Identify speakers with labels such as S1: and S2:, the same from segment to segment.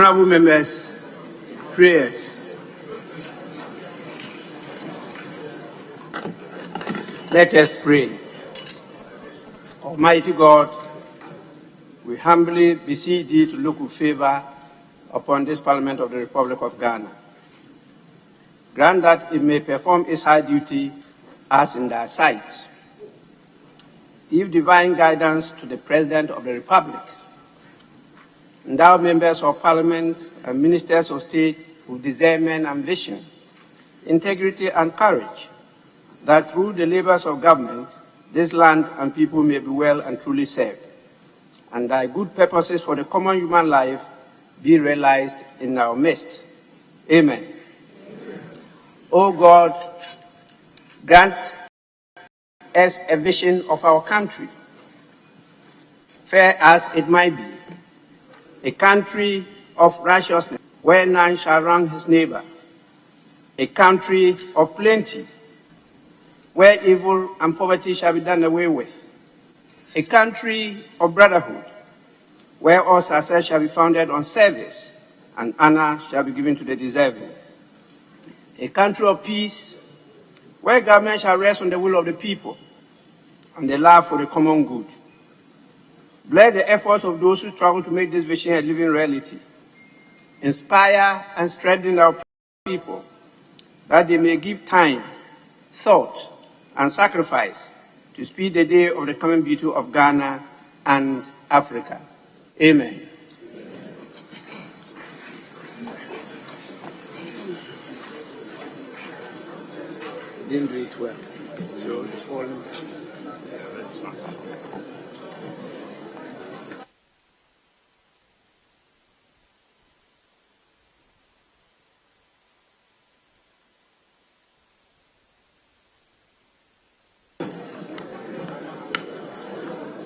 S1: Honorable members, prayers. Let us pray. Almighty God, we humbly beseech thee to look with favor upon this Parliament of the Republic of Ghana. Grant that it may perform its high duty as in thy sight. Give divine guidance to the President of the Republic. Endow members of Parliament and ministers of state with discernment and vision, integrity and courage, that through the labors of government, this land and people may be well and truly served, and thy good purposes for the common human life be realized in our midst. Amen. O God, grant us a vision of our country, fair as it might be, a country of righteousness, where none shall wrong his neighbor, a country of plenty, where evil and poverty shall be done away with, a country of brotherhood, where all success shall be founded on service and honor shall be given to the deserving, a country of peace, where government shall rest on the will of the people and the love for the common good. Bless the efforts of those who struggle to make this vision a living reality. Inspire and strengthen our people, that they may give time, thought, and sacrifice to speed the day of the coming beauty of Ghana and Africa. Amen. Didn't do it well, so it's falling.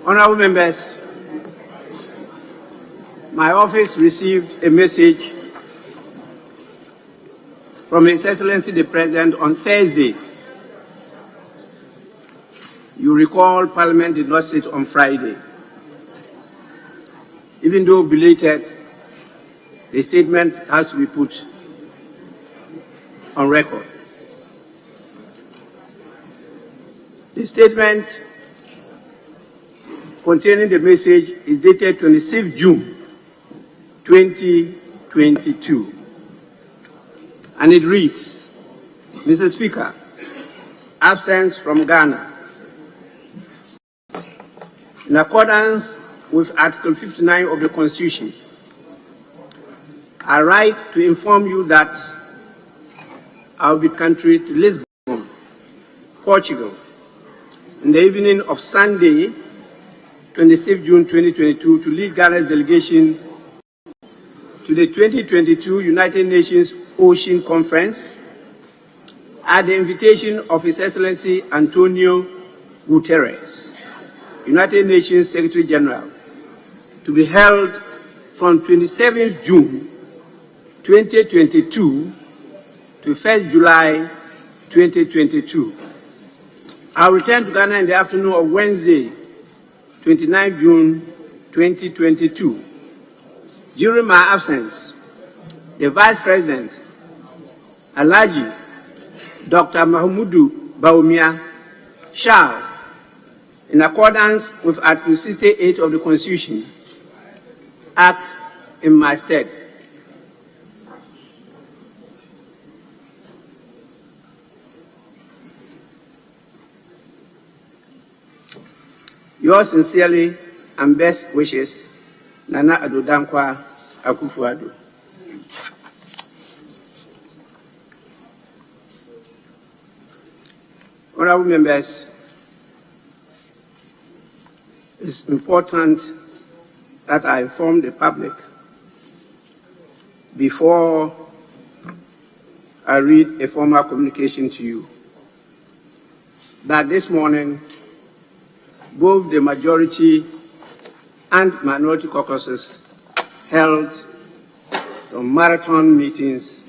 S1: Honorable members, my office received a message from His Excellency the President on Thursday. You recall Parliament did not sit on Friday. Even though belated, the statement has to be put on record. The statement containing the message is dated 26 June 2022. And it reads, Mr. Speaker, absence from Ghana. In accordance with Article 59 of the Constitution, I write to inform you that I will be country to Lisbon, Portugal, in the evening of Sunday, 26 June 2022, to lead Ghana's delegation to the 2022 United Nations Ocean Conference at the invitation of His Excellency Antonio Guterres, United Nations Secretary General, to be held from 27 June 2022 to 1 July 2022. I will return to Ghana in the afternoon of Wednesday, 29 June 2022. During my absence, the Vice President, Alhaji Dr. Mahamudu Bawumia, shall, in accordance with Article 68 of the Constitution, act in my stead. Yours sincerely and best wishes, Nana Addo Dankwa Akufo-Addo. Honorable members, it's important that I inform the public before I read a formal communication to you that this morning both the majority and minority caucuses held some marathon meetings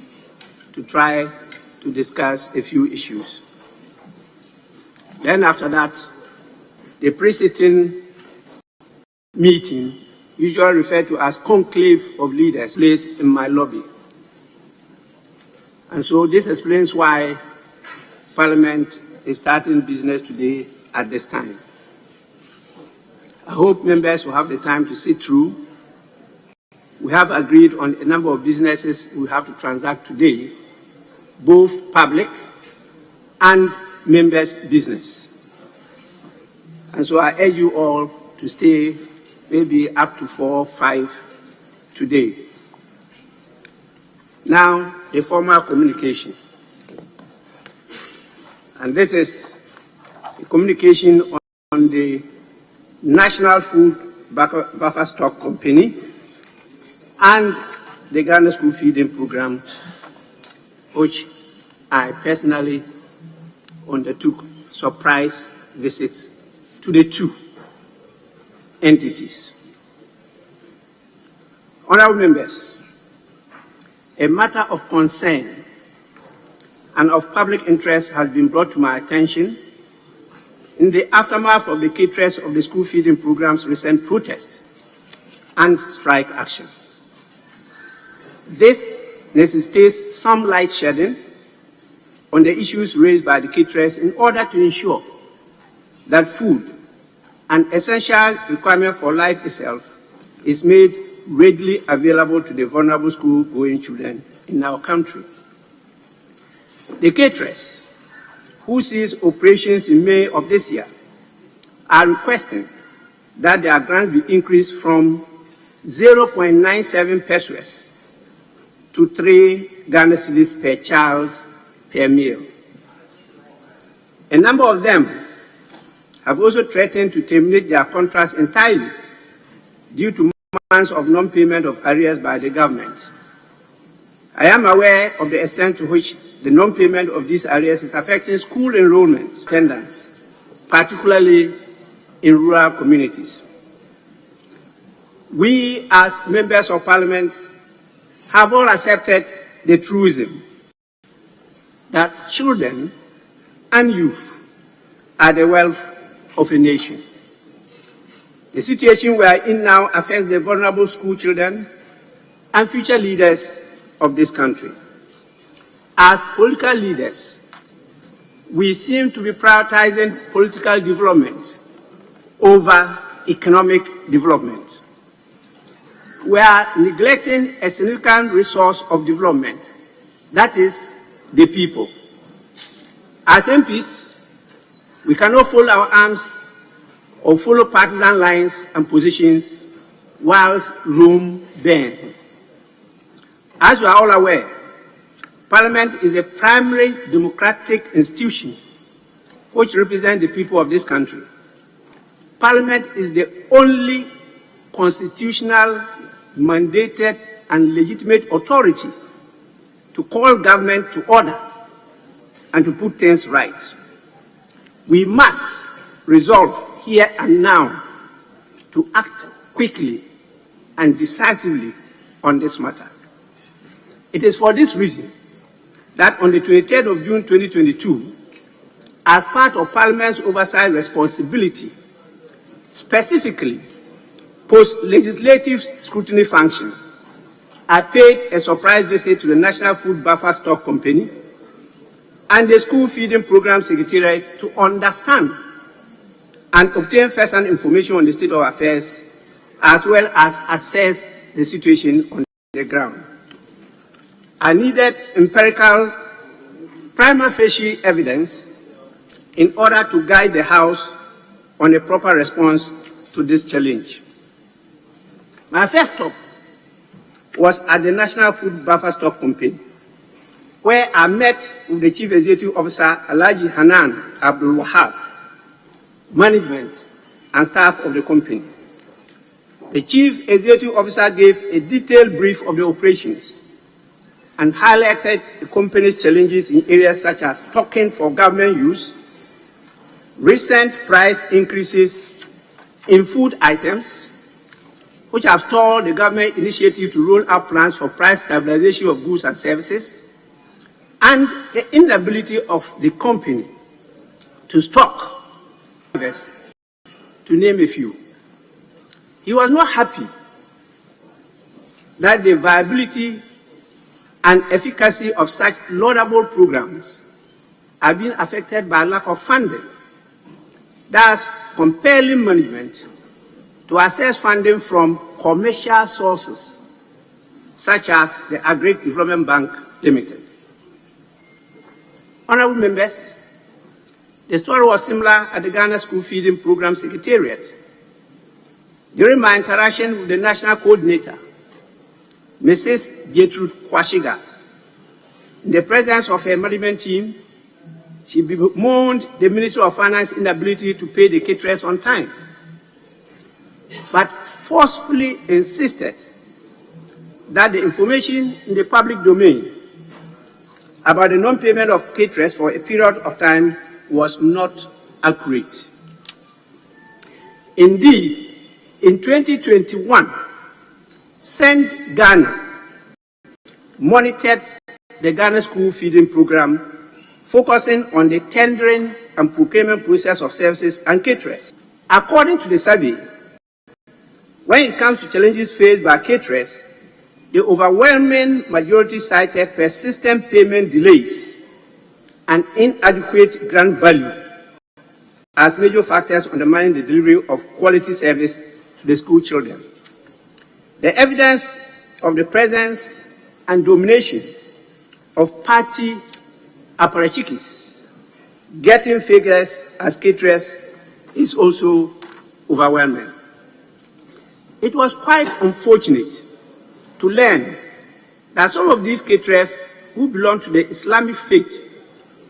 S1: to try to discuss a few issues. Then after that, the pre-sitting meeting usually referred to as conclave of leaders, placed in my lobby. And so this explains why Parliament is starting business today at this time. I hope members will have the time to sit through. We have agreed on a number of businesses we have to transact today, both public and members' business. And so I urge you all to stay maybe up to 4 or 5 today. Now, the formal communication. And this is a communication on the National Food Buffer Stock Company and the Ghana School Feeding Program, which I personally undertook surprise visits to the 2 entities. Honorable members, a matter of concern and of public interest has been brought to my attention in the aftermath of the caterers of the school feeding program's recent protest and strike action. This necessitates some light shedding on the issues raised by the caterers in order to ensure that food, an essential requirement for life itself, is made readily available to the vulnerable school-going children in our country. The caterers, who ceased operations in May of this year, are requesting that their grants be increased from 0.97 pesos to 3 Ghana cedis per child per meal. A number of them have also threatened to terminate their contracts entirely due to months of non-payment of arrears by the government. I am aware of the extent to which the non-payment of these arrears is affecting school enrollment attendance, particularly in rural communities. We, as members of Parliament, have all accepted the truism that children and youth are the wealth of a nation. The situation we are in now affects the vulnerable school children and future leaders of this country. As political leaders, we seem to be prioritizing political development over economic development. We are neglecting a significant resource of development, that is, the people. As MPs, we cannot fold our arms or follow partisan lines and positions whilst Rome burns. As you are all aware, Parliament is a primary democratic institution which represents the people of this country. Parliament is the only constitutional, mandated, and legitimate authority to call government to order and to put things right. We must resolve here and now to act quickly and decisively on this matter. It is for this reason that on the 23rd of June 2022, as part of Parliament's oversight responsibility, specifically post-legislative scrutiny function, I paid a surprise visit to the National Food Buffer Stock Company and the School Feeding Program Secretariat to understand and obtain first-hand information on the state of affairs, as well as assess the situation on the ground. I needed empirical prima facie evidence in order to guide the House on a proper response to this challenge. My first stop was at the National Food Buffer Stock Company, where I met with the Chief Executive Officer, Alhaji Hanan Abdul Wahab, management and staff of the company. The Chief Executive Officer gave a detailed brief of the operations and highlighted the company's challenges in areas such as stocking for government use, recent price increases in food items, which have stalled the government initiative to roll out plans for price stabilization of goods and services, and the inability of the company to stock, to name a few. He was not happy that the viability and efficacy of such laudable programs are being affected by lack of funding, thus compelling management to access funding from commercial sources, such as the Agri Development Bank Limited. Honorable members, the story was similar at the Ghana School Feeding Program Secretariat. During my interaction with the national coordinator, Mrs. Gertrude Kwashiga, in the presence of her management team, she bemoaned the Ministry of Finance's inability to pay the caterers on time, but forcefully insisted that the information in the public domain about the non-payment of caterers for a period of time was not accurate. Indeed, in 2021, Send Ghana monitored the Ghana School Feeding Program, focusing on the tendering and procurement process of services and caterers. According to the survey, when it comes to challenges faced by caterers, the overwhelming majority cited persistent payment delays and inadequate grant value as major factors undermining the delivery of quality service to the school children. The evidence of the presence and domination of party apparatchiks getting figures as caterers is also overwhelming. It was quite unfortunate to learn that some of these caterers who belong to the Islamic faith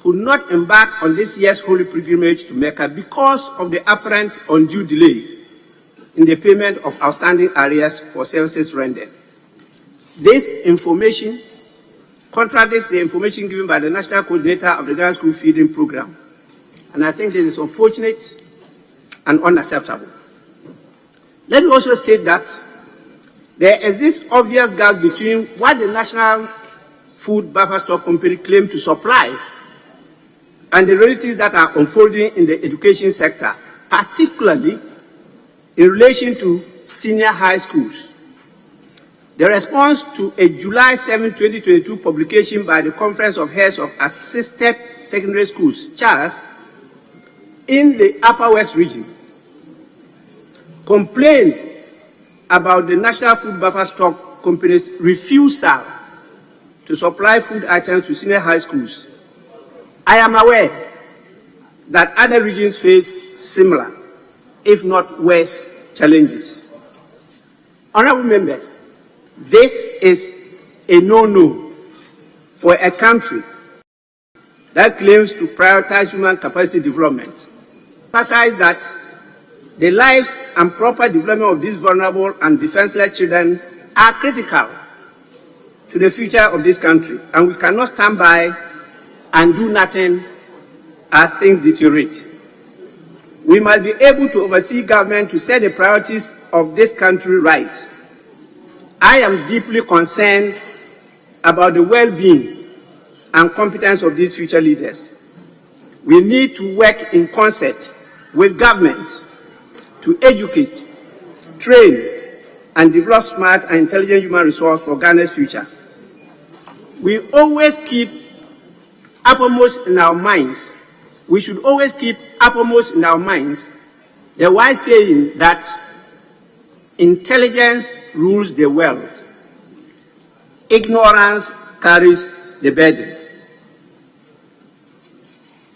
S1: could not embark on this year's holy pilgrimage to Mecca because of the apparent undue delay in the payment of outstanding arrears for services rendered. This information contradicts the information given by the National Coordinator of the Ghana School Feeding Program, and I think this is unfortunate and unacceptable. Let me also state that there exists obvious gaps between what the National Food Buffer Stock Company claims to supply and the realities that are unfolding in the education sector, particularly in relation to senior high schools. The response to a July 7, 2022 publication by the Conference of Heads of Assisted Secondary Schools, CHAS, in the Upper West region, complained about the National Food Buffer Stock Company's refusal to supply food items to senior high schools. I am aware that other regions face similar, if not worse, challenges. Honorable members, this is a no-no for a country that claims to prioritize human capacity development. Emphasize that the lives and proper development of these vulnerable and defenseless children are critical to the future of this country, and we cannot stand by and do nothing as things deteriorate. We must be able to oversee government to set the priorities of this country right. I am deeply concerned about the well-being and competence of these future leaders. We need to work in concert with government to educate, train, and develop smart and intelligent human resources for Ghana's future. We always keep uppermost in our minds. We should always keep uppermost in our minds the wise saying that intelligence rules the world. Ignorance carries the burden.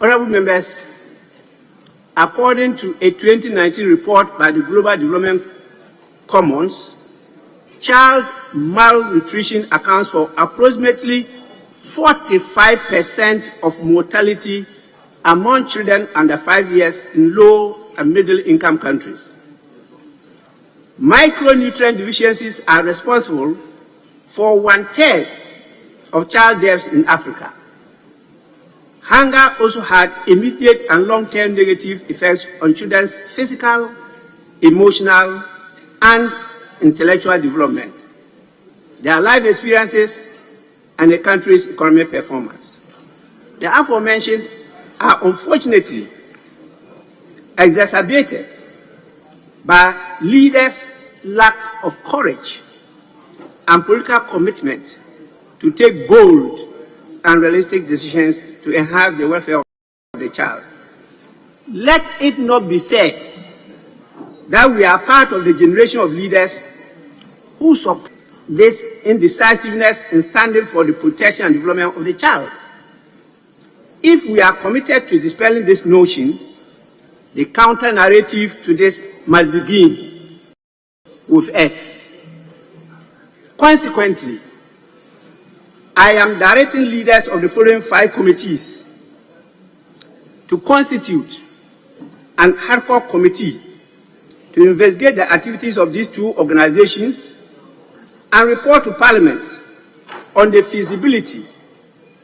S1: Honorable members, according to a 2019 report by the Global Development Commons, child malnutrition accounts for approximately 45% of mortality among children under 5 years in low and middle income countries. Micronutrient deficiencies are responsible for 1/3 of child deaths in Africa. Hunger also had immediate and long-term negative effects on children's physical, emotional, and intellectual development, their life experiences, and the country's economic performance. The aforementioned are unfortunately exacerbated by leaders' lack of courage and political commitment to take bold and realistic decisions to enhance the welfare of the child. Let it not be said that we are part of the generation of leaders who support this indecisiveness in standing for the protection and development of the child. If we are committed to dispelling this notion, the counter-narrative to this must begin with us. Consequently, I am directing leaders of the following 5 committees to constitute an ad hoc committee to investigate the activities of these 2 organizations and report to Parliament on the feasibility,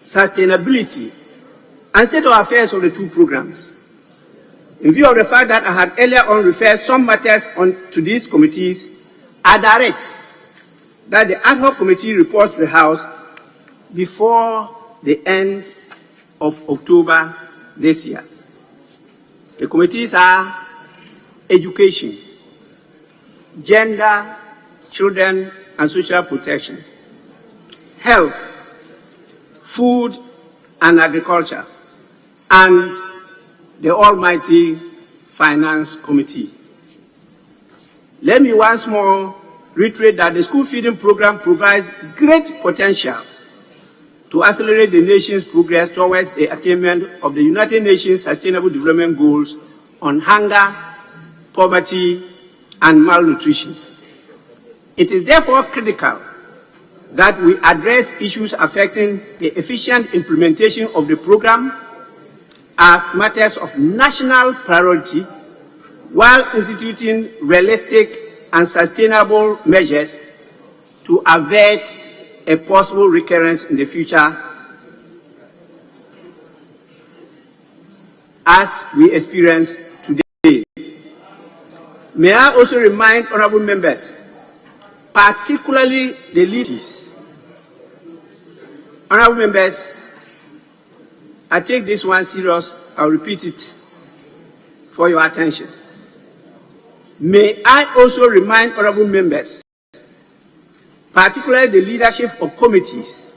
S1: sustainability, and state of affairs of the 2 programs. In view of the fact that I had earlier on referred some matters to these committees, I direct that the ad hoc committee reports to the House before the end of October this year. The committees are education, gender, children and social protection, health, food and agriculture, and the almighty Finance Committee. Let me once more reiterate that the school feeding program provides great potential to accelerate the nation's progress towards the attainment of the United Nations Sustainable Development Goals on hunger, poverty, and malnutrition. It is therefore critical that we address issues affecting the efficient implementation of the program as matters of national priority, while instituting realistic and sustainable measures to avert a possible recurrence in the future as we experience today. May I also remind honorable members, particularly the leaders. Honorable members, I take this one serious. I'll repeat it for your attention. May I also remind honorable members, particularly the leadership of committees,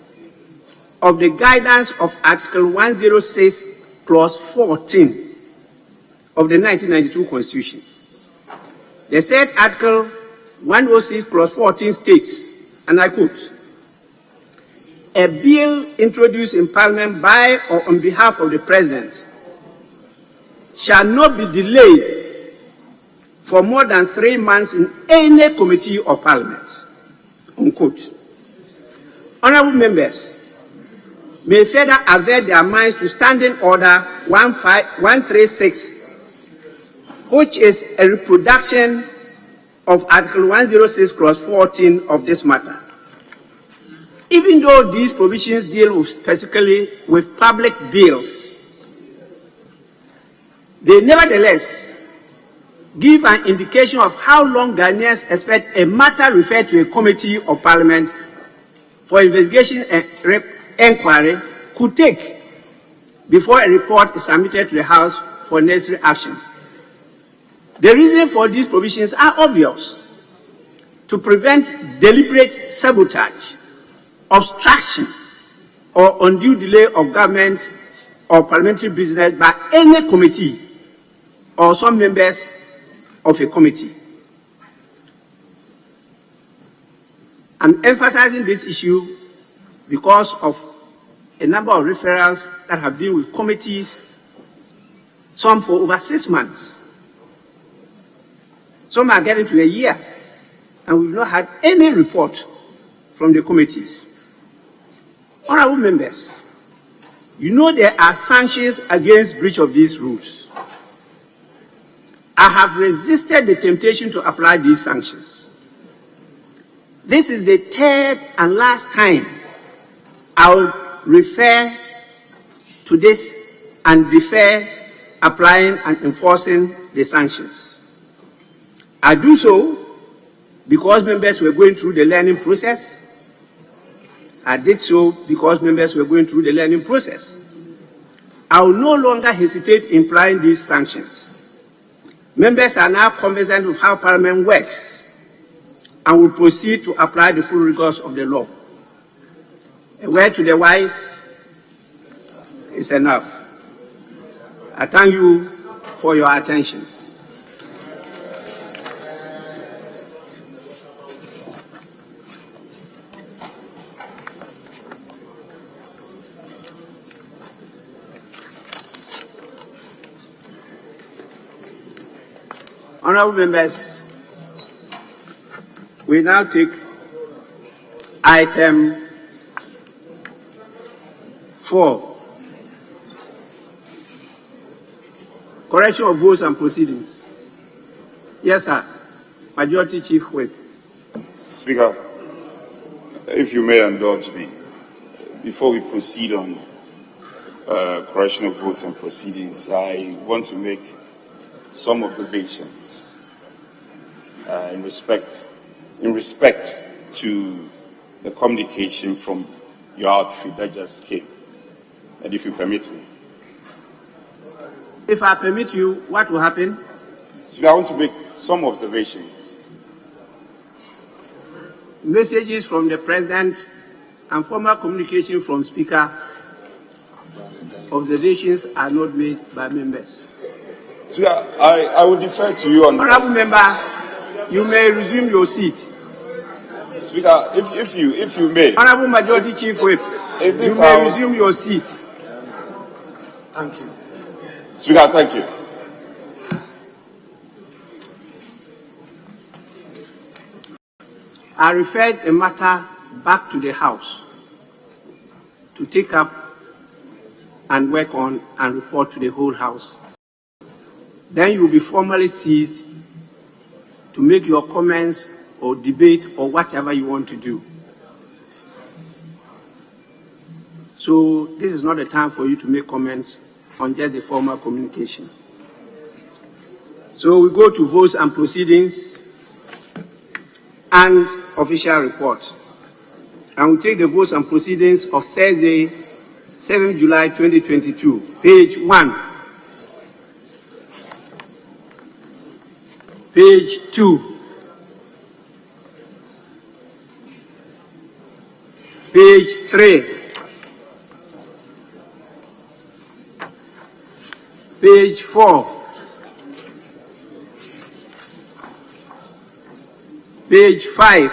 S1: of the guidance of Article 106, Clause 14 of the 1992 Constitution. The said Article 106, Clause 14 states, and I quote, "A bill introduced in Parliament by or on behalf of the President shall not be delayed for more than 3 months in any committee of Parliament." Unquote. Honorable members may further avert their minds to Standing Order 136, which is a reproduction of Article 106, Clause 14 of this matter. Even though these provisions deal specifically with public bills, they nevertheless give an indication of how long Ghanaians expect a matter referred to a committee of Parliament for investigation and inquiry could take before a report is submitted to the House for necessary action. The reason for these provisions are obvious: to prevent deliberate sabotage, obstruction, or undue delay of government or parliamentary business by any committee or some members of a committee. I'm emphasizing this issue because of a number of referrals that have been with committees, some for over 6 months. Some are getting to a year, and we've not had any report from the committees. Honorable members, you know there are sanctions against breach of these rules. I have resisted the temptation to apply these sanctions. This is the 3rd and last time I will refer to this and defer applying and enforcing the sanctions. I do so because members were going through the learning process. I did so because members were going through the learning process. I will no longer hesitate in applying these sanctions. Members are now conversant with how Parliament works. and will proceed to apply the full rigors of the law. A word to the wise is enough. I thank you for your attention. Honorable members, we now take item 4, correction of votes and proceedings. Yes, sir. Majority Chief Whip.
S2: Speaker, if you may indulge me, before we proceed on correction of votes and proceedings, I want to make some observations in respect to the communication from your outfit that just came, and if you permit me.
S1: If I permit you, what will happen?
S2: So I want to make some observations.
S1: Messages from the President and formal communication from Speaker, observations are not made by members.
S2: So I will defer to you on.
S1: Honorable member, you may resume your seat.
S2: Speaker, if you may.
S1: Honorable Majority Chief Whip, you may resume your seat. Thank you.
S2: Speaker, thank you.
S1: I referred a matter back to the House to take up and work on and report to the whole House. Then you will be formally seized to make your comments or debate or whatever you want to do. So this is not the time for you to make comments on just the formal communication. So we go to votes and proceedings and official report. And we take the votes and proceedings of Thursday, 7 July 2022, page 1. Page 2, page 3, page 4, page 5,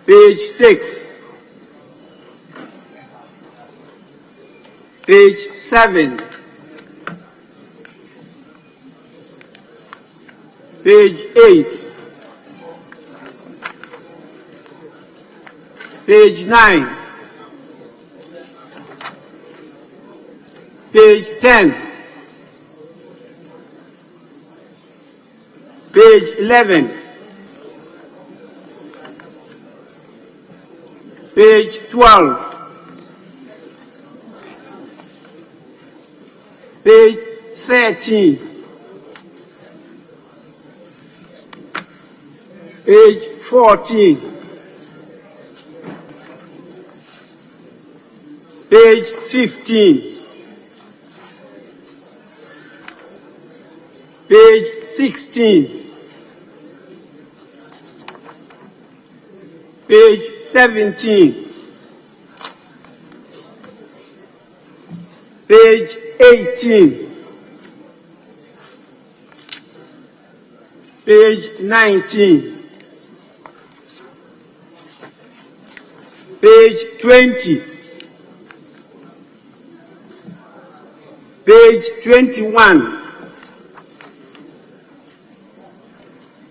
S1: page 6, page 7, page 8, page 9, page 10, page 11, page 12, page 13, page 14, page 15, page 16, page 17, page 18, page 19, page 20, page 21,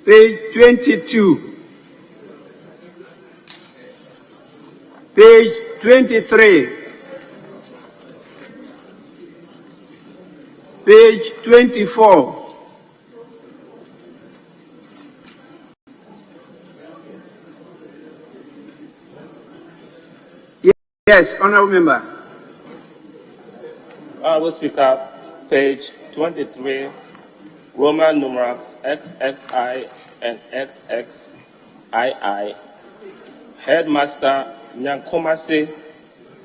S1: page 22, page 23, page 24, yes, honorable member.
S3: Honorable Speaker, page 23, Roman numerals XXI and XXII, Headmaster Nyankomase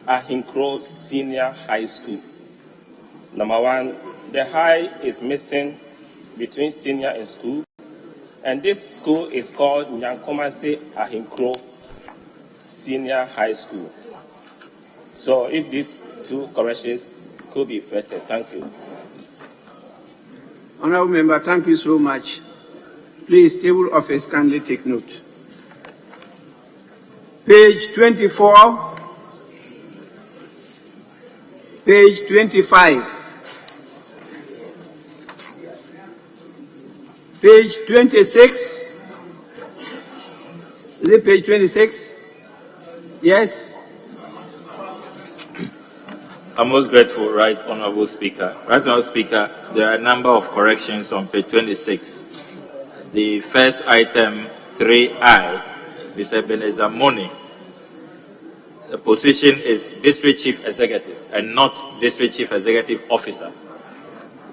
S3: Ahinkro Senior High School. Number 1, the high is missing between senior and school. And this school is called Nyankomase Ahinkro Senior High School. So if these two corrections could be effected, thank you.
S1: Honorable Member, thank you so much. Please, table office, kindly take note. Page 24, page 25, page 26. Is it page 26? Yes.
S4: I'm most grateful, Right Honorable Speaker. Right Honorable Speaker, there are a number of corrections on page 26. The first item, 3I, Mr. Ebenezer Money. The position is District Chief Executive and not District Chief Executive Officer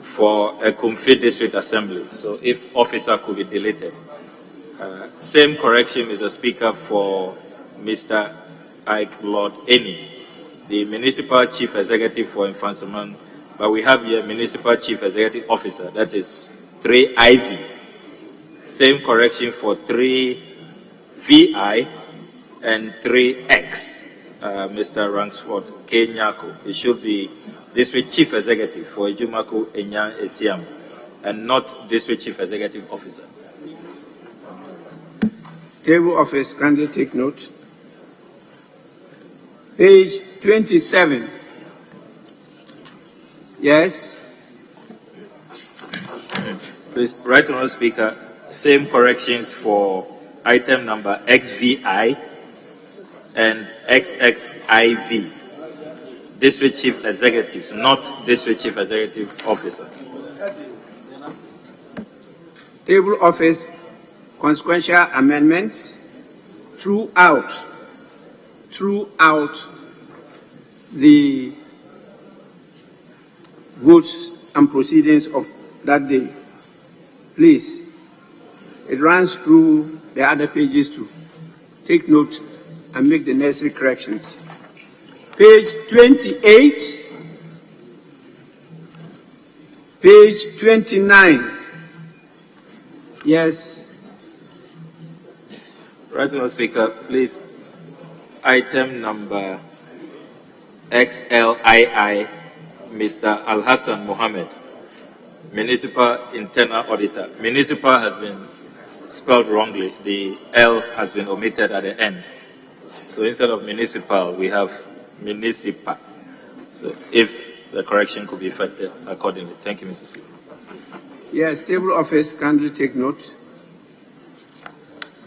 S4: for a Kumfi District Assembly. So if officer could be deleted. Same correction, Mr. Speaker, for Mr. Ike Lord Eni, the Municipal Chief Executive for Enforcement, but we have here Municipal Chief Executive Officer, that is 3IV. Same correction for 3VI and 3X, Mr. Ransford Kenyako. It should be District Chief Executive for Ejumako Enyan Esiam and not District Chief Executive Officer.
S1: Table office, kindly take note. Page 27. Yes.
S4: Please, Right Honourable Speaker, same corrections for item number XVI and XXIV. District Chief Executives, not District Chief Executive Officer.
S1: Table office, consequential amendments throughout the votes and proceedings of that day. Please, it runs through the other pages too. Take note and make the necessary corrections. Page 28, page 29. Yes.
S4: Right Honourable Speaker, please, item number XLII, Mr. Al-Hassan Mohammed, Municipal Internal Auditor. Municipal has been spelled wrongly. The L has been omitted at the end. So instead of municipal, we have municipal. So if the correction could be effected accordingly. Thank you, Mr. Speaker.
S1: Yes, table office, kindly take note.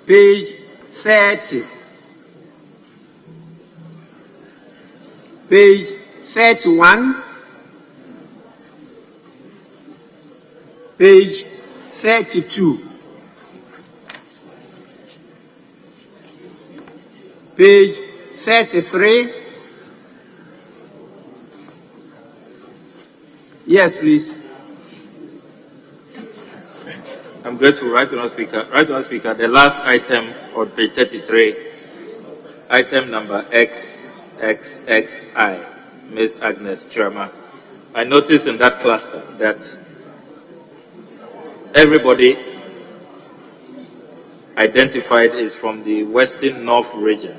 S1: Page 30. Page 31. Page 32. Page 33. Yes, please.
S4: I'm grateful, Right Honourable Speaker. Right Honourable Speaker, the last item on page 33, item number XXXI, Ms. Agnes Chirama. I noticed in that cluster that everybody identified is from the Western North region,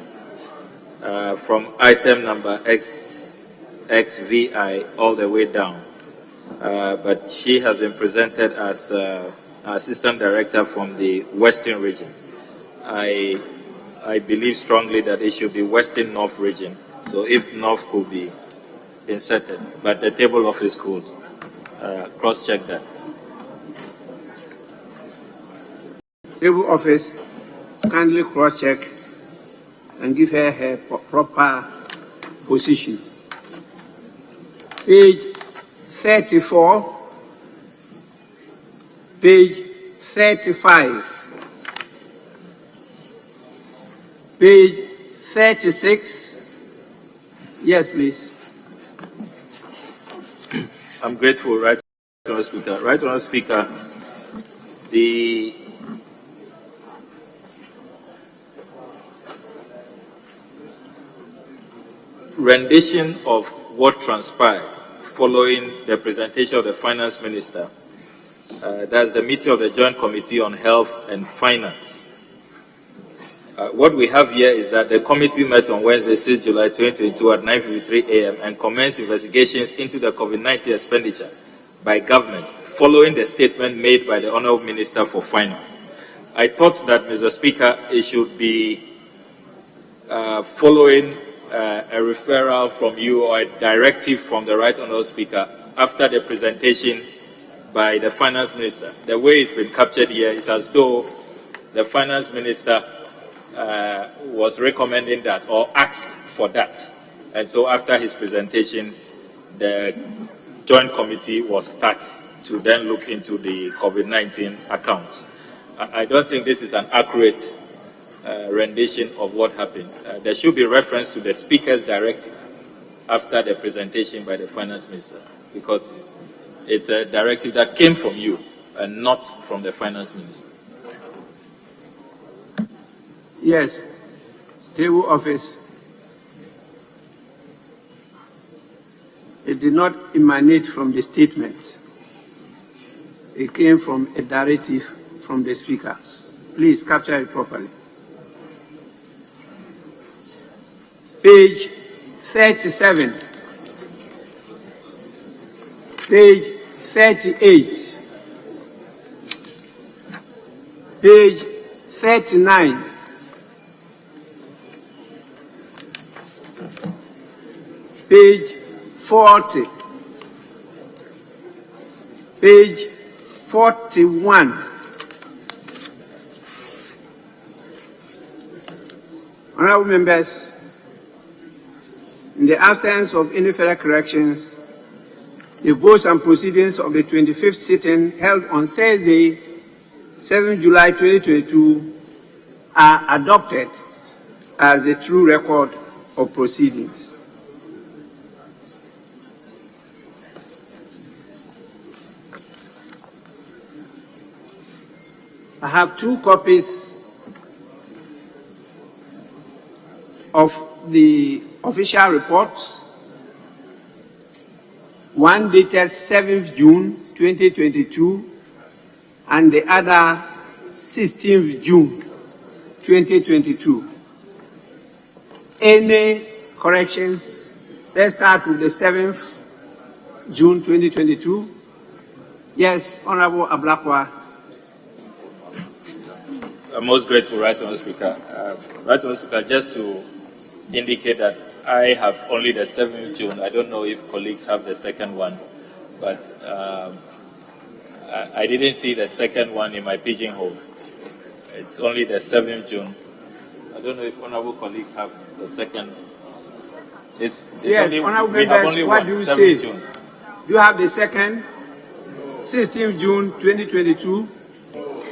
S4: from item number XVI all the way down. But she has been presented as Assistant Director from the Western region. I believe strongly that it should be Western North region. So if North could be inserted, but the table office could cross-check that.
S1: Table office, kindly cross-check and give her her proper position. Page 34, page 35, page 36. Yes, please.
S4: I'm grateful, Right Honourable Speaker. Right Honourable Speaker, the rendition of what transpired following the presentation of the Finance Minister That's the meeting of the Joint Committee on Health and Finance. What we have here is that the committee met on Wednesday, 6 July 2022 at 9:53 a.m. and commenced investigations into the COVID-19 expenditure by government following the statement made by the Honourable Minister for Finance. I thought that, Mr. Speaker, it should be following a referral from you or a directive from the Right Honourable Speaker after the presentation by the Finance Minister. The way it's been captured here is as though the Finance Minister was recommending that or asked for that. And so after his presentation, the Joint Committee was tasked to then look into the COVID-19 accounts. I don't think this is an accurate rendition of what happened. There should be reference to the Speaker's directive after the presentation by the Finance Minister, because it's a directive that came from you and not from the Finance Minister.
S1: Yes, table office. It did not emanate from the statement. It came from a directive from the Speaker. Please capture it properly. Page 37. Page 38. Page 39. Page 40. Page 41. Honourable members, in the absence of any further corrections, the votes and proceedings of the 25th sitting held on Thursday, 7 July 2022 are adopted as a true record of proceedings. I have 2 copies of the official reports, one dated 7th June 2022 and the other 16th June 2022. Any corrections? Let's start with the 7th June 2022. Yes, Honorable Ablakwa.
S4: I'm most grateful, Right Honourable Speaker. Right Honourable Speaker, just to indicate that I have only the 7th June. I don't know if colleagues have the second one, but I didn't see the second one in my pigeonhole. It's only the 7th June. I don't know if honourable colleagues have the second.
S1: Yes, honourable members, what do you say? June. Do you have the second? 16th June 2022?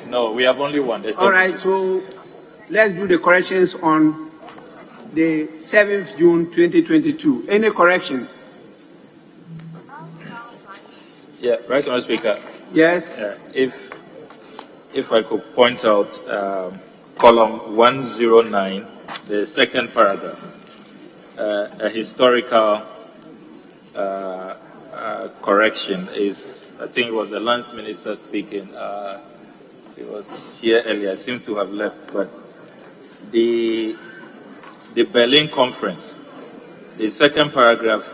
S4: No, we have only one.
S1: All right, so let's do the corrections on the 7th June 2022. Any corrections?
S4: Yeah, Right Honourable Speaker.
S1: Yes.
S4: If I could point out column 109, the second paragraph, a historical correction is, I think it was the Lance Minister speaking. He was here earlier, seems to have left, but the Berlin Conference, the second paragraph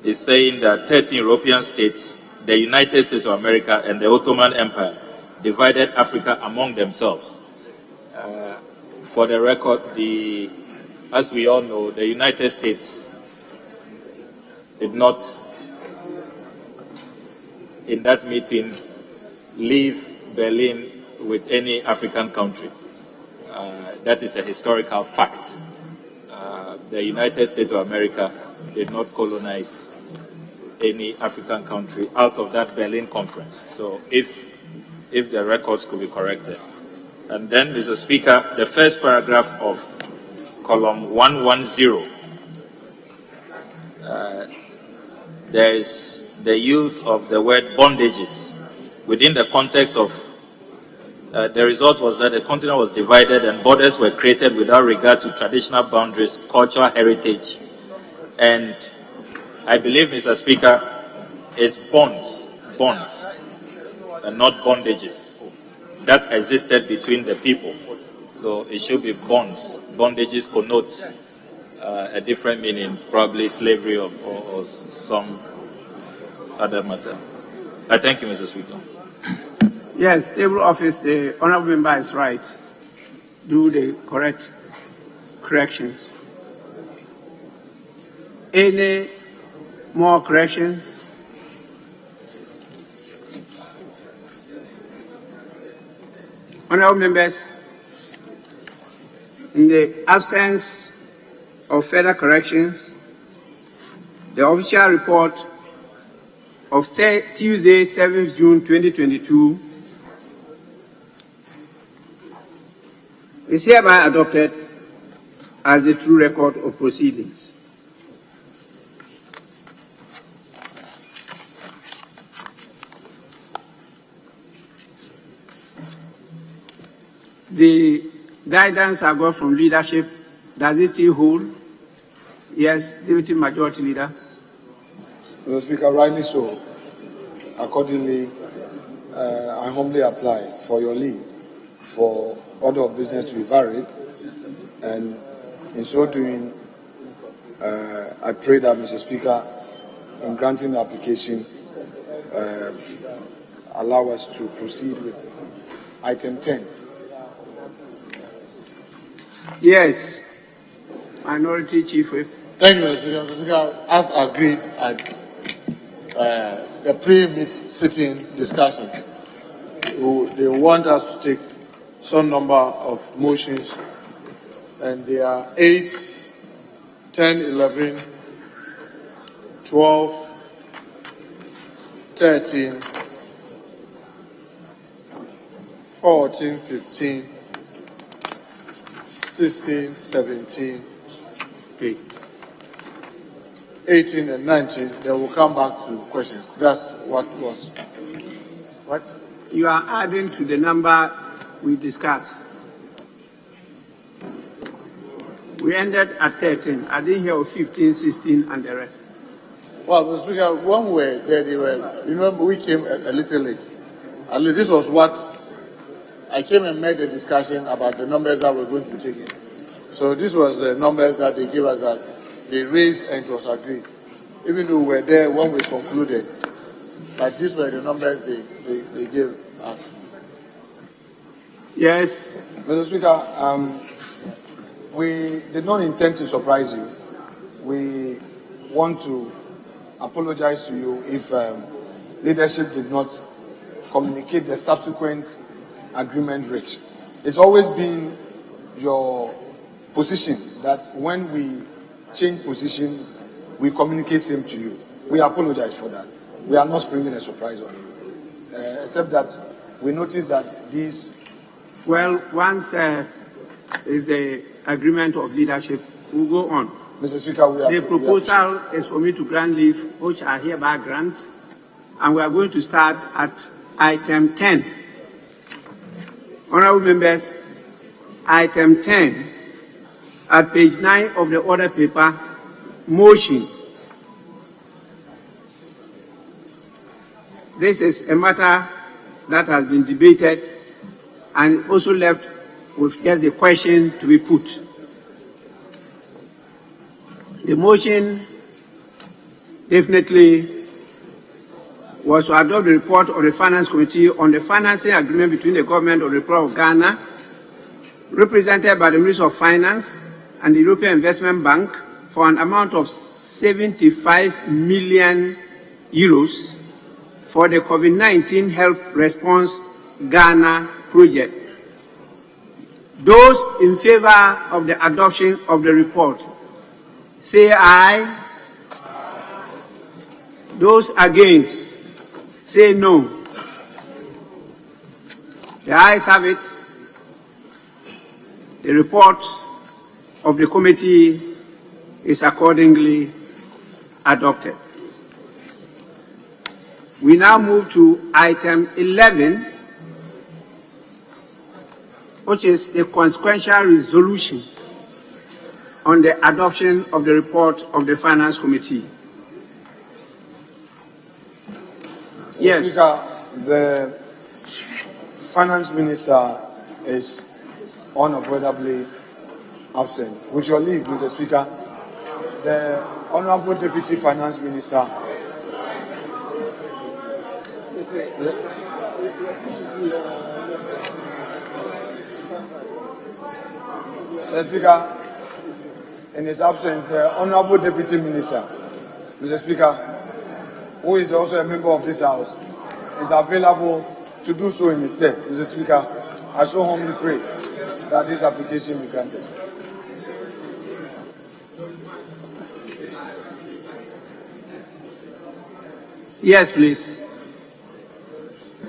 S4: is saying that 13 European states, the United States of America and the Ottoman Empire divided Africa among themselves. For the record, as we all know, the United States did not, in that meeting, leave Berlin with any African country. That is a historical fact. The United States of America did not colonize any African country out of that Berlin Conference. So if the records could be corrected. And then, Mr. Speaker, the first paragraph of column 110, there is the use of the word bondages within the context of the result was that the continent was divided and borders were created without regard to traditional boundaries, cultural heritage, and I believe, Mr. Speaker, it's bonds. and not bondages that existed between the people. So it should be bonds. Bondages connote a different meaning, probably slavery or some other matter. I thank you, Mr. Speaker.
S1: Yes, table office, the honorable member is right. Do the correct corrections. Any more corrections? Honorable members, in the absence of further corrections, the official report of Tuesday, 7th June 2022 is hereby adopted as a true record of proceedings. The guidance I got from leadership, does it still hold? Yes, Deputy Majority Leader.
S5: Mr. Speaker, rightly so. Accordingly, I humbly apply for your leave for order of business to be varied, and in so doing, I pray that, Mr. Speaker, in granting the application, allow us to proceed with item 10.
S1: Yes, Minority Chief Whip.
S6: Thank you, Mr. Speaker. Mr. Speaker, as agreed at the pre-meet sitting discussion, they want us to take some number of motions, and they are 8, 10, 11, 12, 13, 14, 15, 16, 17, 18 and 19, then we'll come back to questions. That's what was. What?
S1: You are adding to the number we discussed. We ended at 13. I didn't hear of 15, 16, and the rest.
S6: Well, Mr. Speaker, when we were there, they were, remember, we came a little late. At least this was what I came and made the discussion about the numbers that we're going to take in. So this was the numbers that they gave us that they raised and it was agreed. Even though we were there when we concluded, but these were the numbers they gave us.
S1: Yes.
S5: Mr. Speaker, we did not intend to surprise you. We want to apologize to you if leadership did not communicate the subsequent agreement reached. It's always been your position that when we change position, we communicate same to you. We apologize for that. We are not springing a surprise on you, except that we notice that these.
S1: Well, once is the agreement of leadership, we'll go on.
S5: Mr. Speaker,
S1: the proposal is for me to grant leave, which I hereby grant, and we are going to start at item 10. Honorable members, item 10, at page 9 of the order paper, motion. This is a matter that has been debated and also left with just a question to be put. The motion definitely was to adopt the report of the Finance Committee on the financing agreement between the government of the Republic of Ghana, represented by the Ministry of Finance and the European Investment Bank, for an amount of 75 million euros for the COVID-19 Health Response Ghana project. Those in favor of the adoption of the report, say aye. Those against, say no. The ayes have it. The report of the committee is accordingly adopted. We now move to item 11, which is the consequential resolution on the adoption of the report of the Finance Committee. Yes.
S5: Speaker, the Finance Minister is unavoidably absent. With your leave, Mr. Speaker, the Honorable Deputy Finance Minister. Mr. Speaker, in his absence, the Honorable Deputy Minister, Mr. Speaker, who is also a member of this House, is available to do so in his stead. Mr. Speaker, I so humbly pray that this application be granted.
S1: Yes, please.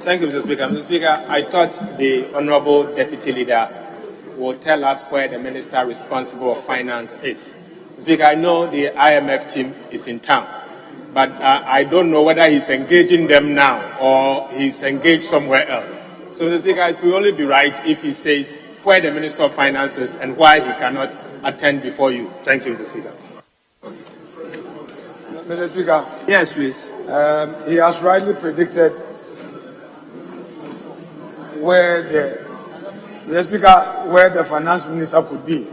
S7: Thank you, Mr. Speaker. Mr. Speaker, I thought the Honorable Deputy Leader will tell us where the Minister responsible for Finance is. Mr. Speaker, I know the IMF team is in town, but I don't know whether he's engaging them now or he's engaged somewhere else. So, Mr. Speaker, it will only be right if he says where the Minister of Finance is and why he cannot attend before you. Thank you, Mr. Speaker.
S5: Mr. Speaker.
S1: Yes, please.
S5: He has rightly predicted where the Finance Minister could be.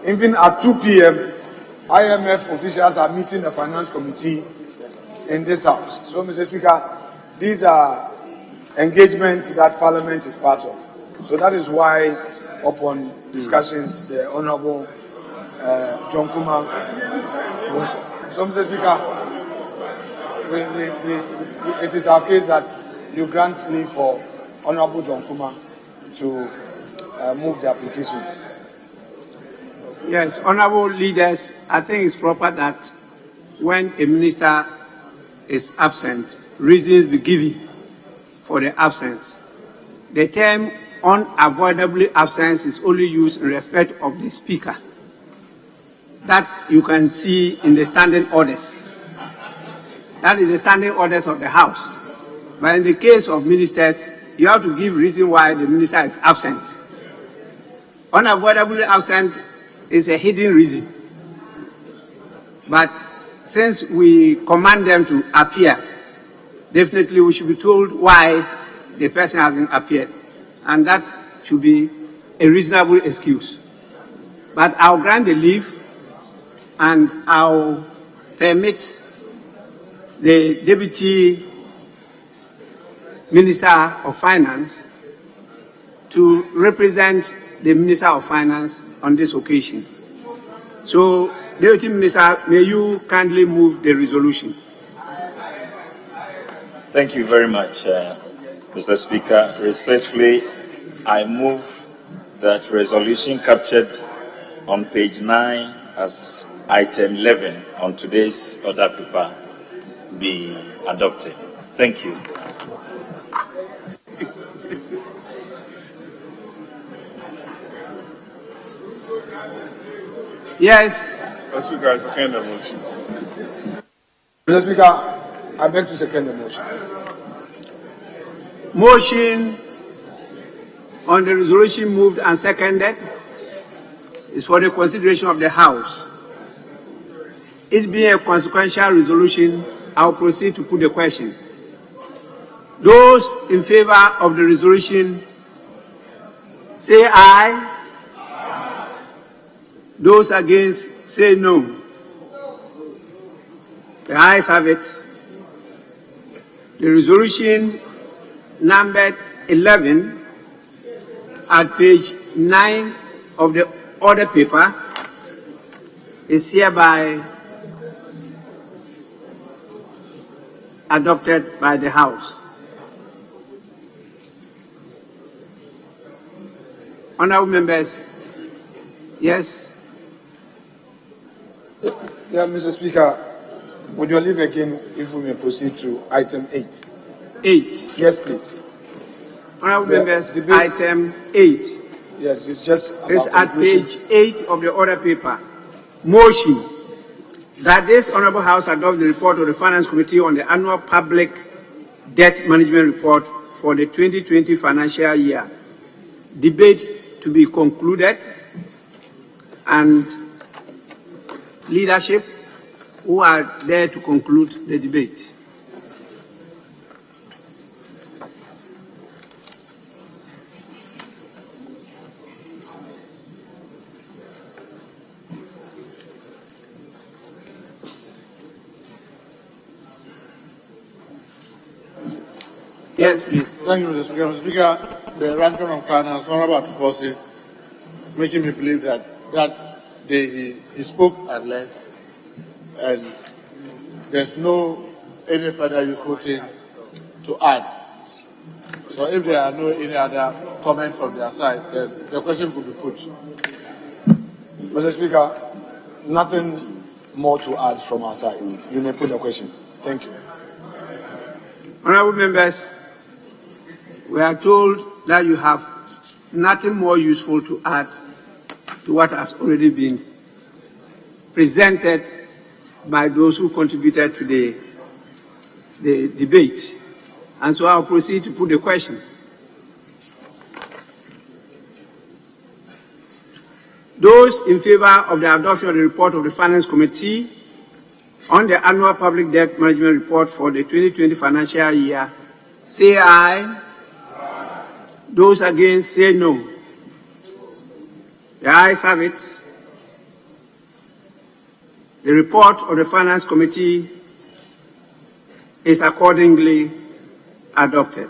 S5: Even at 2 p.m., IMF officials are meeting the Finance Committee in this House. So, Mr. Speaker, these are engagements that Parliament is part of. So that is why, upon discussions, the Honourable John Kuma was. So, Mr. Speaker, it is our case that you grant leave for Honourable John Kuma to move the application.
S1: Yes, honourable leaders, I think it's proper that when a minister is absent, reasons be given for the absence. The term unavoidably absent is only used in respect of the speaker. That you can see in the standing orders. That is the standing orders of the House. But in the case of ministers, you have to give reason why the minister is absent. Unavoidably absent is a hidden reason. But since we command them to appear, definitely we should be told why the person hasn't appeared. And that should be a reasonable excuse. But I'll grant the leave and I'll permit the Deputy Minister of Finance to represent the Minister of Finance on this occasion. So, Deputy Minister, may you kindly move the resolution.
S4: Thank you very much, Mr. Speaker. Respectfully, I move that resolution captured on page 9 as item 11 on today's order paper be adopted. Thank you.
S1: Yes.
S2: Mr. Speaker, I second the motion.
S5: Mr. Speaker, I beg to second the motion.
S1: Motion on the resolution moved and seconded is for the consideration of the House. It being a consequential resolution, I will proceed to put the question. Those in favor of the resolution say aye. Those against say no. The ayes have it. The resolution numbered 11 at page 9 of the order paper is hereby adopted by the House. Honourable members, yes?
S5: Yeah, Mr. Speaker, would you leave again if we may proceed to item 8?
S1: 8.
S5: Yes, please.
S1: Honourable members,
S5: debate,
S1: item 8.
S5: Yes, it's just
S1: It's at page 8 of the order paper. Motion that this Honourable House adopt the report of the Finance Committee on the annual public debt management report for the 2020 financial year. Debate to be concluded and leadership who are there to conclude the debate. Yes, please.
S6: Thank you, Mr. Speaker. Mr. Speaker, the ranking on finance, Honorable Atufosi, is making me believe that day he spoke at length, and there's no any further useful thing to add. So if there are no any other comments from their side, then the question could be put.
S5: Mr. Speaker, nothing more to add from our side. You may put the question. Thank you.
S1: Honorable members, we are told that you have nothing more useful to add to what has already been presented by those who contributed to the debate. And so I'll proceed to put the question. Those in favor of the adoption of the report of the Finance Committee on the annual public debt management report for the 2020 financial year, say aye. Those against, say no. The ayes have it. The report of the Finance Committee is accordingly adopted.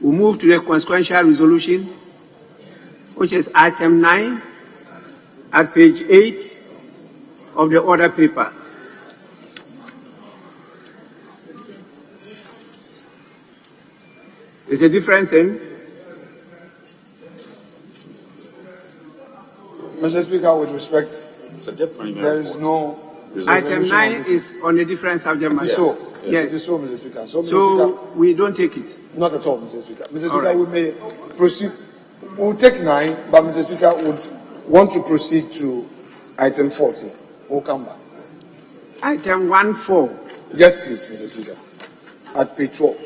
S1: We move to the Consequential Resolution, which is item 9 at page 8 of the order paper. It's a different thing.
S5: Mr. Speaker, with respect, there is no...
S1: Item 9 is on a different subject matter.
S5: So,
S1: yes.
S5: It is so, Mr. Speaker. So, Mr.
S1: So
S5: Speaker,
S1: we don't take it.
S5: not at all, Mr. Speaker. Mr. Speaker,
S1: All right.
S5: we may proceed. We'll take 9, but Mr. Speaker would want to proceed to item 40. We'll come back.
S1: Item 1.4.
S5: Yes, please, Mr. Speaker. At page 12.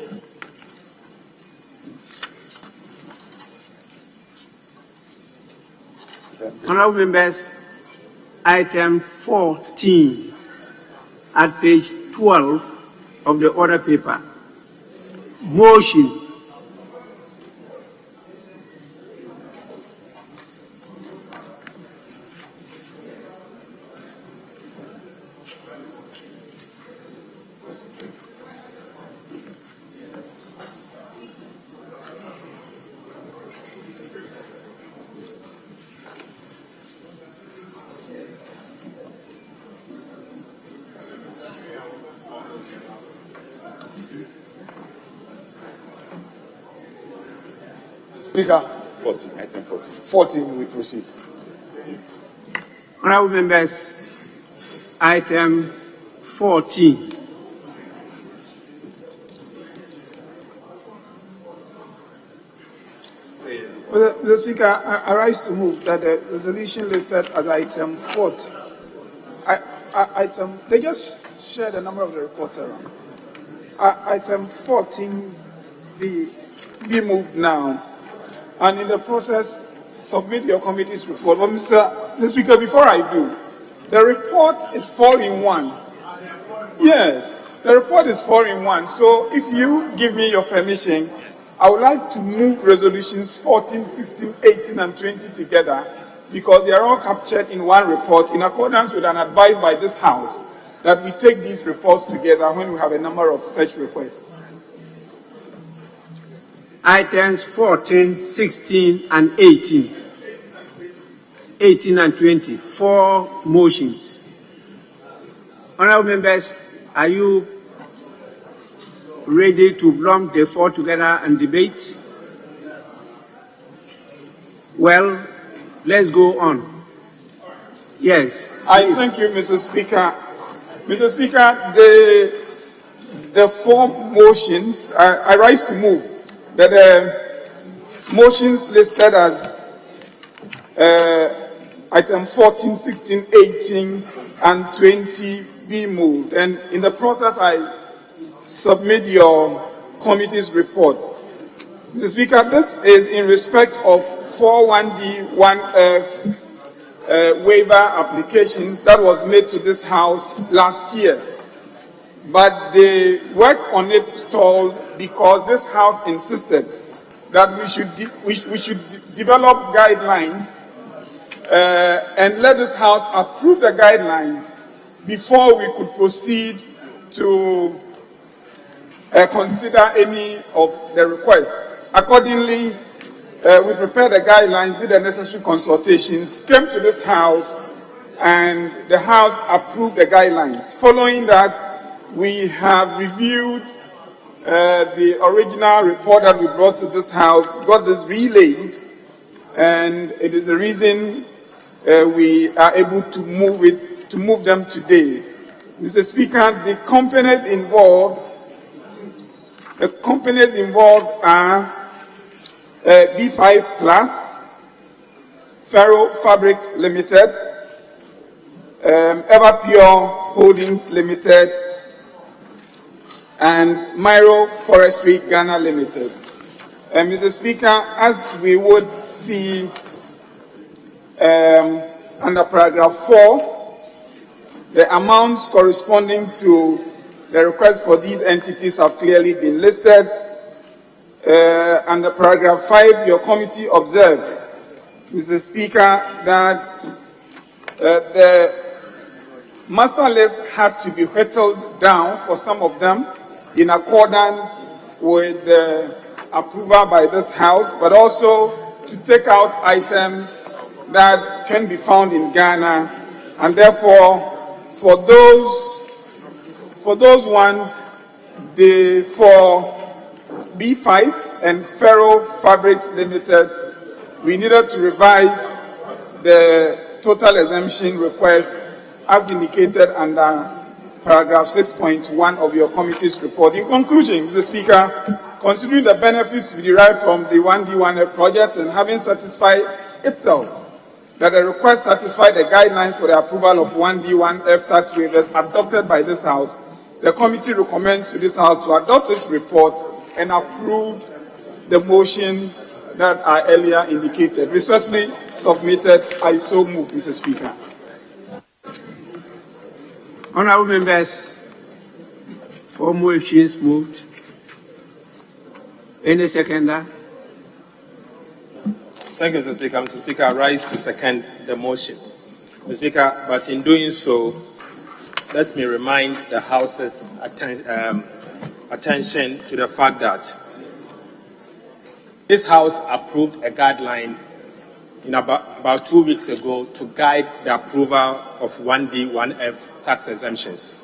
S1: Honorable members, item 14 at page 12 of the order paper. Motion.
S5: Speaker,
S2: 14, item 14.
S5: 14, we proceed.
S1: Honorable members, item 14.
S8: Mr. Speaker, I rise to move that the resolution listed as item 40, they just share the number of the reports around. Item 14 be moved now, and in the process, submit your committee's report. But Mr. Speaker, before I do, the report is 4-in-1. Yes, the report is 4-in-1. So if you give me your permission, I would like to move resolutions 14, 16, 18, and 20 together because they are all captured in one report in accordance with an advice by this House that we take these reports together when we have a number of such requests.
S1: Items 14, 16, and 18. 18 and 20. 4 motions. Honorable members, are you ready to lump the 4 together and debate? Well, let's go on. Yes.
S8: I thank you, Mr. Speaker. Mr. Speaker, the 4 motions, I rise to move that the motions listed as item 14, 16, 18, and 20 be moved. And in the process, I submit your committee's report. Mr. Speaker, this is in respect of 4.1d, 1f waiver applications that was made to this House last year. But the work on it stalled because this House insisted that we should develop guidelines and let this House approve the guidelines before we could proceed to consider any of the requests. Accordingly, we prepared the guidelines, did the necessary consultations, came to this House, and the House approved the guidelines. Following that, we have reviewed the original report that we brought to this House, got this relayed, and it is the reason we are able to move them today. Mr. Speaker, the companies involved are B5 Plus, Ferro Fabrics Limited, Everpure Holdings Limited, and Myro Forestry Ghana Limited. Mr. Speaker, as we would see under paragraph 4, the amounts corresponding to the request for these entities have clearly been listed. Under paragraph 5, your committee observed, Mr. Speaker, that the master list had to be whittled down for some of them in accordance with the approval by this House, but also to take out items that can be found in Ghana, and therefore, for those ones, for B5 and Ferro Fabrics Limited, we needed to revise the total exemption request as indicated under paragraph 6.1 of your committee's report. In conclusion, Mr. Speaker, considering the benefits to be derived from the 1D1F project and having satisfied itself that the request satisfied the guidelines for the approval of 1D1F tax waivers adopted by this House, the committee recommends to this House to adopt this report and approve the motions that are earlier indicated. Respectfully submitted, I so move, Mr. Speaker.
S1: Honourable members, 4 motions moved. Any seconder?
S7: Thank you, Mr. Speaker. Mr. Speaker, I rise to second the motion. Mr. Speaker, but in doing so, let me remind the House's attention to the fact that this House approved a guideline in about 2 weeks ago to guide the approval of 1D1F tax exemptions.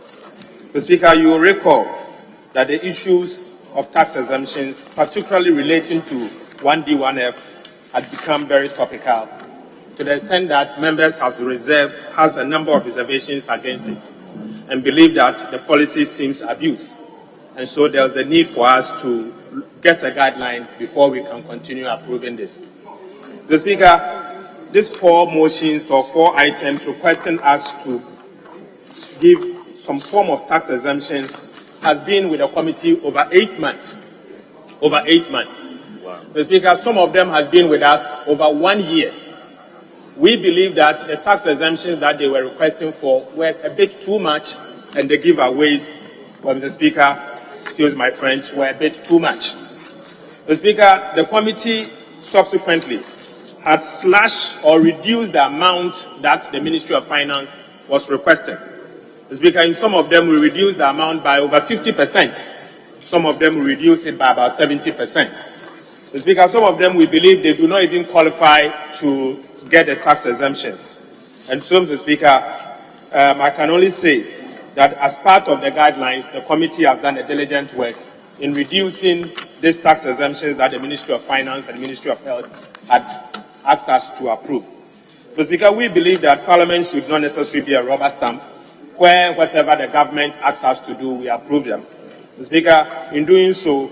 S7: Mr. Speaker, you will recall that the issues of tax exemptions, particularly relating to 1D1F, had become very topical to the extent that members has a number of reservations against it and believe that the policy seems abused. And so there's the need for us to get a guideline before we can continue approving this. Mr. Speaker, these 4 motions or 4 items requesting us to give some form of tax exemptions has been with the committee over 8 months. Over 8 months. Wow. Mr. Speaker, some of them has been with us over 1 year. We believe that the tax exemptions that they were requesting for were a bit too much, and the giveaways, well, Mr. Speaker, excuse my French, were a bit too much. Mr. Speaker, the committee subsequently had slashed or reduced the amount that the Ministry of Finance was requesting. Mr. Speaker, in some of them we reduced the amount by over 50%. Some of them we reduced it by about 70%. Mr. Speaker, some of them we believe they do not even qualify to get the tax exemptions. And so, Mr. Speaker, I can only say that as part of the guidelines, the committee has done a diligent work in reducing these tax exemptions that the Ministry of Finance and the Ministry of Health had asked us to approve. Mr. Speaker, we believe that Parliament should not necessarily be a rubber stamp where whatever the government asks us to do, we approve them. Mr. Speaker, in doing so,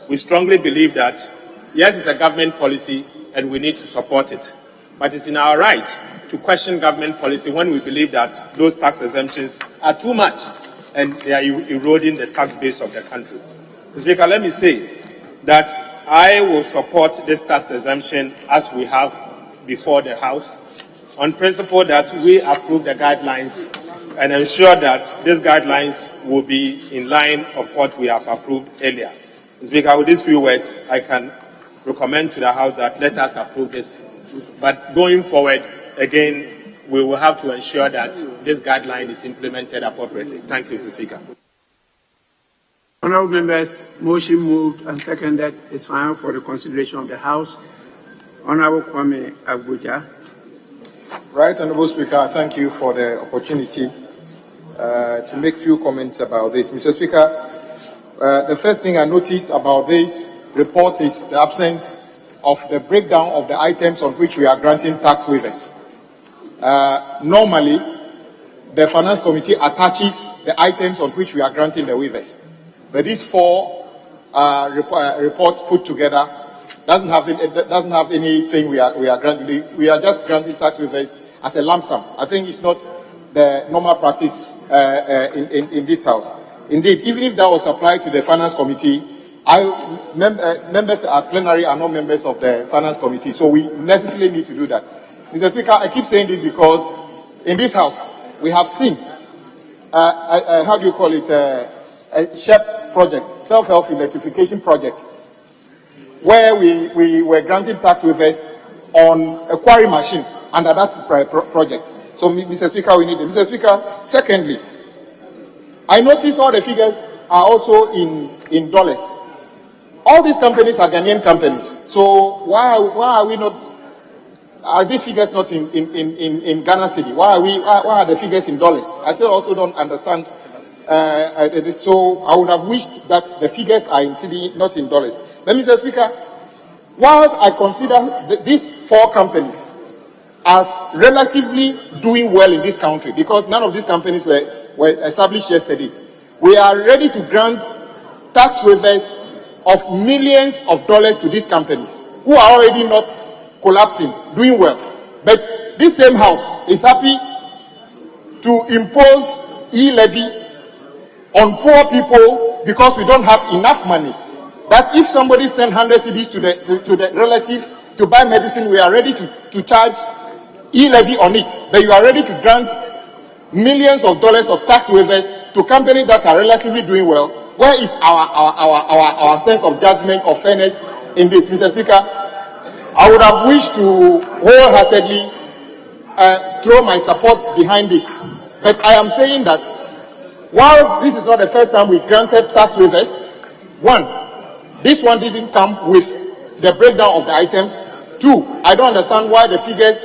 S7: we strongly believe that, yes, it's a government policy and we need to support it. But it's in our right to question government policy when we believe that those tax exemptions are too much and they are eroding the tax base of the country. Mr. Speaker, let me say that I will support this tax exemption as we have before the House on principle that we approve the guidelines and ensure that these guidelines will be in line of what we have approved earlier. Mr. Speaker, with these few words, I can recommend to the House that let us approve this. But going forward, again, we will have to ensure that this guideline is implemented appropriately. Thank you, Mr. Speaker.
S1: Honourable members, motion moved and seconded is final for the consideration of the House. Honourable Kwame Abuja.
S6: Right, Honourable Speaker, thank you for the opportunity to make few comments about this. Mr. Speaker, the first thing I noticed about this report is the absence of the breakdown of the items on which we are granting tax waivers. Normally, the Finance Committee attaches the items on which we are granting the waivers. But these four reports put together doesn't have anything we are granting. We are just granting tax waivers as a lump sum. I think it's not the normal practice in this House. Indeed, even if that was applied to the Finance Committee, members at plenary are not members of the Finance Committee, so we necessarily need to do that. Mr. Speaker, I keep saying this because in this House we have seen how do you call it, a SHEP project, self-help electrification project, where we were granting tax waivers on a quarry machine under that project. So, Mr. Speaker, we need it. Mr. Speaker, secondly, I notice all the figures are also in dollars. All these companies are Ghanaian companies. So why are we not? Are these figures not in Ghana city? Why are the figures in dollars? I still also don't understand this. So I would have wished that the figures are in city, not in dollars. But Mr. Speaker, whilst I consider these four companies as relatively doing well in this country, because none of these companies were established yesterday, we are ready to grant tax waivers of millions of dollars to these companies who are already not collapsing, doing well. But this same House is happy to impose e-levy on poor people because we don't have enough money. That if somebody sends 100 cedis to the relative to buy medicine, we are ready to charge e-levy on it. But you are ready to grant millions of dollars of tax waivers to companies that are relatively doing well. Where is our sense of judgment or fairness in this, Mr. Speaker? I would have wished to wholeheartedly throw my support behind this. But I am saying that whilst this is not the first time we granted tax waivers, one, this one didn't come with the breakdown of the items. Two, I don't understand why the figures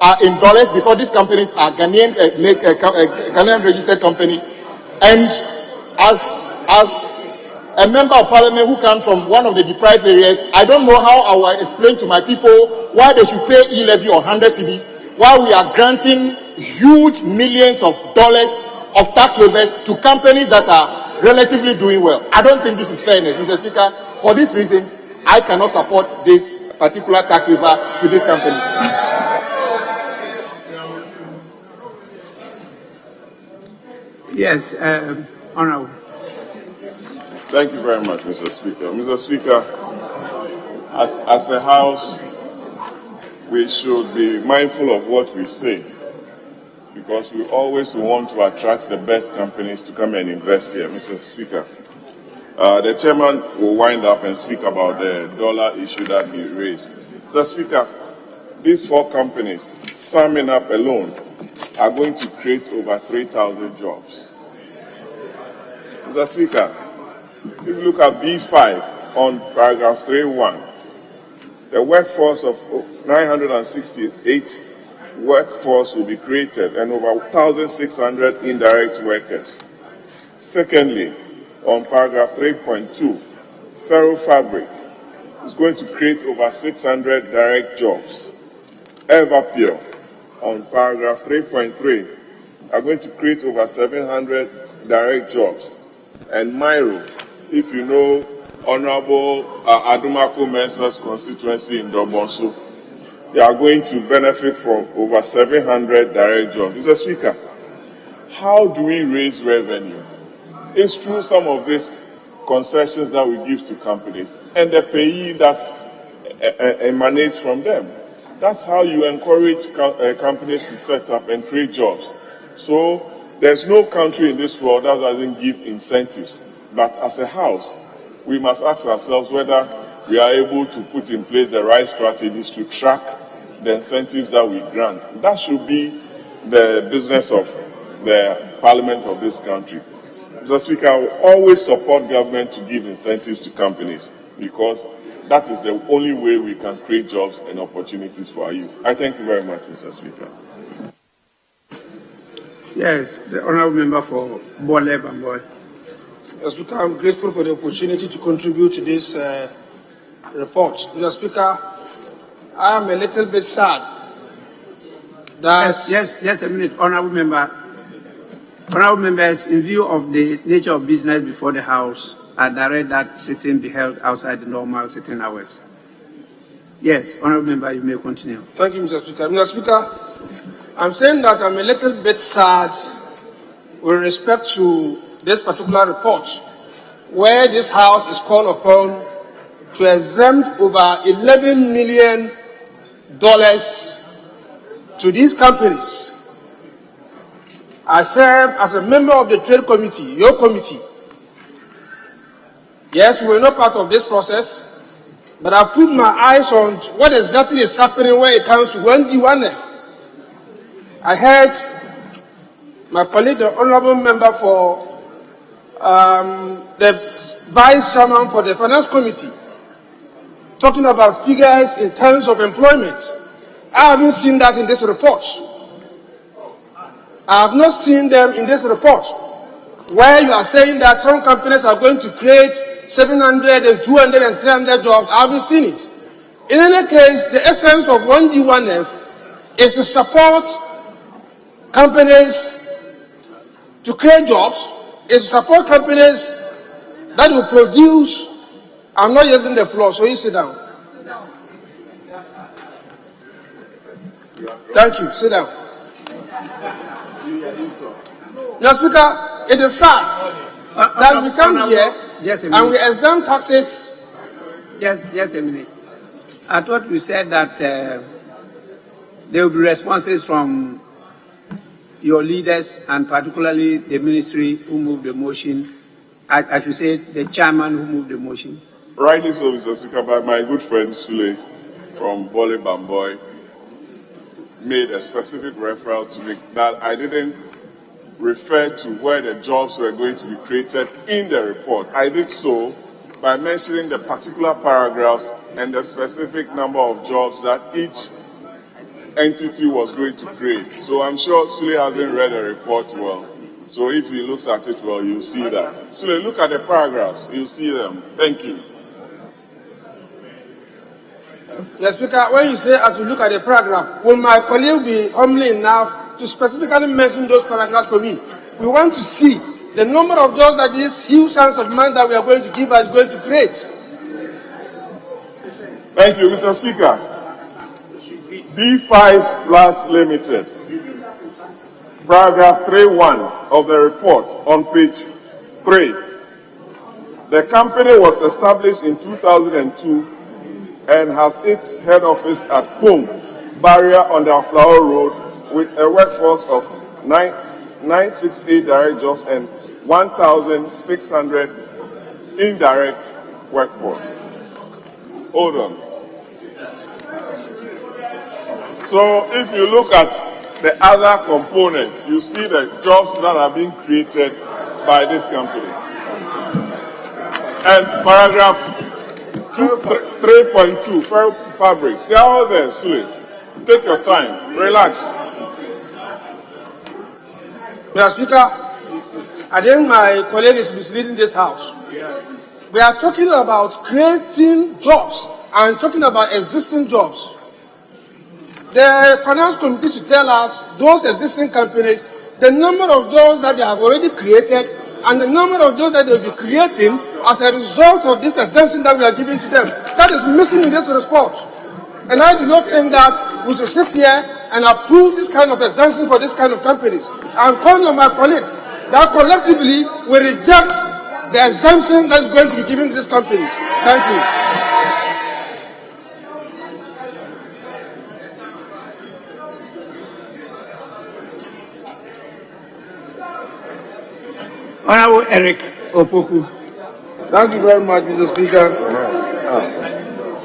S6: are in dollars, because these companies are Ghanaian, Ghanaian registered company. And as a member of parliament who comes from one of the deprived areas, I don't know how I will explain to my people why they should pay e-levy on 100 cedis while we are granting huge millions of dollars of tax waivers to companies that are relatively doing well. I don't think this is fairness, Mr. Speaker. For these reasons, I cannot support this particular tax waiver to these companies.
S1: Yes, Honourable.
S2: Thank you very much, Mr. Speaker. Mr. Speaker, as a House, we should be mindful of what we say, because we always want to attract the best companies to come and invest here. Mr. Speaker, the chairman will wind up and speak about the dollar issue that he raised. Mr. Speaker, these four companies, summing up alone, are going to create over 3,000 jobs. Mr. Speaker, if you look at B5 on paragraph 3.1, the workforce of 968 workforce will be created and over 1,600 indirect workers. Secondly, on paragraph 3.2, ferrofabric is going to create over 600 direct jobs. Everpure, on paragraph 3.3, are going to create over 700 direct jobs. And Myro, if you know Honorable Adumako Mensah's constituency in Dobonso, they are going to benefit from over 700 direct jobs. Mr. Speaker, how do we raise revenue? It's through some of these concessions that we give to companies and the payee that emanates from them. That's how you encourage companies to set up and create jobs. So there's no country in this world that doesn't give incentives. But as a House, we must ask ourselves whether we are able to put in place the right strategies to track the incentives that we grant. That should be the business of the parliament of this country. Mr. Speaker, I will always support government to give incentives to companies because that is the only way we can create jobs and opportunities for our youth. I thank you very much, Mr. Speaker.
S1: Yes, the honourable member for Bole Bamboy.
S9: Mr. Speaker, I'm grateful for the opportunity to contribute to this report. Mr. Speaker, I am a little bit sad that...
S1: Yes, a minute, honourable member. Honourable members, in view of the nature of business before the House, I direct that sitting be held outside the normal sitting hours. Yes, honourable member, you may continue.
S9: Thank you, Mr. Speaker. Mr. Speaker, I'm saying that I'm a little bit sad with respect to this particular report, where this House is called upon to exempt over $11 million to these companies. I serve as a member of the Trade Committee, your committee. Yes, we're not part of this process, but I put my eyes on what exactly is happening when it comes to 1D1F. I heard my colleague, the honourable member for the vice chairman for the finance committee, talking about figures in terms of employment. I haven't seen that in this report. I have not seen them in this report, where you are saying that some companies are going to create 700 and 200 and 300 jobs. I haven't seen it. In any case, the essence of 1D1F is to support companies to create jobs, is to support companies that will produce. I'm not using the floor, so you sit down. Thank you. Sit down. Mr. Speaker, it is sad that we come here and we exempt taxes.
S1: Just a minute. I thought you said that there will be responses from your leaders and particularly the ministry who moved the motion. I should say the chairman who moved the motion.
S2: Rightly so, Mr. Speaker, but my good friend Sule from Bole Bamboy made a specific reference to me that I didn't refer to where the jobs were going to be created in the report. I did so by mentioning the particular paragraphs and the specific number of jobs that each entity was going to create. So I'm sure Sule hasn't read the report well. So if he looks at it well, you'll see that. Sule, look at the paragraphs. You'll see them. Thank you.
S9: Mr. Speaker, when you say as we look at the paragraph, will my colleague be humble enough to specifically mention those paragraphs for me? We want to see the number of jobs that this huge sums of money that we are going to give is going to create.
S2: Thank you, Mr. Speaker. B5 Plus Limited, paragraph 3.1 of the report on page 3. The company was established in 2002 and has its head office at Pung, Barrier on the Flower Road, with a workforce of 968 direct jobs and 1,600 indirect workforce. Hold on. So if you look at the other components, you see the jobs that are being created by this company. And paragraph 3.2, fabrics, they are all there, Sule. Take your time, relax.
S9: Mr. Speaker, I think my colleague is misleading this House. We are talking about creating jobs and talking about existing jobs. The finance committee should tell us those existing companies, the number of jobs that they have already created and the number of jobs that they will be creating as a result of this exemption that we are giving to them. That is missing in this report. And I do not think that we should sit here and approve this kind of exemption for this kind of companies. I'm calling on my colleagues that collectively we reject the exemption that is going to be given to these companies. Thank you.
S1: Honourable Eric Opoku.
S6: Thank you very much, Mr. Speaker.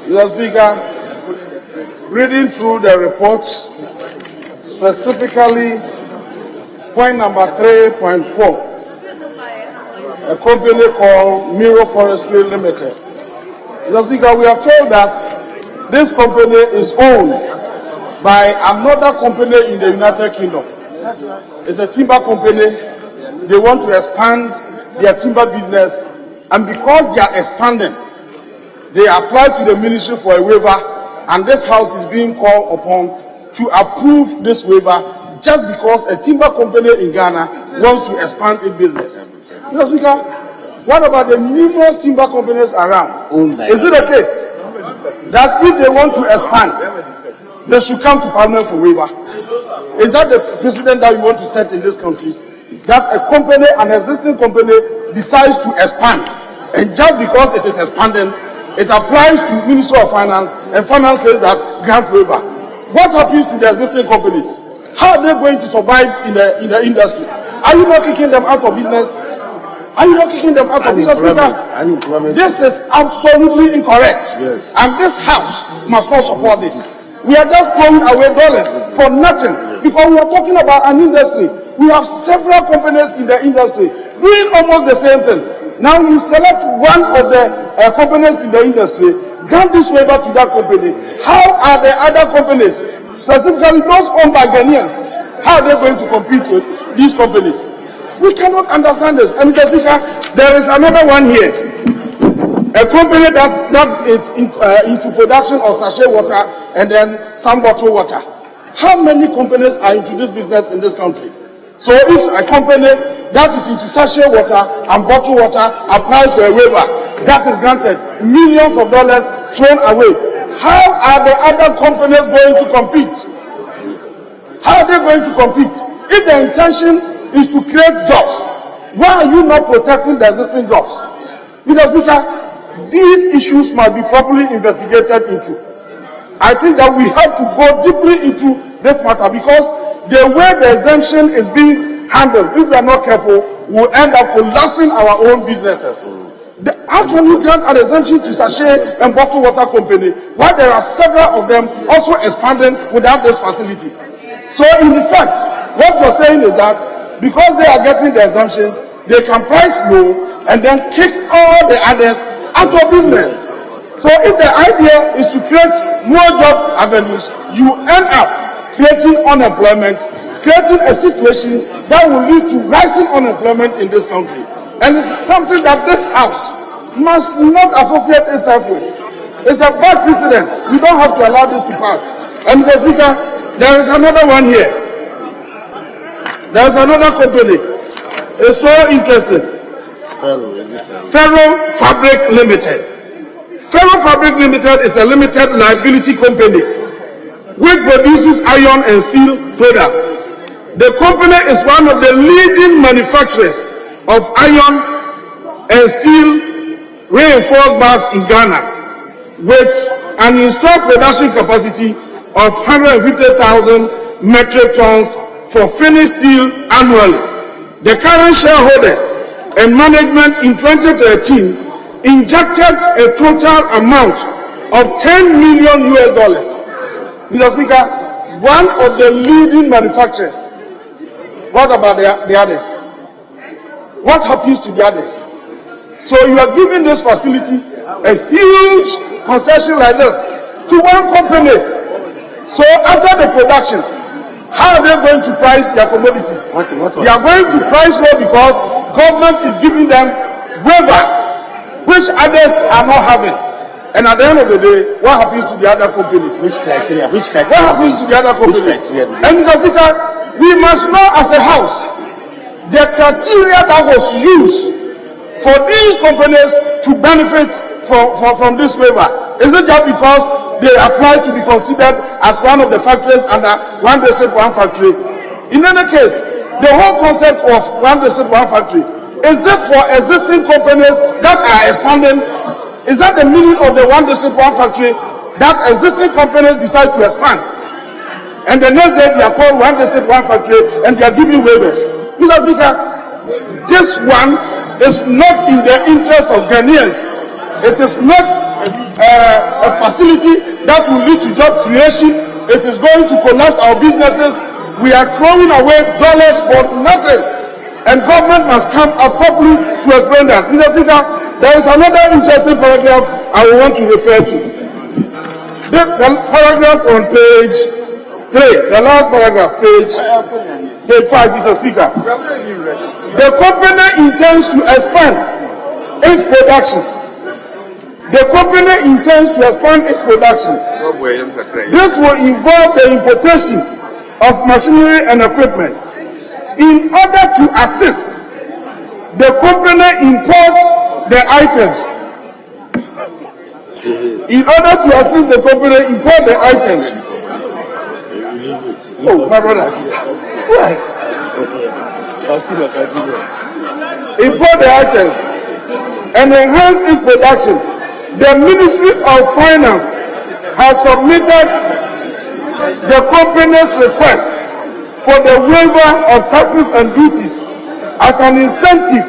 S6: Mr. Speaker, reading through the reports, specifically point number 3.4,
S9: a company called Miro Forestry Limited. Mr. Speaker, we are told that this company is owned by another company in the United Kingdom. It's a timber company. They want to expand their timber business, and because they are expanding, they applied to the ministry for a waiver, and this house is being called upon to approve this waiver just because a timber company in Ghana wants to expand its business. Mr. Speaker, what about the numerous timber companies around? Is it the case that if they want to expand, they should come to Parliament for waiver? Is that the precedent that you want to set in this country? That a company, an existing company, decides to expand, and just because it is expanding, it applies to Ministry of Finance, and Finance says that grant waiver. What happens to the existing companies? How are they going to survive in the industry? Are you not kicking them out of business? Are you not kicking them out of business? This is absolutely incorrect. Yes. And this house must not support this. We are just throwing away dollars for nothing because we are talking about an industry. We have several companies in the industry doing almost the same thing. Now you select one of the companies in the industry, grant this waiver to that company. How are the other companies, specifically those owned by Ghanaians, how are they going to compete with these companies? We cannot understand this. And Mr. Speaker, there is another one here. A company that is into production of sachet water and then some bottled water. How many companies are into this business in this country? So if a company that is into sachet water and bottled water applies for a waiver, that is granted, millions of dollars thrown away. How are the other companies going to compete? How are they going to compete? If the intention is to create jobs, why are you not protecting the existing jobs? Mr. Speaker, these issues must be properly investigated into. I think that we have to go deeply into this matter because the way the exemption is being handled, if we are not careful, we'll end up collapsing our own businesses. How can you grant an exemption to sachet and bottled water company while there are several of them also expanding without this facility? So in effect, what you're saying is that because they are getting the exemptions, they can price low and then kick all the others out of business. So if the idea is to create more job avenues, you end up creating unemployment, creating a situation that will lead to rising unemployment in this country. And it's something that this house must not associate itself with. It's a bad precedent. We don't have to allow this to pass. And Mr. Speaker, there is another one here. There's another company. It's so interesting. Ferro Fabric Limited. Ferro Fabric Limited is a limited liability company which produces iron and steel products. The company is one of the leading manufacturers of iron and steel reinforced bars in Ghana with an installed production capacity of 150,000 metric tons for finished steel annually. The current shareholders and management in 2013 injected a total amount of $10 million US. Mr. Speaker, one of the leading manufacturers. What about the others? What happens to the others? So you are giving this facility a huge concession like this to one company. So after the production, how are they going to price their commodities? They are going to price low because government is giving them waiver, which others are not having. And at the end of the day, what happens to the other companies? Which criteria? What happens to the other companies? And Mr. Speaker, we must know as a house the criteria that was used for these companies to benefit from this waiver. Is it just because they apply to be considered as one of the factories under one district, one factory? In any case, the whole concept of one district, one factory, is it for existing companies that are expanding? Is that the meaning of the one district, one factory, that existing companies decide to expand? And the next day they are called one district, one factory, and they are giving waivers. Mr. Speaker, this one is not in the interest of Ghanaians. It is not a facility that will lead to job creation. It is going to collapse our businesses. We are throwing away dollars for nothing. and government must come appropriately to explain that. Mr. Speaker, there is another interesting paragraph I want to refer to. The paragraph on page 3, the last paragraph, page 5, Mr. Speaker. The company intends to expand its production. The company intends to expand its production. This will involve the importation of machinery and equipment. In order to assist, the company imports the items. In order to assist the company import the items. Oh, my brother. Why? Import the items and enhance its production. The Ministry of Finance has submitted the company's request for the waiver of taxes and duties as an incentive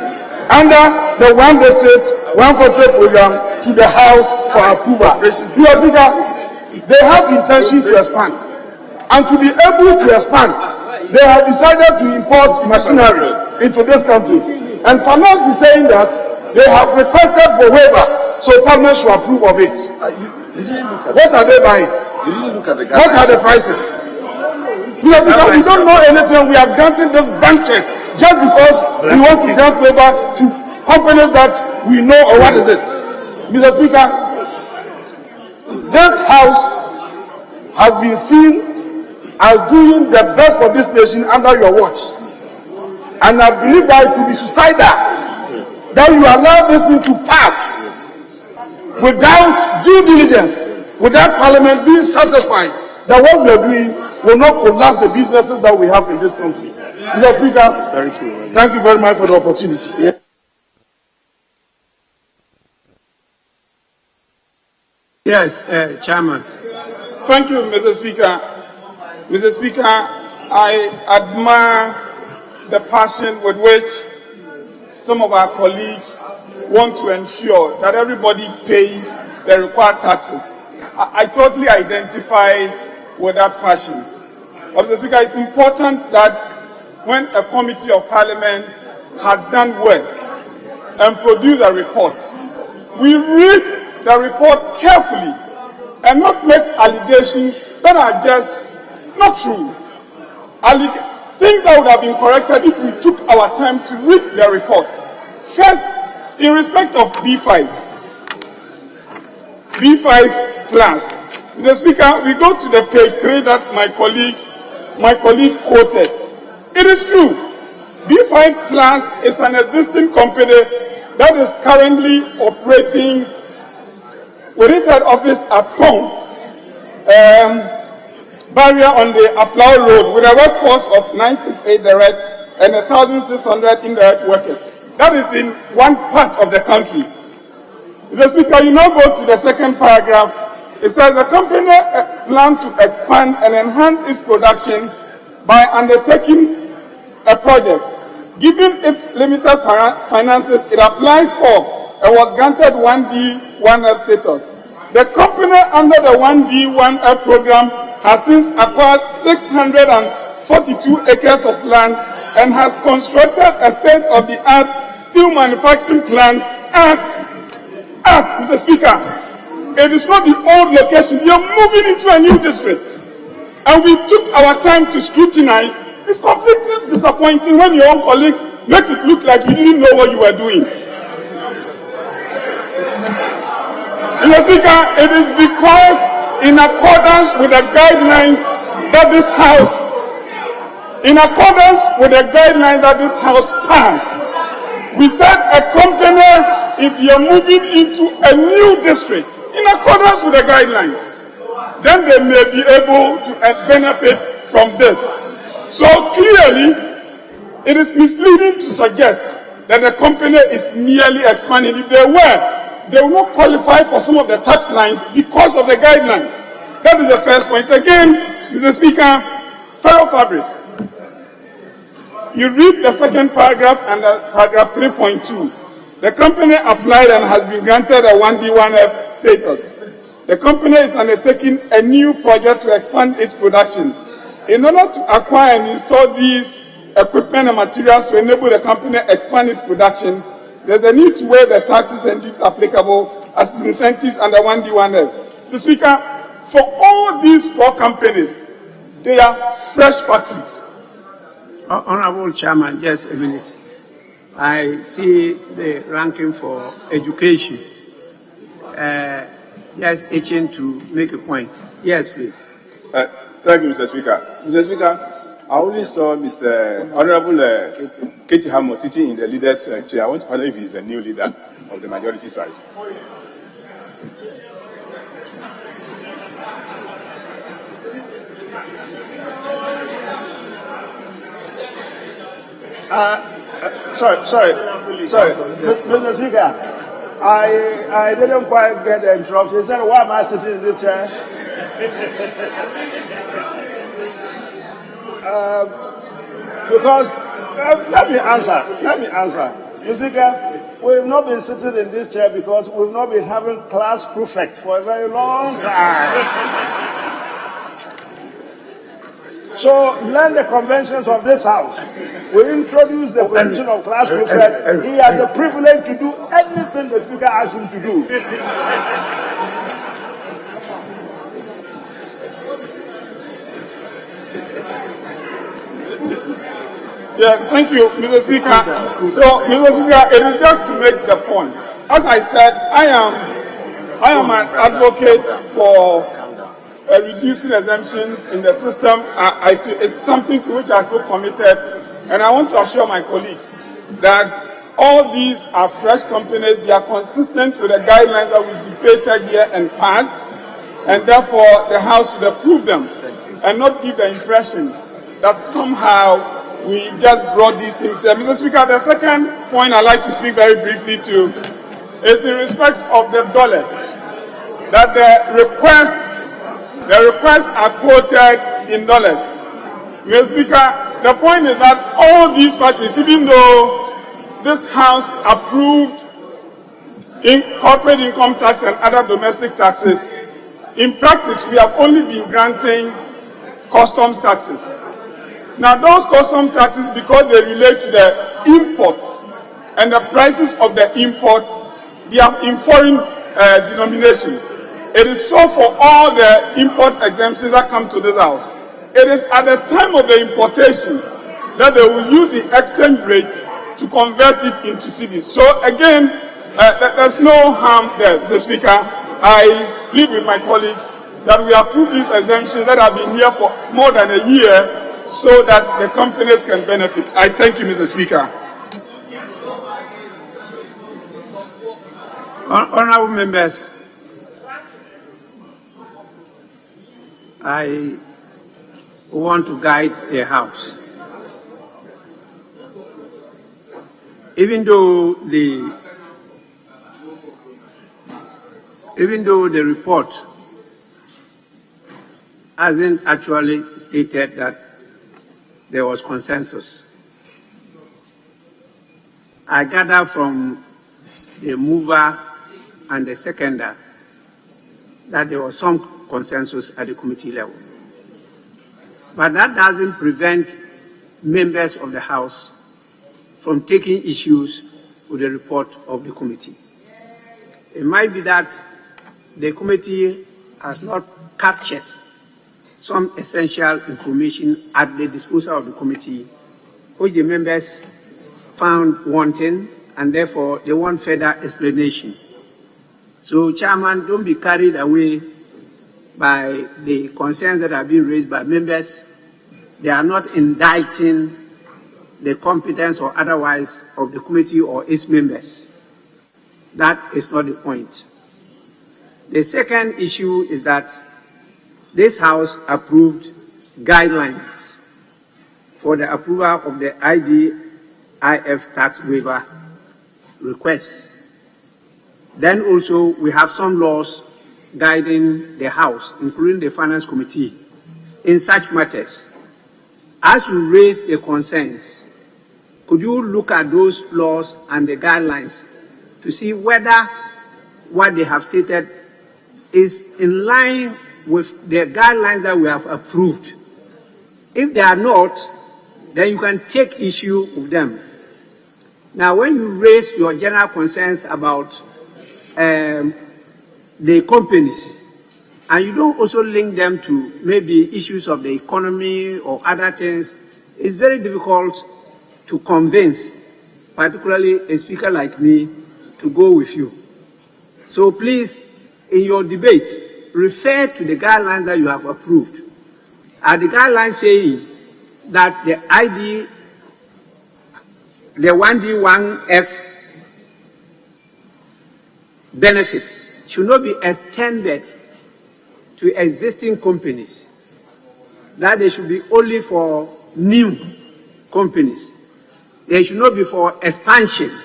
S9: under the One District, One Country program to the House for approval. They have intention to expand, and to be able to expand, they have decided to import machinery into this country. And Finance is saying that they have requested for waiver, so Parliament should approve of it. What are they buying? What are the prices? Because we don't know anything. We are granting this bank check just because we want to grant waiver to companies that we know, or what is it? Mr. Speaker, this House has been seen as doing the best for this nation under your watch. And I believe that it will be suicidal that you allow this thing to pass without due diligence, without Parliament being satisfied that what we are doing will not collapse the businesses that we have in this country. Mr. Speaker, that's very true. Thank you very much for the opportunity.
S1: Yes, Chairman.
S8: Thank you, Mr. Speaker. Mr. Speaker, I admire the passion with which some of our colleagues want to ensure that everybody pays the required taxes. I totally identify with that passion. But Mr. Speaker, it's important that when a committee of Parliament has done work and produced a report, we read the report carefully and not make allegations that are just not true. Things that would have been corrected if we took our time to read the report. First, in respect of B5 plus, Mr. Speaker, we go to the page 3 that my colleague quoted. It is true, B5 plus is an existing company that is currently operating with its head office at Pong, barrier on the Aflau Road, with a workforce of 968 direct and 1,600 indirect workers. That is in one part of the country. Mr. Speaker, you now go to the second paragraph. It says the company plans to expand and enhance its production by undertaking a project. Given its limited finances, it applies for and was granted 1D, 1F status. The company under the 1D, 1F program has since acquired 642 acres of land and has constructed a state-of-the-art steel manufacturing plant at Mr. Speaker, it is not the old location. You are moving into a new district. And we took our time to scrutinize. It's completely disappointing when your own colleagues makes it look like you didn't know what you were doing. Mr. Speaker, it is because in accordance with the guidelines that this House passed, we said a company, if you're moving into a new district, in accordance with the guidelines, then they may be able to benefit from this. So clearly, it is misleading to suggest that the company is merely expanding. If they will not qualify for some of the tax lines because of the guidelines. That is the first point. Again, Mr. Speaker, ferrofabrics. You read the second paragraph and paragraph 3.2. The company applied and has been granted a 1D, 1F status. The company is undertaking a new project to expand its production. In order to acquire and install these equipment and materials to enable the company expand its production, there's a need to weigh the taxes and duties applicable as incentives under 1D1F. Mr. Speaker, for all these 4 companies, they are fresh factories.
S1: Honorable Chairman, just a minute. I see the ranking for education. Just itching to make a point. Yes, please.
S10: Thank you, Mr. Speaker. Mr. Speaker, I only saw Mr. Honorable Katie Hamo sitting in the leader's chair. I want to find out if he's the new leader of the majority side.
S6: Sorry, Mr. Speaker. I didn't quite get the interruption. He said, why am I sitting in this chair? Because, let me answer. Mr. Speaker, we've not been sitting in this chair because we've not been having class prefects for a very long time. So, learn the conventions of this house. We introduce the position of class prefect. He has the privilege to do anything the Speaker asks him to do.
S8: Yeah, thank you, Mr. Speaker. So, Mr. Speaker, it is just to make the point. As I said, I am an advocate for reducing exemptions in the system. It's something to which I feel committed, and I want to assure my colleagues that all these are fresh companies. They are consistent with the guidelines that we debated here and passed, and therefore the House should approve them and not give the impression that somehow we just brought these things here. Mr. Speaker, the second point I'd like to speak very briefly to is in respect of the dollars, that the requests are quoted in dollars. Mr. Speaker, the point is that all these factories, even though this House approved corporate income tax and other domestic taxes, in practice we have only been granting customs taxes. Now those custom taxes, because they relate to the imports and the prices of the imports, they are in foreign denominations. It is so for all the import exemptions that come to this House. It is at the time of the importation that they will use the exchange rate to convert it into cedis. So again, there's no harm there, Mr. Speaker. I plead with my colleagues that we approve these exemptions that have been here for more than a year so that the companies can benefit. I thank you, Mr. Speaker.
S1: Honorable members, I want to guide the House. Even though the report hasn't actually stated that there was consensus, I gather from the mover and the seconder that there was some consensus at the committee level. But that doesn't prevent members of the House from taking issues with the report of the committee. It might be that the committee has not captured some essential information at the disposal of the committee, which the members found wanting, and therefore they want further explanation. So, Chairman, don't be carried away by the concerns that have been raised by members. They are not indicting the competence or otherwise of the committee or its members. That is not the point. The second issue is that this House approved guidelines for the approval of the IDIF tax waiver requests. Then also we have some laws guiding the House, including the Finance Committee, in such matters. As you raise the concerns, could you look at those laws and the guidelines to see whether what they have stated is in line with the guidelines that we have approved? If they are not, then you can take issue with them. Now, when you raise your general concerns about the companies, and you don't also link them to maybe issues of the economy or other things, it's very difficult to convince, particularly a speaker like me, to go with you. So please, in your debate, refer to the guidelines that you have approved. Are the guidelines saying that the ID, the 1D1F benefits should not be extended to existing companies, that they should be only for new companies. They should not be for expansion.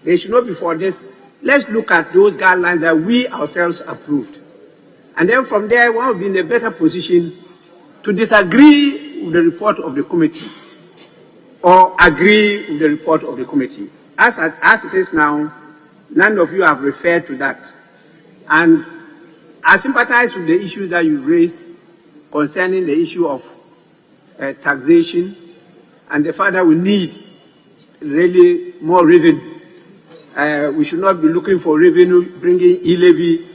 S1: They should not be for this. Let's look at those guidelines that we ourselves approved. And then from there, one will be in a better position to disagree with the report of the committee or agree with the report of the committee. As it is now, none of you have referred to that. And I sympathize with the issues that you raised concerning the issue of taxation and the fact that we need really more revenue. We should not be looking for revenue, bringing e-levy,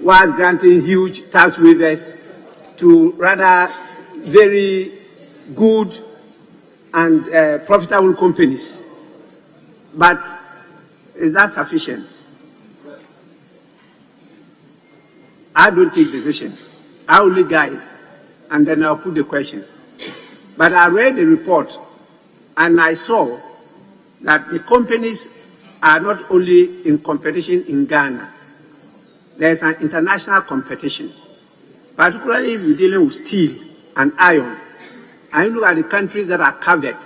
S1: whilst granting huge tax waivers to rather very good and profitable companies. But is that sufficient? I don't take decisions. I only guide, and then I'll put the question. But I read the report, and I saw that the companies are not only in competition in Ghana. There's an international competition, particularly if you're dealing with steel and iron. And you look at the countries that are covered,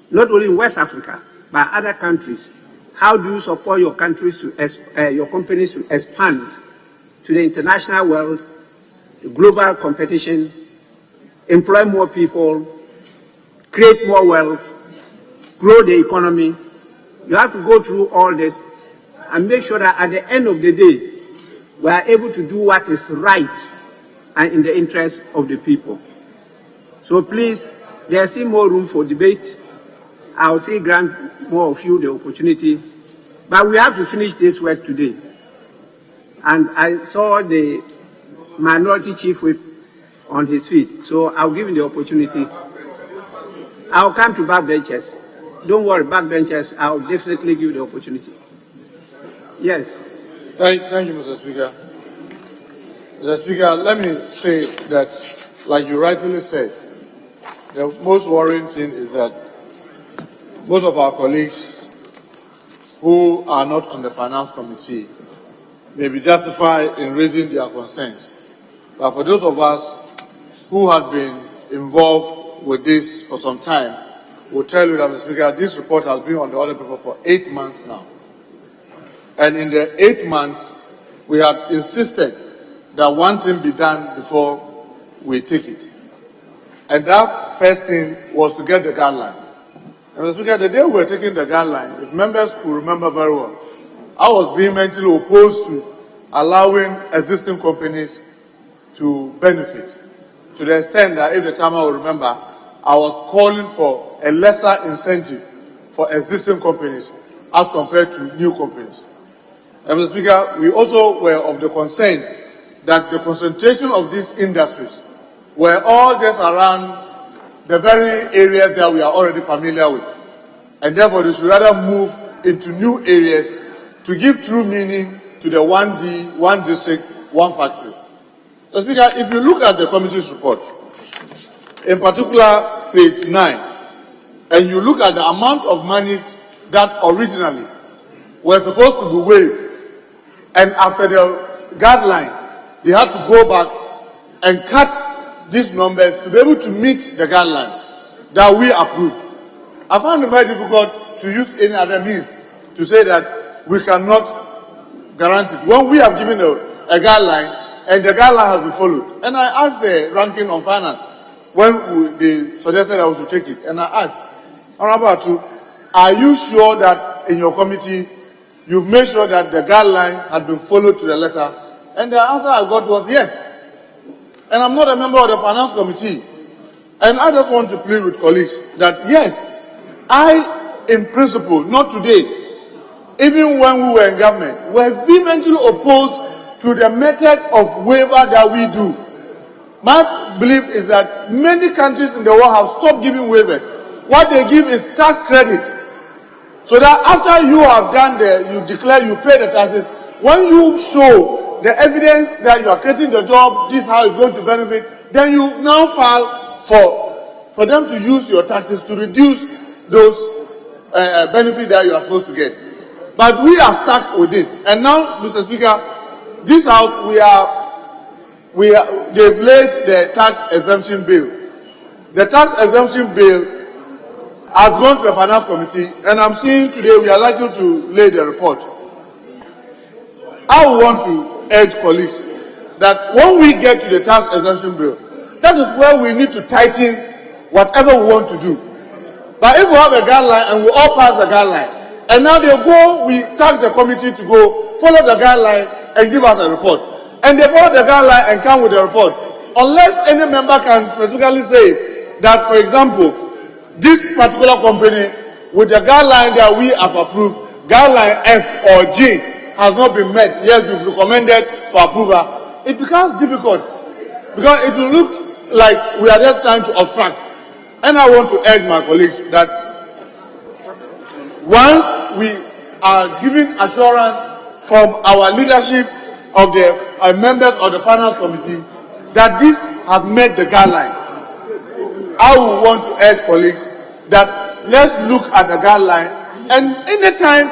S1: not only in West Africa, but other countries. How do you support your countries to your companies to expand to the international world, the global competition, employ more people, create more wealth, grow the economy? You have to go through all this and make sure that at the end of the day, we are able to do what is right and in the interest of the people. So please, there's still more room for debate. I will still grant more of you the opportunity, but we have to finish this work today. And I saw the minority chief whip on his feet, so I'll give him the opportunity. I'll come to backbenchers. Don't worry, backbenchers, I'll definitely give you the opportunity. Yes.
S6: Thank you, Mr. Speaker. Mr. Speaker, let me say that, like you rightly said, the most worrying thing is that most of our colleagues who are not on the Finance Committee may be justified in raising their concerns. But for those of us who have been involved with this for some time, will tell you that, Mr. Speaker, this report has been on the audit paper for 8 months now. And in the 8 months, we have insisted that one thing be done before we take it. And that first thing was to get the guideline. And Mr. Speaker, the day we were taking the guideline, if members could remember very well, I was vehemently opposed to allowing existing companies to benefit, to the extent that, if the chairman will remember, I was calling for a lesser incentive for existing companies as compared to new companies. And Mr. Speaker, we also were of the concern that the concentration of these industries were all just around the very areas that we are already familiar with. And therefore, they should rather move into new areas to give true meaning to the 1D, 1 district, 1 factory. Mr. Speaker, if you look at the committee's report, in particular page 9, and you look at the amount of monies that originally were supposed to be waived, and after the guideline, they had to go back and cut these numbers to be able to meet the guideline that we approved. I found it very difficult to use any other means to say that we cannot guarantee it, when we have given a guideline and the guideline has been followed. And I asked the ranking on finance when they suggested that we should take it, and I asked, Honorable Atu, are you sure that in your committee you've made sure that the guideline had been followed to the letter? And the answer I got was yes. And I'm not a member of the Finance Committee. And I just want to plead with colleagues that yes, I, in principle, not today, even when we were in government, were vehemently opposed to the method of waiver that we do. My belief is that many countries in the world have stopped giving waivers. What they give is tax credit. So that after you have done you declare, you pay the taxes, when you show the evidence that you are creating the job, this is how it's going to benefit, then you now file for them to use your taxes to reduce those benefits that you are supposed to get. But we are stuck with this. And now, Mr. Speaker, this house, they've laid the tax exemption bill. The tax exemption bill has gone to the finance committee, and I'm seeing today we are likely to lay the report. I want to urge colleagues that when we get to the tax exemption bill, that is where we need to tighten whatever we want to do. But if we have a guideline and we all pass the guideline, and now we task the committee to go follow the guideline and give us a report, and they follow the guideline and come with a report, unless any member can specifically say that, for example, this particular company with the guideline that we have approved, guideline F or G, has not been met, yet you've recommended for approval, it becomes difficult because it will look like we are just trying to obstruct. And I want to urge my colleagues that once we are given assurance from our leadership of the members of the finance committee that this has met the guideline, I would want to urge colleagues that let's look at the guideline, and anytime,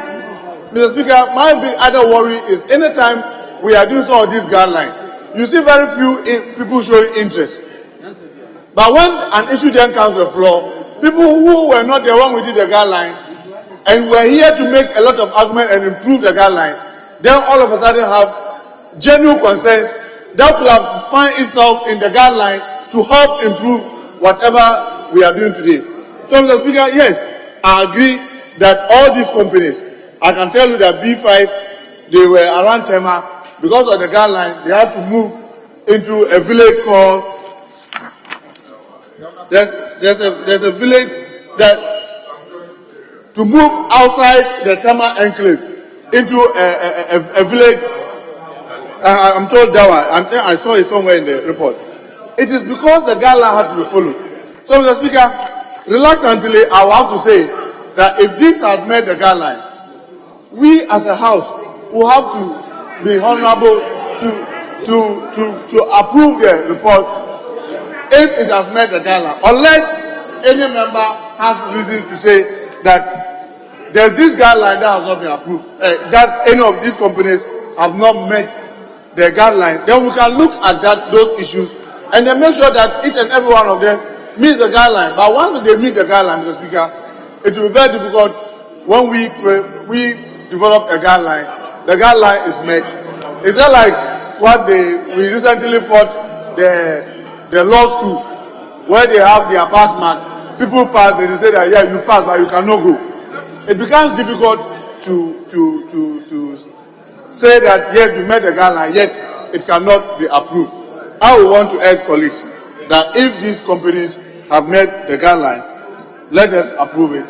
S6: Mr. Speaker, my big other worry is anytime we are doing some of these guidelines, you see very few people showing interest. But when an issue then comes to the floor, people who were not the one who did the guideline and were here to make a lot of argument and improve the guideline, then all of a sudden have genuine concerns that will have find itself in the guideline to help improve whatever we are doing today. So, Mr. Speaker, yes, I agree that all these companies, I can tell you that B5, they were around Tema, because of the guideline, they had to move into a village called, there's a village that, to move outside the Tema enclave into a village, I'm told that one, I saw it somewhere in the report. It is because the guideline had to be followed. So, Mr. Speaker, reluctantly, I will have to say that if this had met the guideline, we as a house will have to be honorable to approve the report if it has met the guideline, unless any member has reason to say that there's this guideline that has not been approved, that any of these companies have not met the guideline, then we can look at those issues and then make sure that each and every one of them meets the guideline. But once they meet the guideline, Mr. Speaker, it will be very difficult when we develop a guideline. The guideline is met. Is that like what we recently fought the law school, where they have their pass mark? People pass, they say that yeah, you pass, but you cannot go. It becomes difficult to say that yes, you met the guideline, yet it cannot be approved. I would want to urge colleagues that if these companies have met the guideline, let us approve it.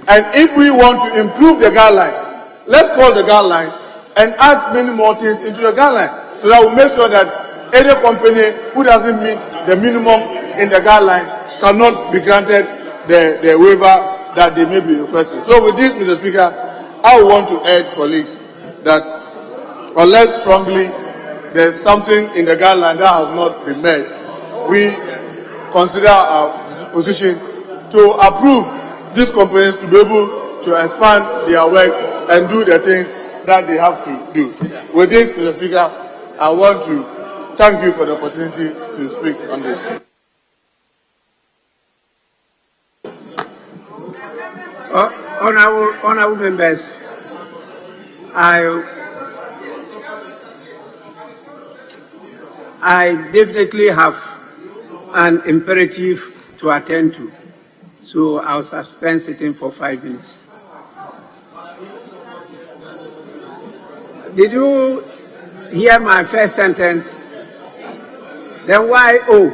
S6: And if we want to improve the guideline, let's call the guideline and add many more things into the guideline, so that we make sure that any company who doesn't meet the minimum in the guideline cannot be granted the waiver that they may be requesting. So with this, Mr. Speaker, I want to urge colleagues that unless strongly there's something in the guideline that has not been met, we consider our position to approve these companies to be able to expand their work and do the things that they have to do. With this, Mr. Speaker, I want to thank you for the opportunity to speak on this.
S1: Honorable members, I definitely have an imperative to attend to, so I'll suspend sitting for 5 minutes. Did you hear my first sentence? Then why oh?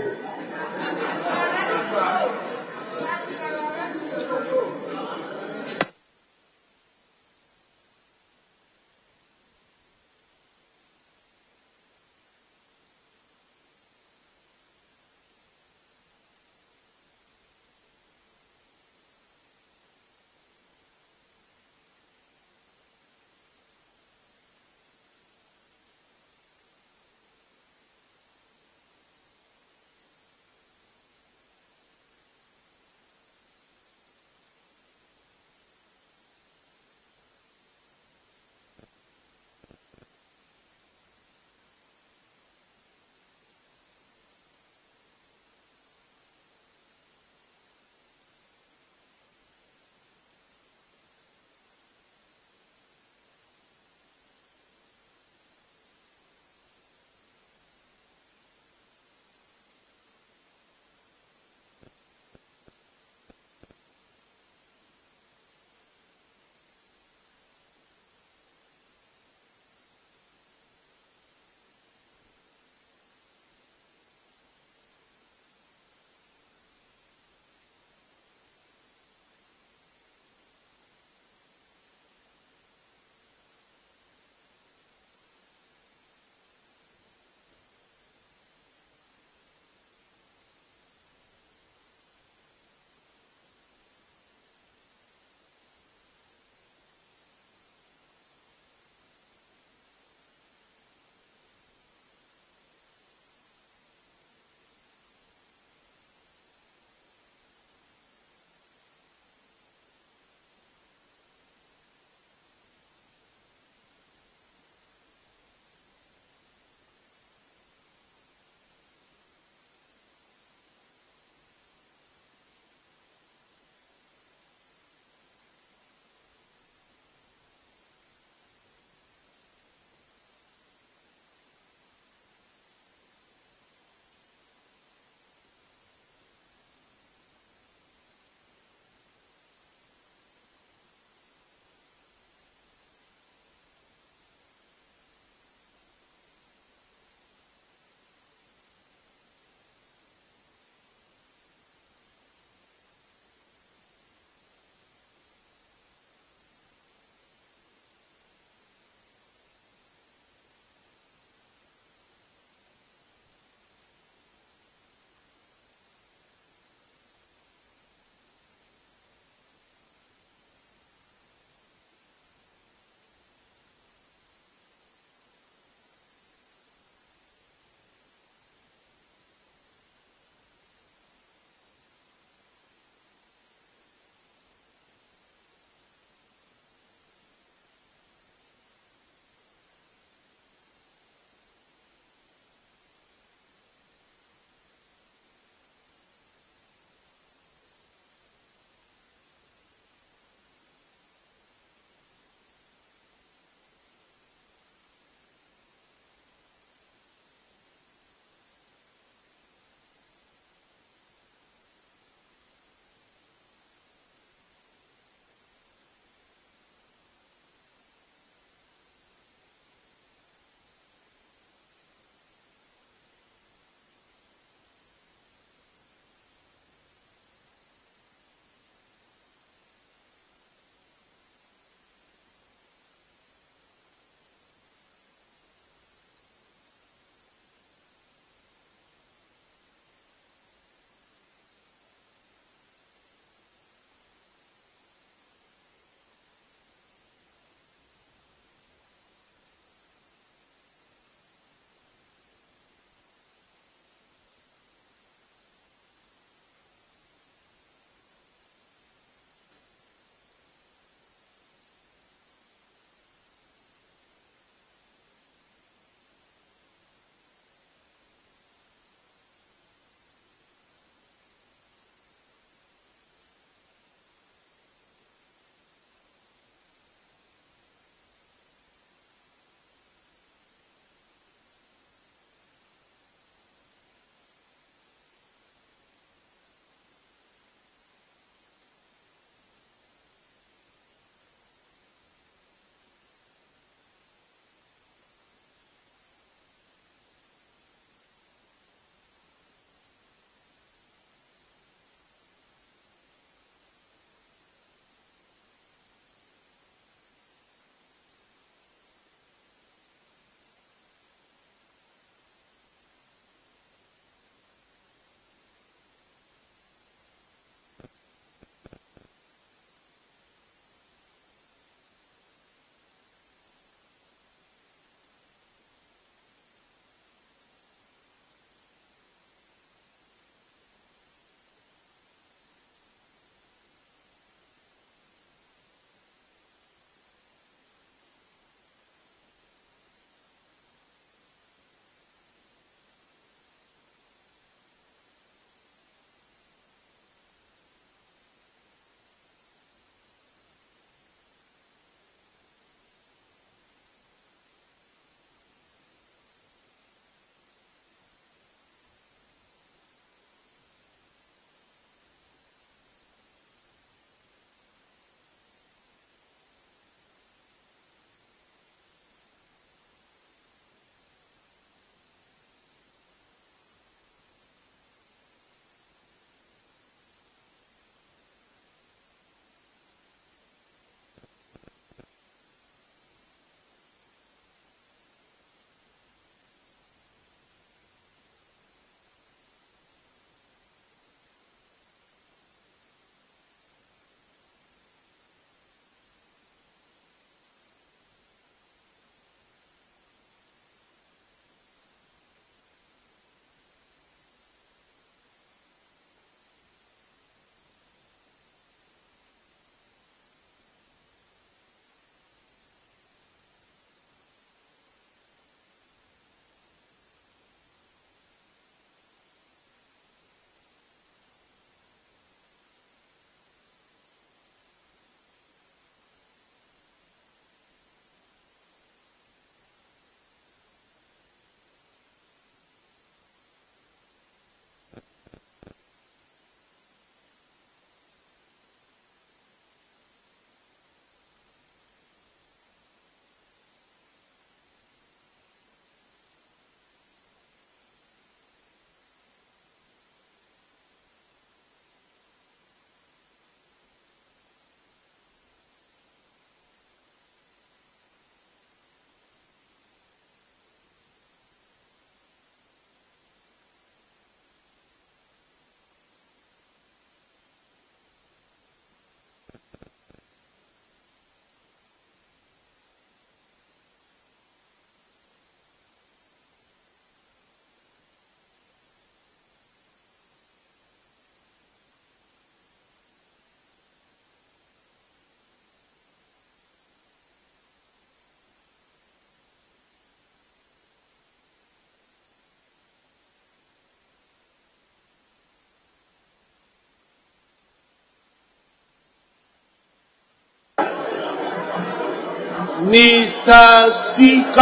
S9: Mr. Speaker.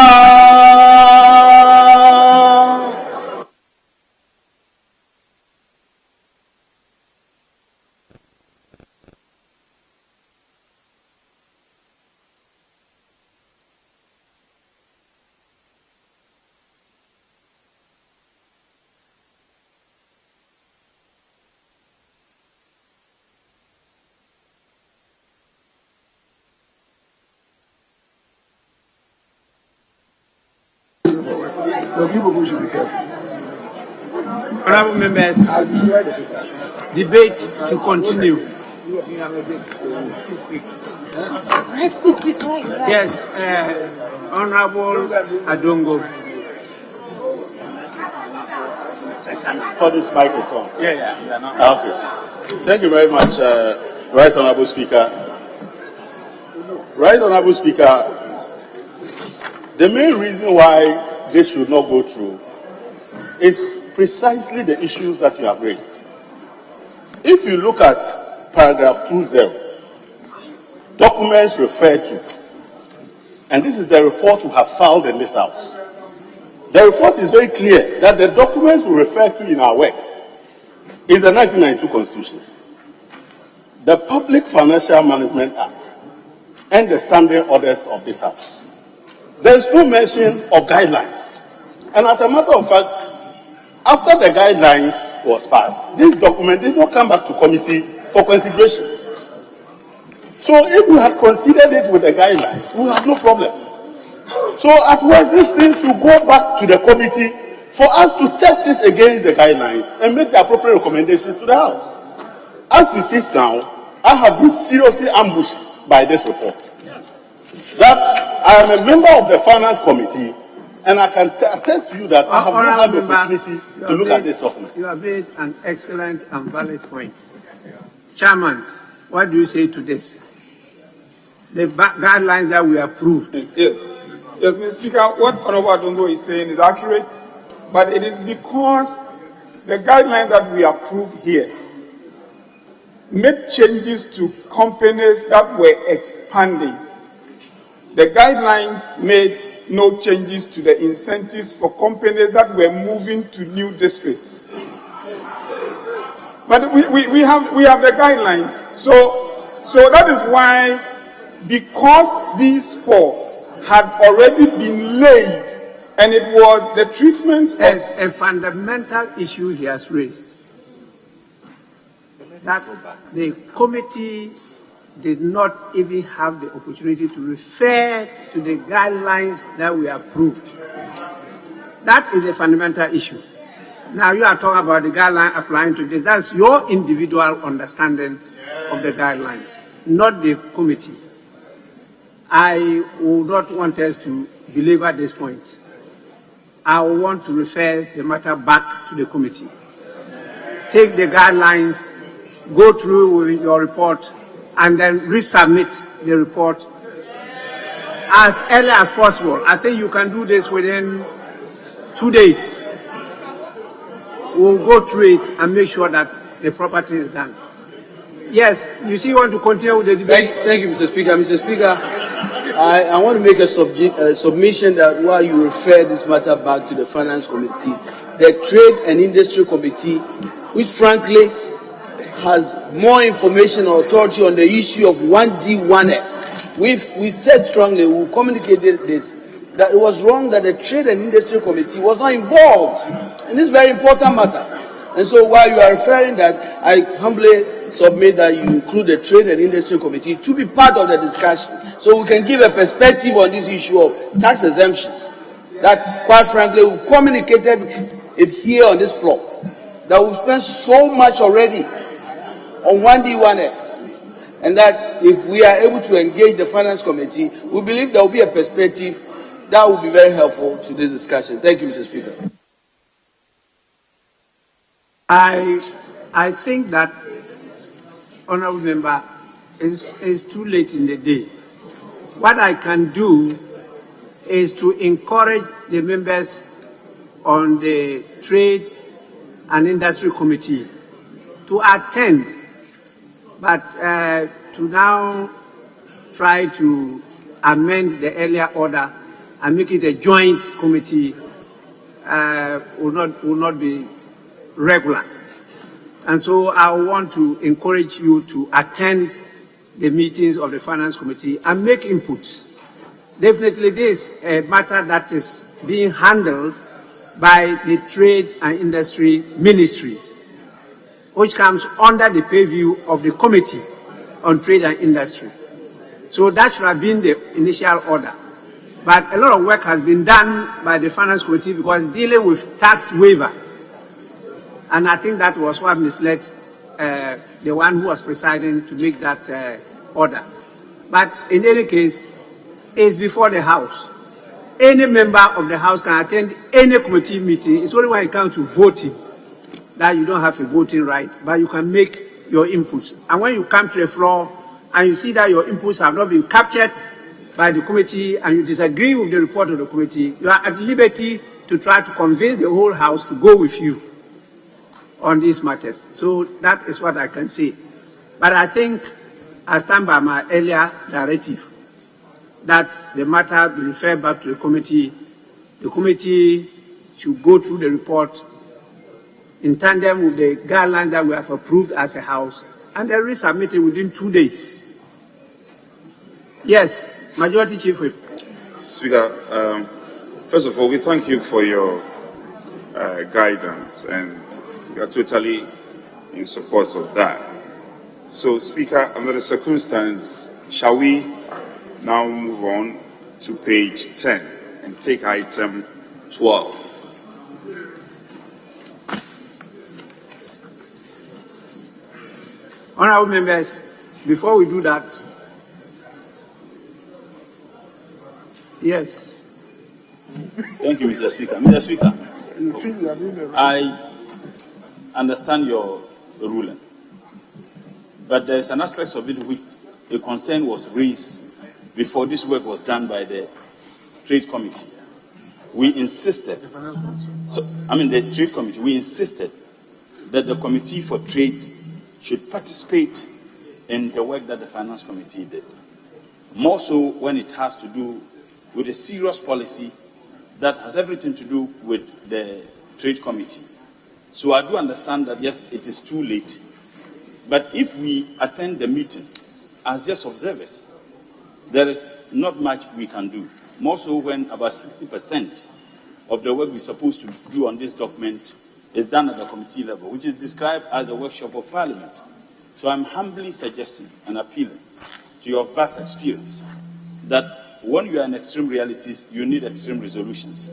S5: The people should be careful.
S1: Honorable members, debate to continue. Yes, Honorable Adongo.
S6: For this mic is on.
S1: Yeah.
S6: Okay. Thank you very much, Right Honorable Speaker. Right Honorable Speaker, the main reason why this should not go through is precisely the issues that you have raised. If you look at paragraph 20, documents referred to, and this is the report we have filed in this House. The report is very clear that the documents we refer to in our work is the 1992 Constitution, the Public Financial Management Act, and the standing orders of this House. There is no mention of guidelines. And as a matter of fact, after the guidelines was passed, this document did not come back to committee for consideration. So if we had considered it with the guidelines, we have no problem. So at worst, this thing should go back to the committee for us to test it against the guidelines and make the appropriate recommendations to the House. As it is now, I have been seriously ambushed by this report. That I am a member of the Finance Committee, and I can attest to you that I have not had the opportunity to look at this document.
S1: You have made an excellent and valid point. Chairman, what do you say to this? The guidelines that we approved.
S8: Yes, Mr. Speaker, what Honorable Adongo is saying is accurate, but it is because the guidelines that we approved here made changes to companies that were expanding. The guidelines made no changes to the incentives for companies that were moving to new districts. But we have the guidelines. So that is why, because these four had already been laid, and it was the treatment
S1: as a fundamental issue he has raised, that the committee did not even have the opportunity to refer to the guidelines that we approved. That is a fundamental issue. Now you are talking about the guideline applying to this. That's your individual understanding of the guidelines, not the committee. I would not want us to belabor this point. I want to refer the matter back to the committee. Take the guidelines, go through with your report, and then resubmit the report as early as possible. I think you can do this within 2 days. We'll go through it and make sure that the property is done. Yes, you see, you want to continue with the debate?
S9: Thank you, Mr. Speaker. Mr. Speaker, I want to make a submission that while you refer this matter back to the Finance Committee, the Trade and Industry Committee, which frankly has more information or authority on the issue of 1D, 1F. We said strongly, we communicated this, that it was wrong that the Trade and Industry Committee was not involved in this very important matter. And so while you are referring that, I humbly submit that you include the Trade and Industry Committee to be part of the discussion, so we can give a perspective on this issue of tax exemptions. That, quite frankly, we've communicated it here on this floor, that we've spent so much already on 1D, 1F, and that if we are able to engage the Finance Committee, we believe there will be a perspective that will be very helpful to this discussion. Thank you, Mr. Speaker.
S1: I think that, Honourable Member, is too late in the day. What I can do is to encourage the members on the Trade and Industry Committee to attend, but to now try to amend the earlier order and make it a joint committee will not be regular. And so I want to encourage you to attend the meetings of the Finance Committee and make input. Definitely this is a matter that is being handled by the Trade and Industry Ministry, which comes under the purview of the Committee on Trade and Industry. So that should have been the initial order. But a lot of work has been done by the Finance Committee because dealing with tax waiver. And I think that was what misled the one who was presiding to make that order. But in any case, it's before the House. Any member of the House can attend any committee meeting. It's only when it comes to voting that you don't have a voting right, but you can make your inputs. And when you come to the floor and you see that your inputs have not been captured by the committee and you disagree with the report of the committee, you are at liberty to try to convince the whole House to go with you on these matters. So that is what I can say. But I think I stand by my earlier directive that the matter be referred back to the committee. The committee should go through the report in tandem with the guidelines that we have approved as a House, and then resubmit it within 2 days. Yes, Majority Chief Whip.
S2: Speaker, first of all, we thank you for your guidance, and we are totally in support of that. So, Speaker, under the circumstance, shall we now move on to page 10 and take item 12?
S1: Honorable members, before we do that, yes.
S11: Thank you, Mr. Speaker. Mr. Speaker, I understand your ruling, but there is an aspect of it which a concern was raised before this work was done by the Trade Committee. We insisted, the Trade Committee, we insisted that the Committee for Trade should participate in the work that the Finance Committee did. More so when it has to do with a serious policy that has everything to do with the Trade Committee. So I do understand that, yes, it is too late. But if we attend the meeting as just observers, there is not much we can do. More so when about 60% of the work we're supposed to do on this document is done at the committee level, which is described as the workshop of Parliament. So I'm humbly suggesting and appealing to your vast experience that when you are in extreme realities, you need extreme resolutions.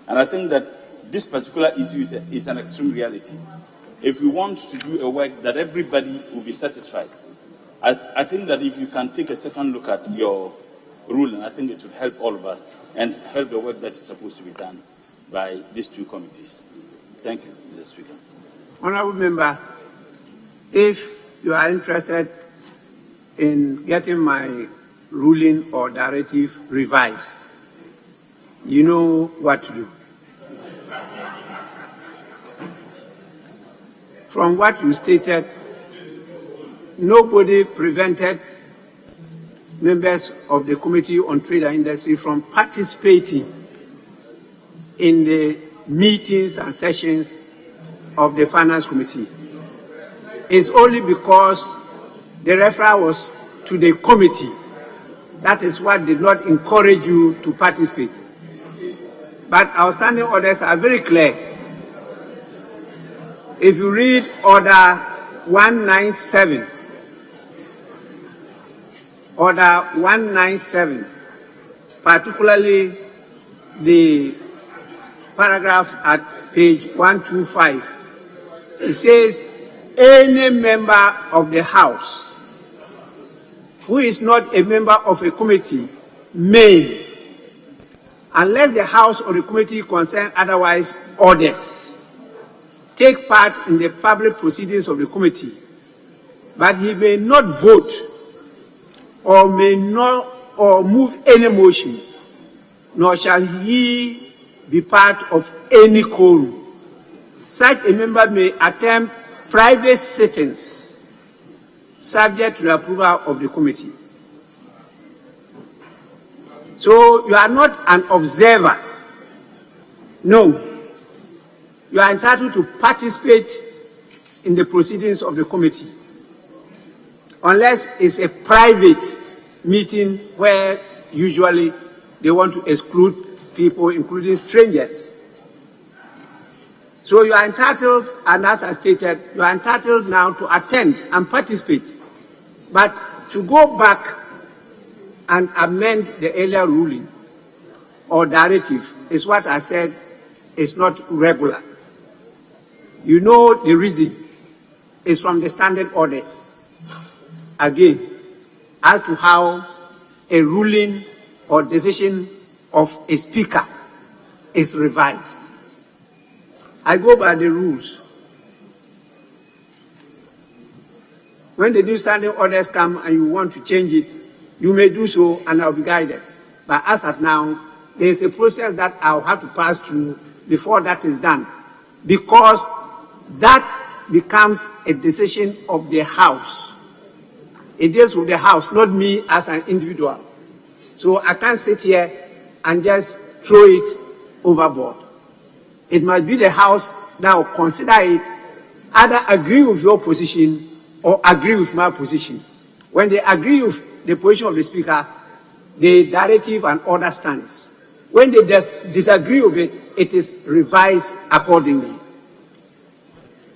S11: And I think that this particular issue is an extreme reality. If we want to do a work that everybody will be satisfied, I think that if you can take a second look at your ruling, I think it would help all of us and help the work that is supposed to be done by these two committees. Thank you, Mr. Speaker.
S1: Honorable Member, if you are interested in getting my ruling or directive revised, you know what to do. From what you stated, nobody prevented members of the Committee on Trade and Industry from participating in the meetings and sessions of the Finance Committee. It's only because the referral was to the committee. That is what did not encourage you to participate. But our standing orders are very clear. If you read Order 197, particularly the paragraph at page 125, it says, any member of the House who is not a member of a committee may, unless the House or the committee concerned otherwise orders, take part in the public proceedings of the committee, but he may not vote or may not or move any motion, nor shall he be part of any quorum. Such a member may attend private sittings subject to the approval of the committee. So you are not an observer. No. You are entitled to participate in the proceedings of the committee, unless it's a private meeting where usually they want to exclude people, including strangers. So you are entitled, and as I stated, you are entitled now to attend and participate. But to go back and amend the earlier ruling or directive is what I said is not regular. You know the reason is from the standard orders. Again, as to how a ruling or decision of a speaker is revised. I go by the rules. When the new standing orders come and you want to change it, you may do so and I'll be guided. But as of now, there is a process that I'll have to pass through before that is done. Because that becomes a decision of the House. It deals with the House, not me as an individual. So I can't sit here and just throw it overboard. It must be the House that will consider it, either agree with your position or agree with my position. When they agree with the position of the Speaker, the directive and order stands. When they disagree with it, it is revised accordingly.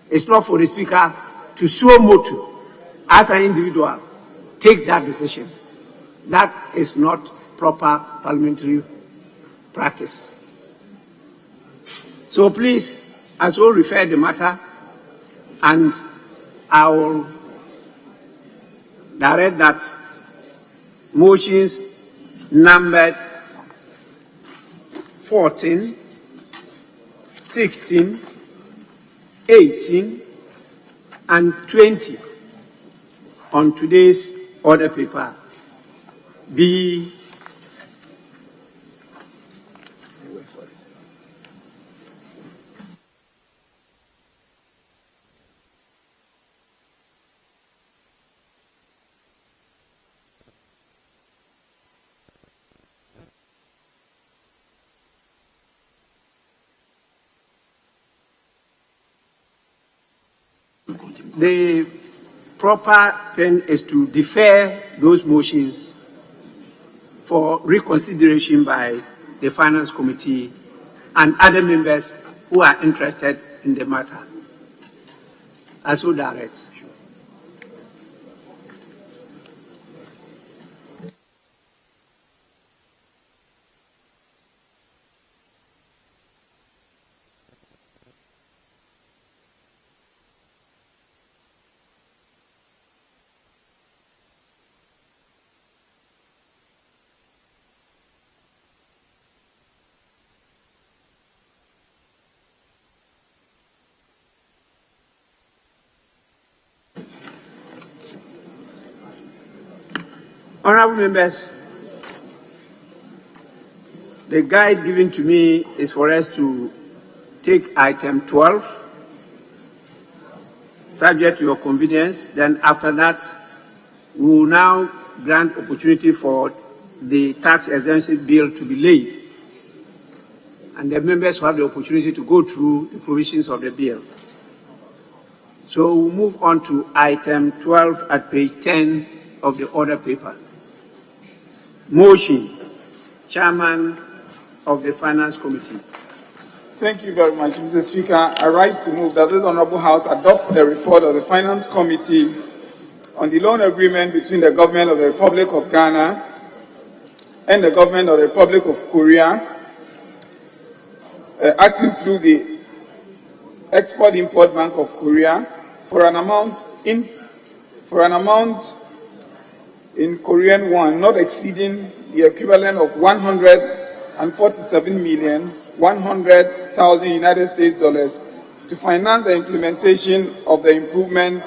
S1: It's not for the Speaker to suo motu, as an individual, take that decision. That is not proper parliamentary practice. So please, I will refer the matter, and I will direct that motions numbered 14, 16, 18, and 20 on today's order paper be the proper thing is to defer those motions for reconsideration by the Finance Committee and other members who are interested in the matter. I so direct. Honourable members, the guide given to me is for us to take item 12, subject to your convenience. Then after that, we will now grant opportunity for the tax exemption bill to be laid. And the members will have the opportunity to go through the provisions of the bill. So we'll move on to item 12 at page 10 of the order paper. Motion, Chairman of the Finance Committee.
S8: Thank you very much, Mr. Speaker. I rise to move that this Honourable House adopts the report of the Finance Committee on the loan agreement between the Government of the Republic of Ghana and the Government of the Republic of Korea, acting through the Export-Import Bank of Korea for an amount in Korean won not exceeding the equivalent of 147,100,000 United States dollars to finance the implementation of the improvement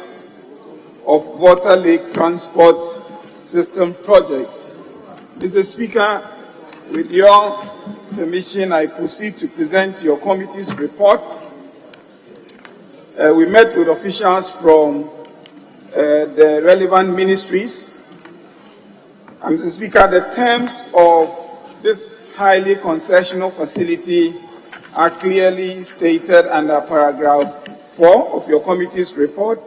S8: of Water Lake Transport System project. Mr. Speaker, with your permission, I proceed to present your committee's report. We met with officials from the relevant ministries. Mr. Speaker, the terms of this highly concessional facility are clearly stated under paragraph 4 of your committee's report.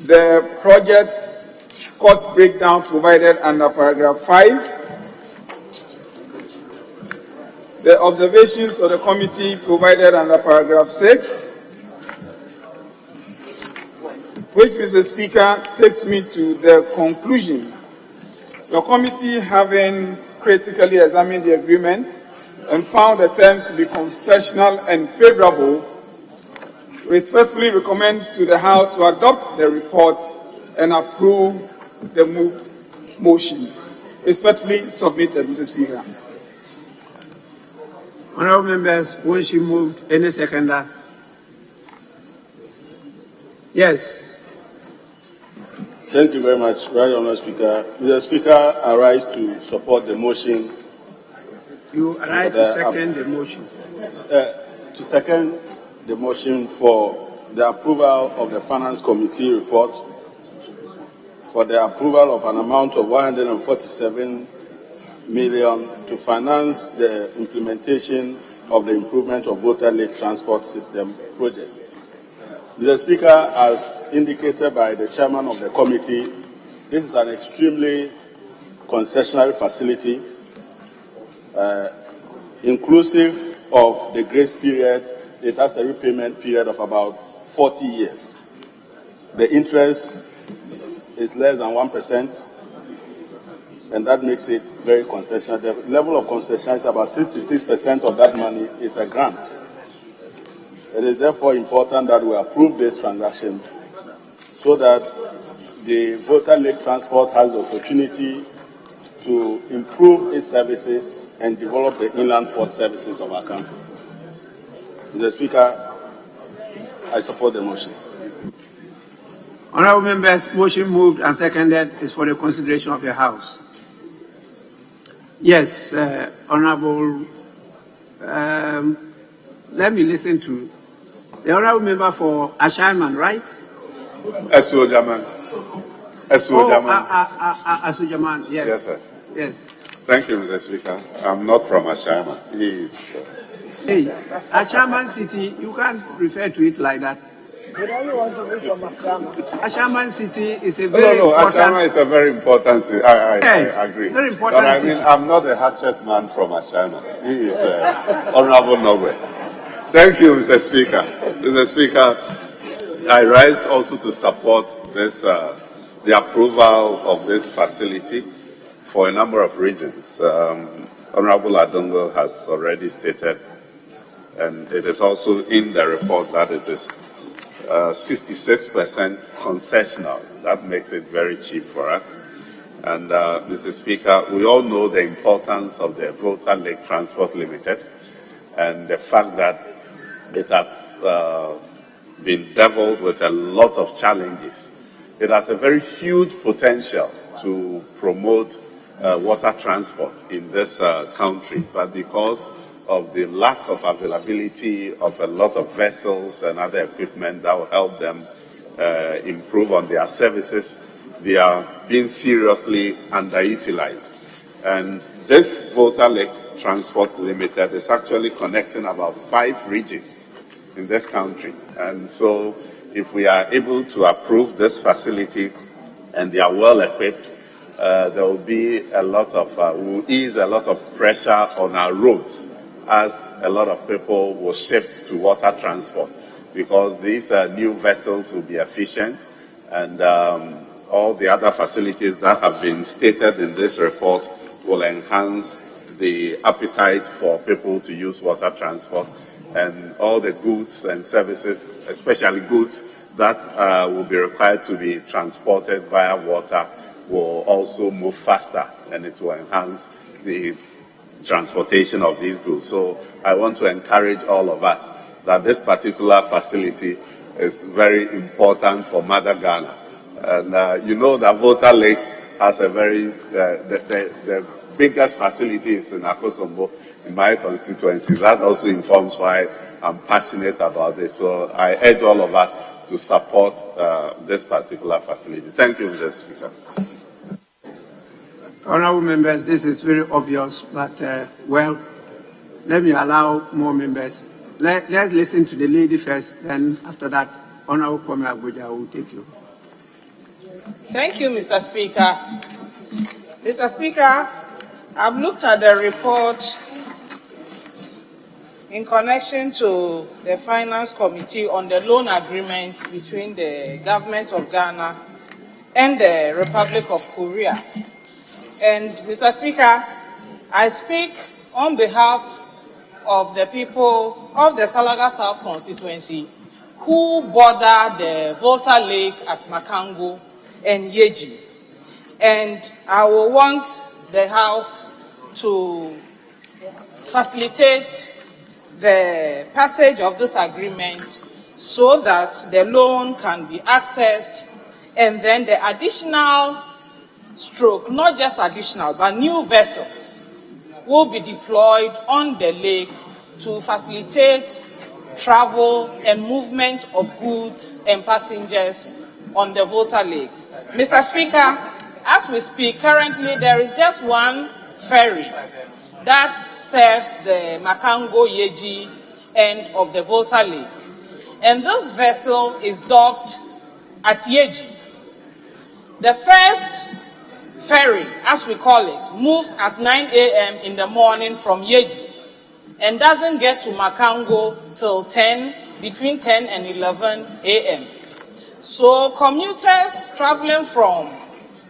S8: The project cost breakdown provided under paragraph 5. The observations of the committee provided under paragraph 6, which, Mr. Speaker, takes me to the conclusion. Your committee, having critically examined the agreement and found the terms to be concessional and favorable, respectfully recommend to the House to adopt the report and approve the moved motion. Respectfully submitted, Mr. Speaker.
S1: Honorable members, motion moved. Any seconder? Yes.
S6: Thank you very much, Right Honourable Speaker. Mr. Speaker, I rise to support the motion.
S1: You rise to second the motion.
S6: To second the motion for the approval of the Finance Committee report for the approval of an amount of 147 million to finance the implementation of the improvement of Water Lake Transport System project. Mr. Speaker, as indicated by the chairman of the committee, this is an extremely concessionary facility, inclusive of the grace period. It has a repayment period of about 40 years. The interest is less than 1%, and that makes it very concessional. The level of concession is about 66% of that money is a grant. It is therefore important that we approve this transaction so that the Water Lake Transport has the opportunity to improve its services and develop the inland port services of our country. Mr. Speaker, I support the motion.
S1: Honorable members, motion moved and seconded is for the consideration of the House. Yes, Honorable, let me listen to the Honorable Member for Ashaiman, right?
S12: Asujaman.
S1: Asujaman, yes.
S12: Yes, sir.
S1: Yes.
S12: Thank you, Mr. Speaker. I'm not from Ashaiman. He is.
S1: Hey, Ashaiman City, you can't refer to it like that.
S9: We only want to be from Ashaiman.
S1: Ashaiman City is a very important...
S12: Ashaiman is a very important city.
S1: Yes,
S12: I agree.
S1: Very important
S12: But I mean,
S1: city.
S12: I'm not a hatchet man from Ashaiman. He is Honorable Norway. Thank you, Mr. Speaker. Mr. Speaker, I rise also to support this, the approval of this facility for a number of reasons. Honorable Adongo has already stated, and it is also in the report that it is 66% concessional. That makes it very cheap for us. And Mr. Speaker, we all know the importance of the Water Lake Transport Limited and the fact that it has been dealt with a lot of challenges. It has a very huge potential to promote water transport in this country, but because of the lack of availability of a lot of vessels and other equipment that will help them improve on their services, they are being seriously underutilized. And this Water Lake Transport Limited is actually connecting about 5 regions in this country. And so if we are able to approve this facility and they are well equipped, there will be a lot of, will ease a lot of pressure on our roads as a lot of people will shift to water transport, because these new vessels will be efficient, and all the other facilities that have been stated in this report will enhance the appetite for people to use water transport, and all the goods and services, especially goods that will be required to be transported via water, will also move faster, and it will enhance the transportation of these goods. So I want to encourage all of us that this particular facility is very important for Mother Ghana. And you know that Water Lake has a very, the biggest facilities in Akosombo, in my constituency. That also informs why I'm passionate about this. So I urge all of us to support this particular facility. Thank you, Mr. Speaker.
S1: Honorable members, this is very obvious, but well, let me allow more members. Let's listen to the lady first, then after that, Honorable Kwame Abuja will take you.
S13: Thank you, Mr. Speaker. Mr. Speaker, I've looked at the report in connection to the Finance Committee on the loan agreement between the Government of Ghana and the Republic of Korea. And, Mr. Speaker, I speak on behalf of the people of the Salaga South constituency who border the Volta Lake at Makango and Yeji. And I will want the House to facilitate the passage of this agreement so that the loan can be accessed, and then the additional stroke, not just additional, but new vessels will be deployed on the lake to facilitate travel and movement of goods and passengers on the Volta Lake. Mr. Speaker, as we speak, currently there is just one ferry that serves the Makango-Yeji end of the Volta Lake. And this vessel is docked at Yeji. The first ferry, as we call it, moves at 9 a.m. in the morning from Yeji and doesn't get to Makango till between 10 and 11 a.m. So commuters traveling from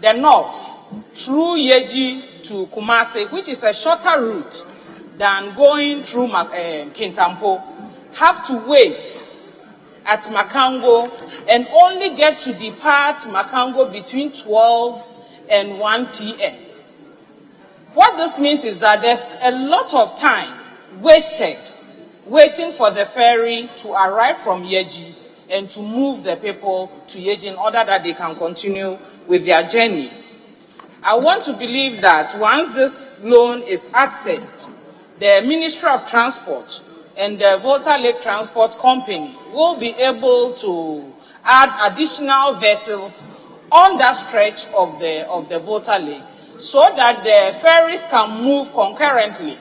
S13: the north through Yeji to Kumasi, which is a shorter route than going through Kintampo, have to wait at Makango and only get to depart Makango between 12 and 1 p.m. What this means is that there's a lot of time wasted waiting for the ferry to arrive from Yeji and to move the people to Yeji in order that they can continue with their journey. I want to believe that once this loan is accessed, the Ministry of Transport and the Volta Lake Transport Company will be able to add additional vessels on that stretch of the Volta Lake so that the ferries can move concurrently,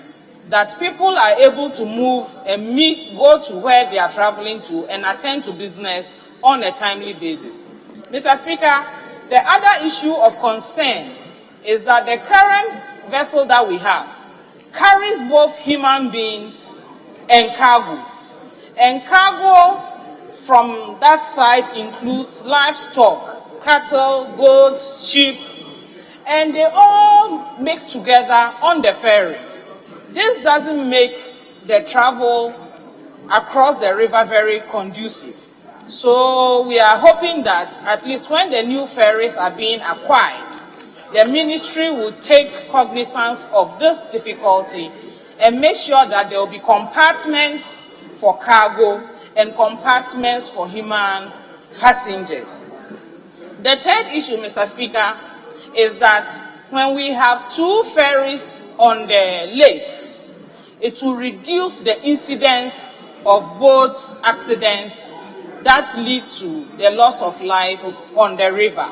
S13: that people are able to move and go to where they are traveling to and attend to business on a timely basis. Mr. Speaker, the other issue of concern is that the current vessel that we have carries both human beings and cargo. And cargo from that side includes livestock, cattle, goats, sheep, and they all mix together on the ferry. This doesn't make the travel across the river very conducive. So we are hoping that at least when the new ferries are being acquired, the ministry will take cognizance of this difficulty and make sure that there will be compartments for cargo and compartments for human passengers. The third issue, Mr. Speaker, is that when we have two ferries on the lake, it will reduce the incidence of boat accidents that lead to the loss of life on the river.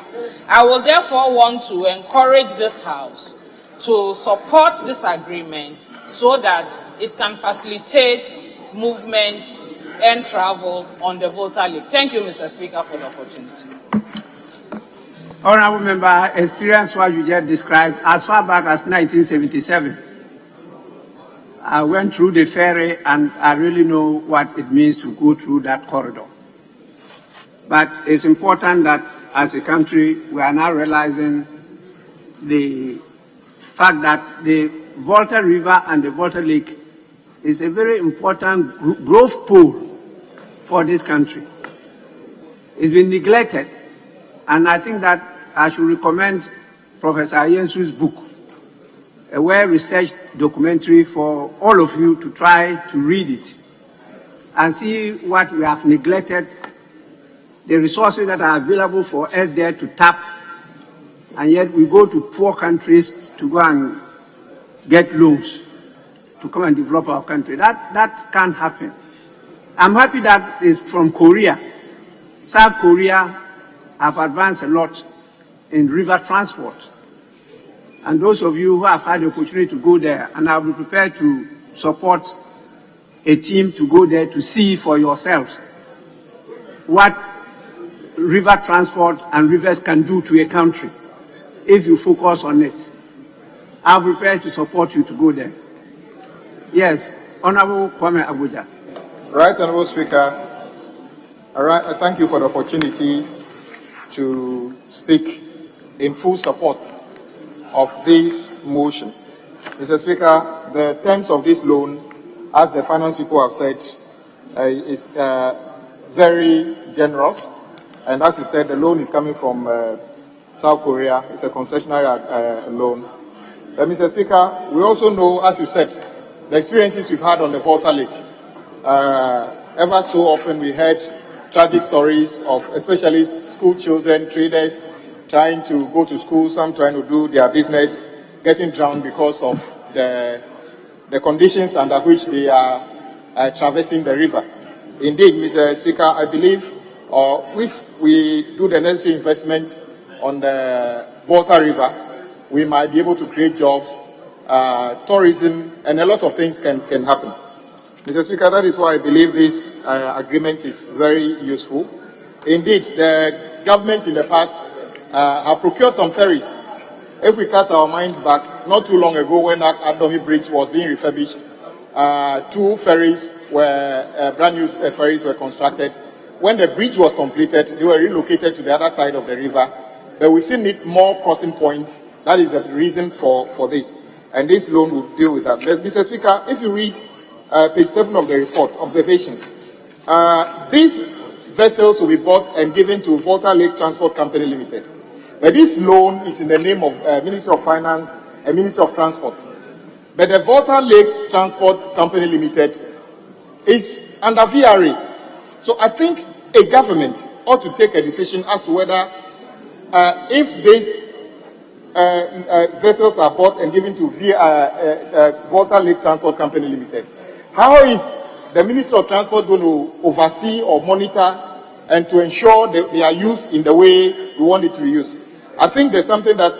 S13: I will therefore want to encourage this House to support this agreement so that it can facilitate movement and travel on the Volta Lake. Thank you, Mr. Speaker, for the opportunity.
S1: Honorable member, experience what you just described as far back as 1977. I went through the ferry and I really know what it means to go through that corridor. But it's important that as a country, we are now realizing the fact that the Volta River and the Volta Lake is a very important growth pool for this country. It's been neglected, and I think that I should recommend Professor Ayensu's book, a well-researched documentary for all of you to try to read it and see what we have neglected, the resources that are available for us there to tap, and yet we go to poor countries to go and get loans to come and develop our country. That can't happen. I'm happy that it's from Korea. South Korea have advanced a lot in river transport. And those of you who have had the opportunity to go there, and I'll be prepared to support a team to go there to see for yourselves what river transport and rivers can do to a country if you focus on it. I'm prepared to support you to go there. Yes, Honorable Kwame Abuja.
S14: Right, Honorable Speaker. All right, I thank you for the opportunity to speak in full support of this motion. Mr. Speaker, the terms of this loan, as the finance people have said, is very generous. And as you said, the loan is coming from South Korea. It's a concessionary loan. Mr. Speaker, we also know, as you said, the experiences we've had on the Volta Lake. Ever so often we heard tragic stories of especially school children, traders, trying to go to school, some trying to do their business, getting drowned because of the conditions under which they are traversing the river. Indeed, Mr. Speaker, I believe if we do the necessary investment on the Volta River, we might be able to create jobs, tourism, and a lot of things can happen. Mr. Speaker, that is why I believe this agreement is very useful. Indeed, the government in the past have procured some ferries. If we cast our minds back, not too long ago when Adomi Bridge was being refurbished, 2 ferries were, brand new ferries were constructed. When the bridge was completed, they were relocated to the other side of the river. But we still need more crossing points. That is the reason for this. And this loan will deal with that. But, Mr. Speaker, if you read page 7 of the report, observations, these vessels will be bought and given to Volta Lake Transport Company Limited. But this loan is in the name of Ministry of Finance and Ministry of Transport. But the Volta Lake Transport Company Limited is under VRA. So I think a government ought to take a decision as to whether if these vessels are bought and given to Volta Lake Transport Company Limited, how is the Ministry of Transport going to oversee or monitor and to ensure that they are used in the way we want it to be used? I think there's something that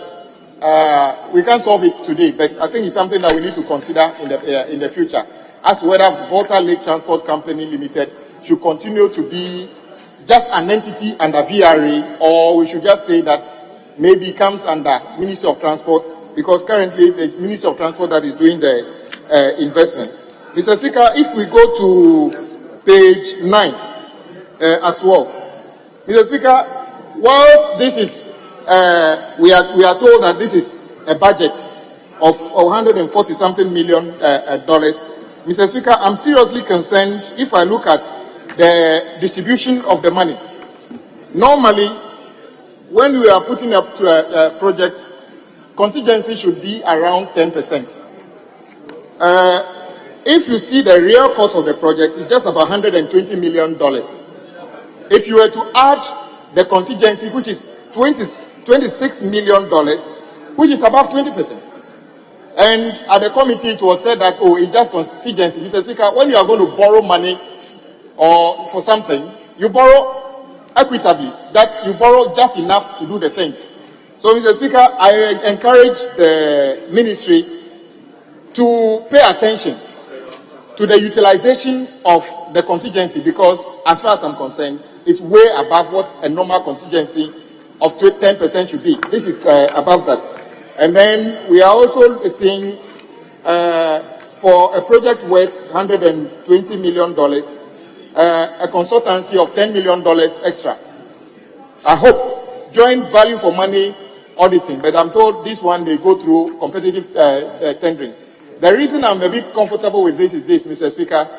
S14: we can't solve it today, but I think it's something that we need to consider in the future, as to whether Volta Lake Transport Company Limited should continue to be just an entity under VRA, or we should just say that maybe it comes under Ministry of Transport, because currently it's Ministry of Transport that is doing the investment. Mr. Speaker, if we go to page 9 as well, Mr. Speaker, whilst this is we are told that this is a budget of $140-something million. Mr. Speaker, I'm seriously concerned if I look at the distribution of the money. Normally, when we are putting up to a project, contingency should be around 10%. If you see the real cost of the project, it's just about $120 million. If you were to add the contingency, which is $26 million, which is above 20%. And at the committee, it was said that, oh, it's just contingency. Mr. Speaker, when you are going to borrow money or for something, you borrow equitably, that you borrow just enough to do the things. So, Mr. Speaker, I encourage the ministry to pay attention to the utilization of the contingency, because as far as I'm concerned, it's way above what a normal contingency of 10% should be. This is above that. And then we are also seeing for a project worth $120 million, a consultancy of $10 million extra. I hope joint value for money auditing, but I'm told this one they go through competitive tendering. The reason I'm a bit comfortable with this is this, Mr. Speaker.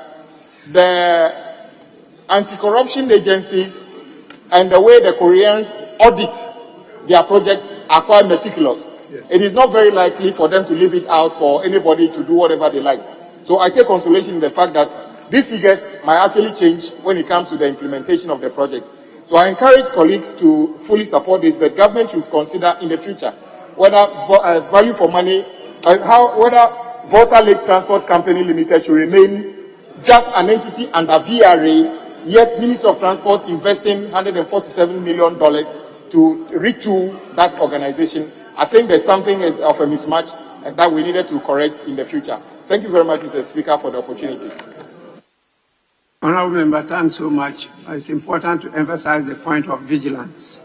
S14: The anti-corruption agencies and the way the Koreans audit their projects are quite meticulous. Yes. It is not very likely for them to leave it out for anybody to do whatever they like. So I take consolation in the fact that these figures might actually change when it comes to the implementation of the project. So I encourage colleagues to fully support this, but government should consider in the future whether value for money, whether Volta Lake Transport Company Limited should remain just an entity under VRA, yet Ministry of Transport investing $147 million to retool that organization I think there's something of a mismatch that we needed to correct in the future. Thank you very much, Mr. Speaker, for the opportunity.
S1: Honourable Member, thanks so much. It's important to emphasize the point of vigilance.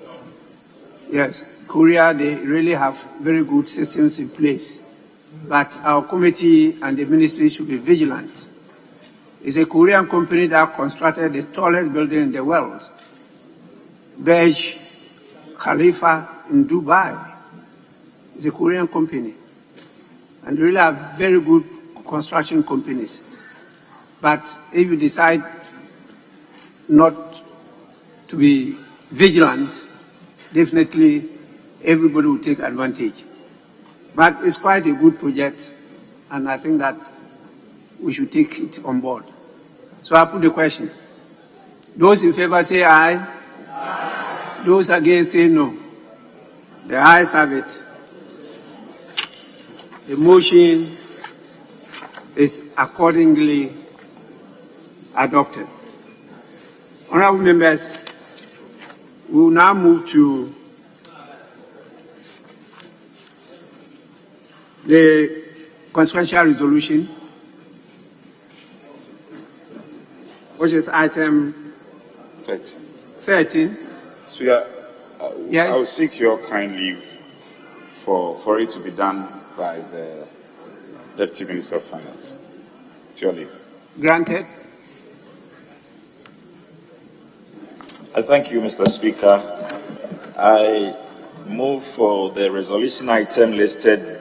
S1: Yes, Korea, they really have very good systems in place, but our committee and the ministry should be vigilant. It's a Korean company that constructed the tallest building in the world, Burj Khalifa in Dubai. It's a Korean company, and they really have very good construction companies. But if you decide not to be vigilant, definitely everybody will take advantage. But it's quite a good project, and I think that we should take it on board. So I put the question. Those in favor say aye. Aye. Those against say no. The ayes have it. The motion is accordingly adopted. Honourable members, we will now move to the consequential resolution, which is item 13.
S2: Speaker,
S1: yes.
S2: I will seek your kind leave for it to be done by the Deputy Minister of Finance. It's your leave.
S1: Granted.
S4: I thank you, Mr. Speaker. I move for the resolution item listed,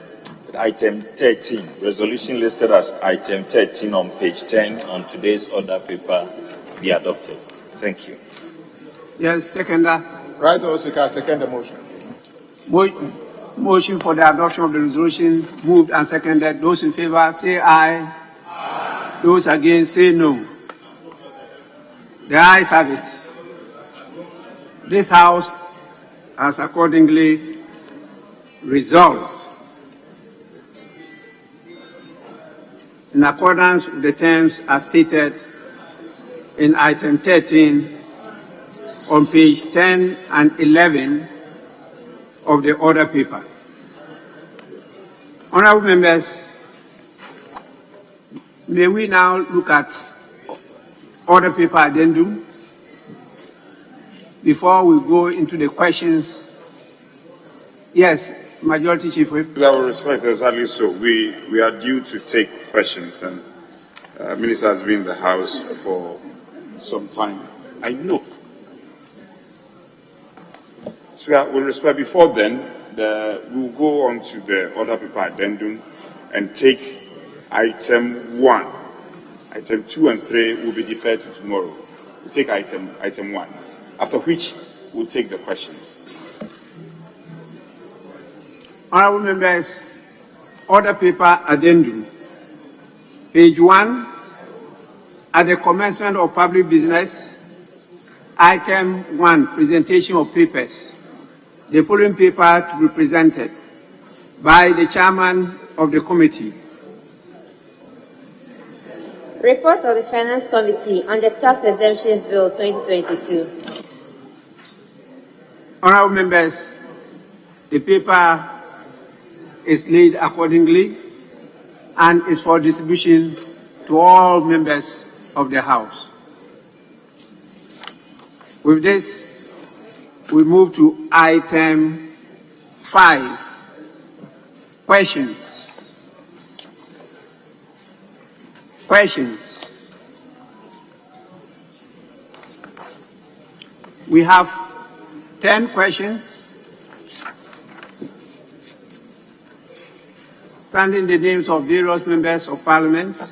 S4: item 13, resolution listed as item 13 on page 10 on today's order paper be adopted. Thank you.
S1: Yes, seconder.
S14: Right, Speaker, I second the motion.
S1: Motion for the adoption of the resolution moved and seconded. Those in favor say aye. Aye. Those against say no. The ayes have it. This House has accordingly resolved, in accordance with the terms as stated in item 13 on page 10 and 11 of the order paper. Honourable members, may we now look at order paper addendum before we go into the questions. Yes, Majority Chief Whip.
S2: With our respect, exactly so. We are due to take questions, and Minister has been in the House for some time. I know. Speaker, with respect, before then, we'll go on to the order paper addendum and take item 1. Item 2 and 3 will be deferred to tomorrow. We'll take item 1, after which we'll take the questions.
S1: Honourable members, order paper addendum. Page 1, at the commencement of public business, item 1, presentation of papers. The following paper to be presented by the chairman of the committee.
S15: Report of the Finance Committee on the Tax Exemptions Bill 2022.
S1: Honourable members, the paper is laid accordingly and is for distribution to all members of the House. With this, we move to item 5, questions. Questions. We have 10 questions. Standing the names of various members of Parliament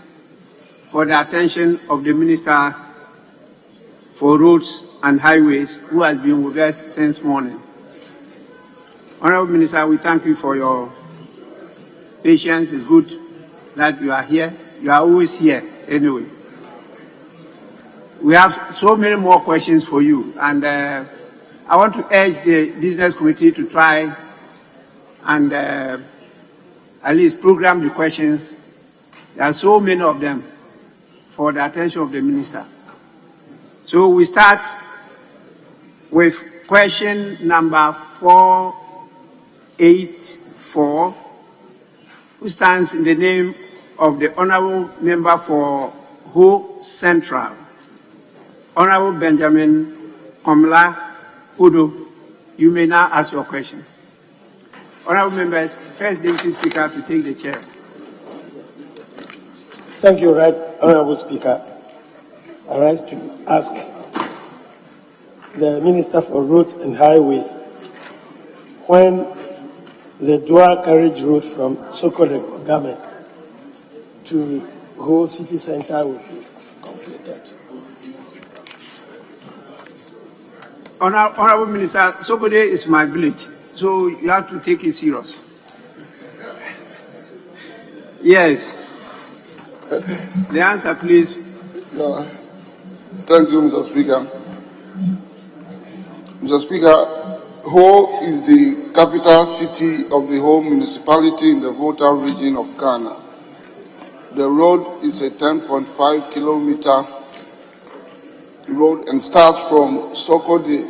S1: for the attention of the Minister for Roads and Highways, who has been with us since morning. Honourable Minister, we thank you for your patience. It's good that you are here. You are always here anyway. We have so many more questions for you, and I want to urge the Business Committee to try and at least program the questions. There are so many of them for the attention of the Minister. So we start with question number 4 84, who stands in the name of the Honorable Member for Ho Central, Honorable Benjamin Komla Udo. You may now ask your question. Honorable members, first Deputy Speaker to take the chair.
S9: Thank you, Right Honorable Speaker. I rise to ask the Minister for Roads and Highways when the dual carriage road from Sokode Game to Ho City Center will be completed.
S1: Honorable Minister, Sokode is my village, so you have to take it serious. Yes. The answer, please.
S6: No. Thank you, Mr. Speaker. Mr. Speaker, Ho is the capital city of the Ho municipality in the Volta region of Ghana. The road is a 10.5-kilometer road and starts from Sokode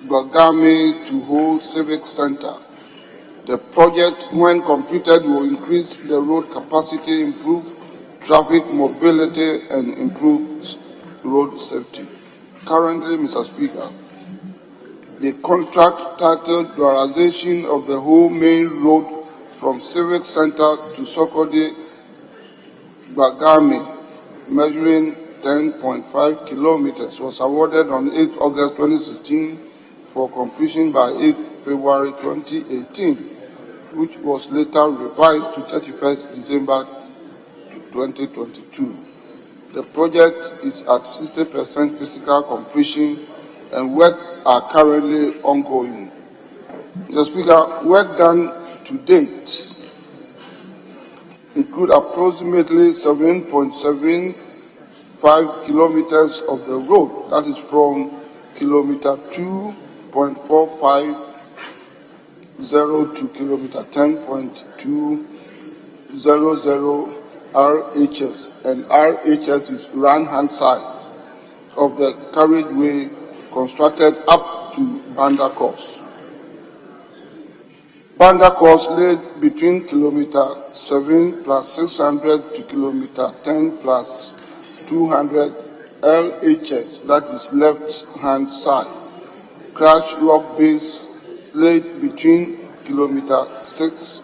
S6: Bagame to Ho Civic Center. The project, when completed, will increase the road capacity, improve traffic mobility, and improve road safety. Currently, Mr. Speaker, the contract titled Dualization of the Whole Main Road from Civic Center to Sokode Bagame, measuring 10.5 kilometers, was awarded on 8 August 2016 for completion by 8 February 2018, which was later revised to 31st December 2022. The project is at 60% physical completion and works are currently ongoing. Mr. Speaker, work done to date include approximately 7.75 kilometers of the road, that is from kilometer 2.450 to kilometer 10.200 RHS, and RHS is right-hand side of the carriageway constructed up to Banda course. Banda course laid between kilometer 7 plus 600 to kilometer 10 plus 200 LHS, that is left-hand side. Crash rock base laid between kilometer 6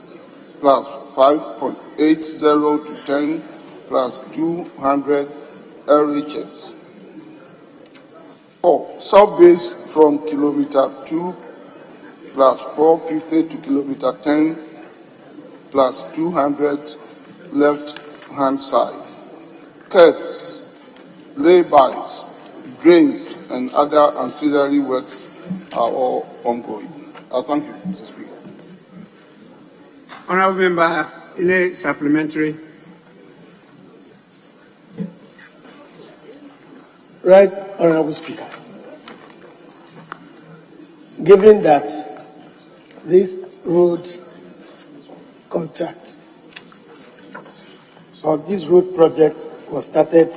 S6: plus 5.80 to 10 plus 200 LHS. 4. Sub-base from kilometer 2 plus 450 to kilometer 10 plus 200 left-hand side. Curbs, laybys, drains, and other ancillary works are all ongoing. Thank you, Mr. Speaker.
S1: Honorable Member, in a supplementary.
S9: Right, Honorable Speaker. Given that this road contract or this road project was started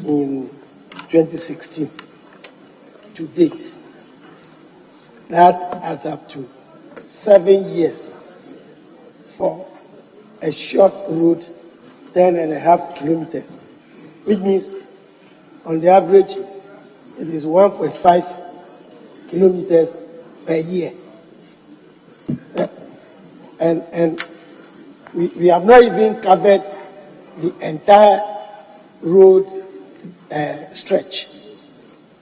S9: in 2016 to date, that adds up to 7 years for a short road, 10.5 kilometers, which means on the average it is 1.5 kilometers per year. And we have not even covered the entire road stretch.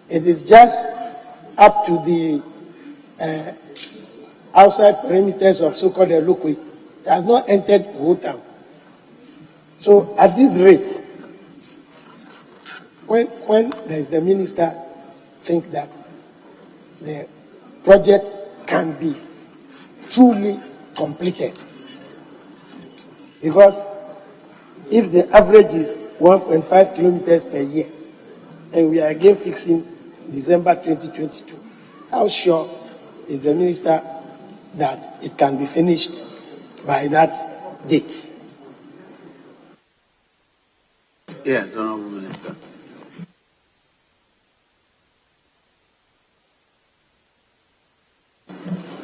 S9: It is just up to the outside perimeters of so-called Lokwe. It has not entered the whole town. So at this rate, when does the minister think that the project can be truly completed? Because if the average is 1.5 kilometers per year, and we are again fixing December 2022, how sure is the minister that it can be finished by that date?
S12: Yes, Honourable Minister.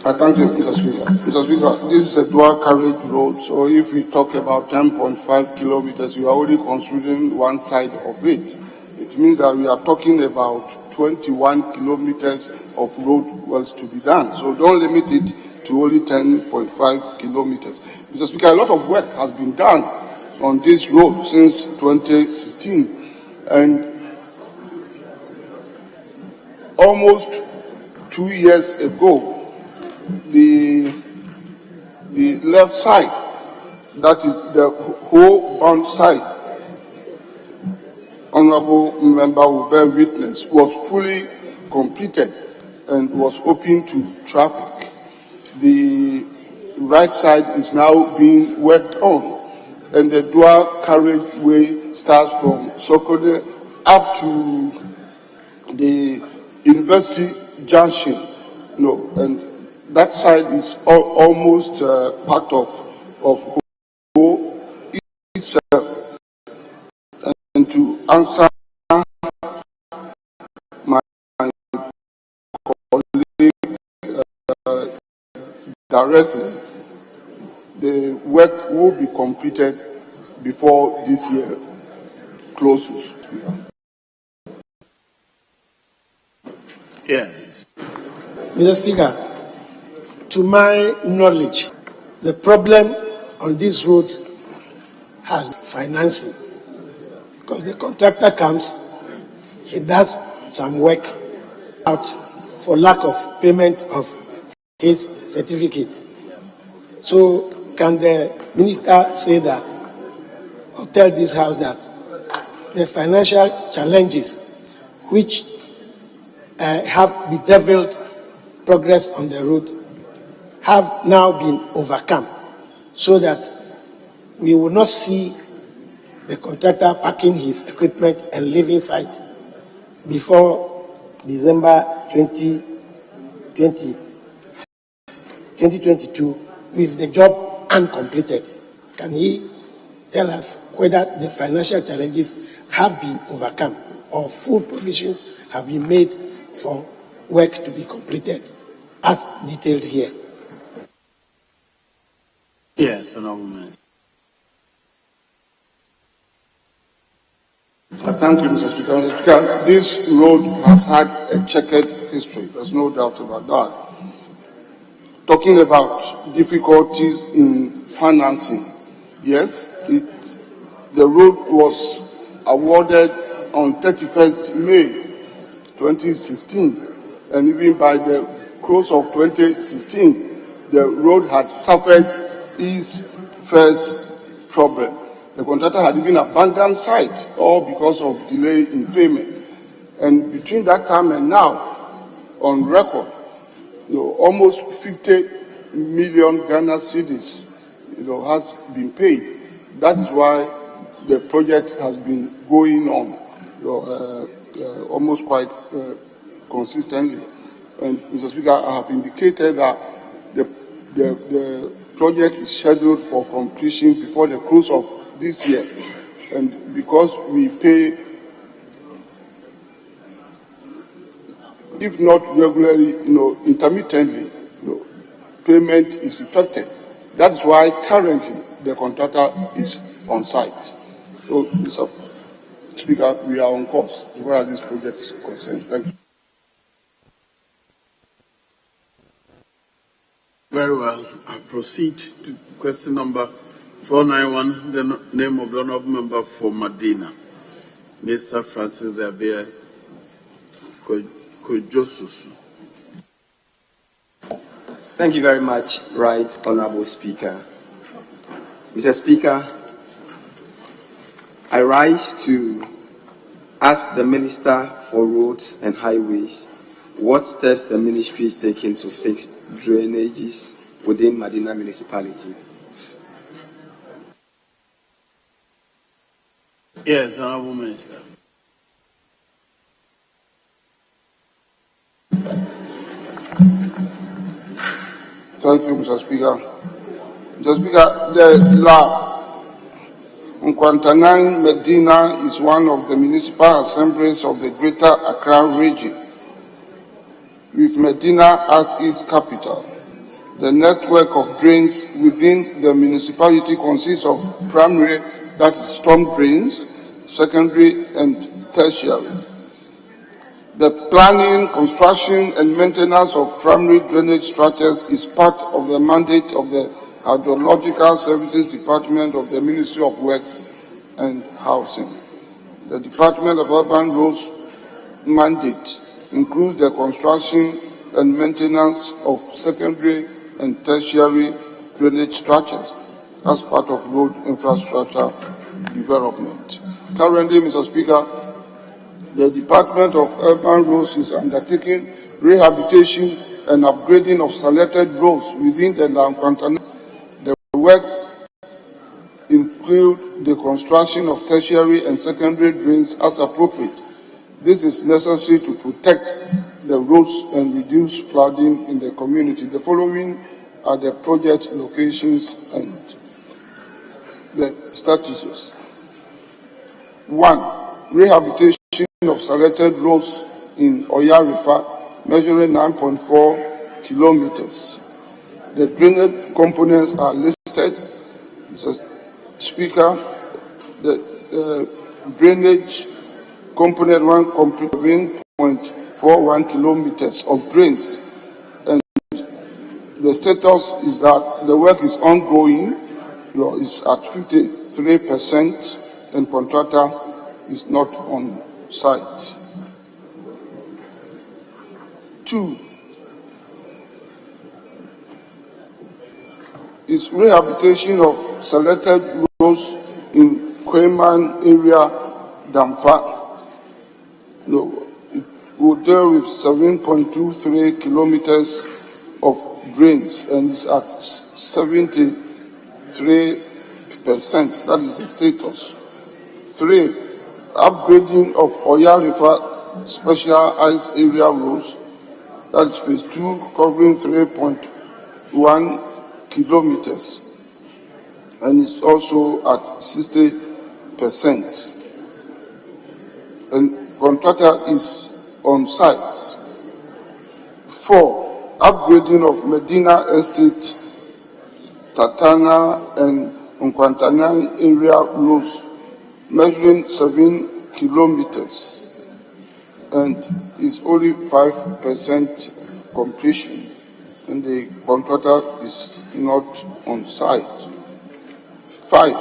S6: I thank you, Mr. Speaker. Mr. Speaker, this is a dual carriage road, so if we talk about 10.5 kilometers, we are only considering one side of it. It means that we are talking about 21 kilometers of road was to be done. So don't limit it to only 10.5 kilometers. Mr. Speaker, a lot of work has been done on this road since 2016, and almost 2 years ago, the left side, that is the whole bound side, Honorable Member will bear witness, was fully completed and was open to traffic. The right side is now being worked on, and the dual carriageway starts from Sokode up to the University Junction, and that side is almost part of itself. And to answer my colleague directly, the work will be completed before this year closes.
S9: Yes. Mr. Speaker, to my knowledge, the problem on this road has financing. Because the contractor comes, he does some work out for lack of payment of his certificate. So can the minister say that, or tell this house that the financial challenges which have bedeviled progress on the road have now been overcome, so that we will not see the contractor packing his equipment and leaving site before December 2022 with the job uncompleted. Can he tell us whether the financial challenges have been overcome or full provisions have been made for work to be completed as detailed here?
S11: Yes, Honorable Minister.
S6: Thank you, Mr. Speaker. Mr. Speaker, this road has had a checkered history. There's no doubt about that. Talking about difficulties in financing, yes, the road was awarded on 31st May 2016, and even by the close of 2016, the road had suffered its first problem. The contractor had even abandoned site, all because of delay in payment. And between that time and now, on record, almost 50 million Ghana cedis, has been paid. That is why the project has been going on, almost quite consistently. And Mr. Speaker, I have indicated that the project is scheduled for completion before the close of this year, and because we pay, if not regularly, intermittently, payment is effected. That is why currently the contractor is on site. So, Mr. Speaker, we are on course as far as this project is concerned. Thank you.
S16: Very well. I proceed to question number 491, the name of the honorable member for Medina, Mr. Francis Xavier Kojosusu.
S17: Thank you very much, Right Honorable Speaker. Mr. Speaker, I rise to ask the Minister for Roads and Highways what steps the ministry is taking to fix drainages within Medina municipality.
S16: Yes, Honorable Minister.
S6: Thank you, Mr. Speaker. Mr. Speaker, the La Nkwantanang Medina is one of the municipal assemblies of the Greater Accra region, with Medina as its capital. The network of drains within the municipality consists of primary, that is storm drains, secondary and tertiary. The planning, construction and maintenance of primary drainage structures is part of the mandate of the Hydrological Services Department of the Ministry of Works and Housing. The Department of Urban Roads mandate includes the construction and maintenance of secondary and tertiary drainage structures as part of road infrastructure development. Currently, Mr. Speaker, the Department of Urban Roads is undertaking rehabilitation and upgrading of selected roads within the Lankwantana. The works include the construction of tertiary and secondary drains as appropriate. This is necessary to protect the roads and reduce flooding in the community. The following are the project locations and the statuses. 1. Rehabilitation of selected roads in Oyarifa, measuring 9.4 kilometers. The drainage components are listed. Mr. Speaker, the drainage component 1 completes 0.41 kilometers of drains, and the status is that the work is ongoing. Is at 53%, and contractor is not on site. 2 is rehabilitation of selected roads in Kweyman area, Damfa. It will deal with 7.23 kilometers of drains and is at 73%. That is the status. 3. Upgrading of Oyarifa Special Ice Area roads. That is phase 2, covering 3.1 kilometers and is also at 60%. And contractor is on site. 4. Upgrading of Medina Estate, Tatana and Nkwantana area roads, measuring 7 kilometers and is only 5% completion, and the contractor is not on site. 5.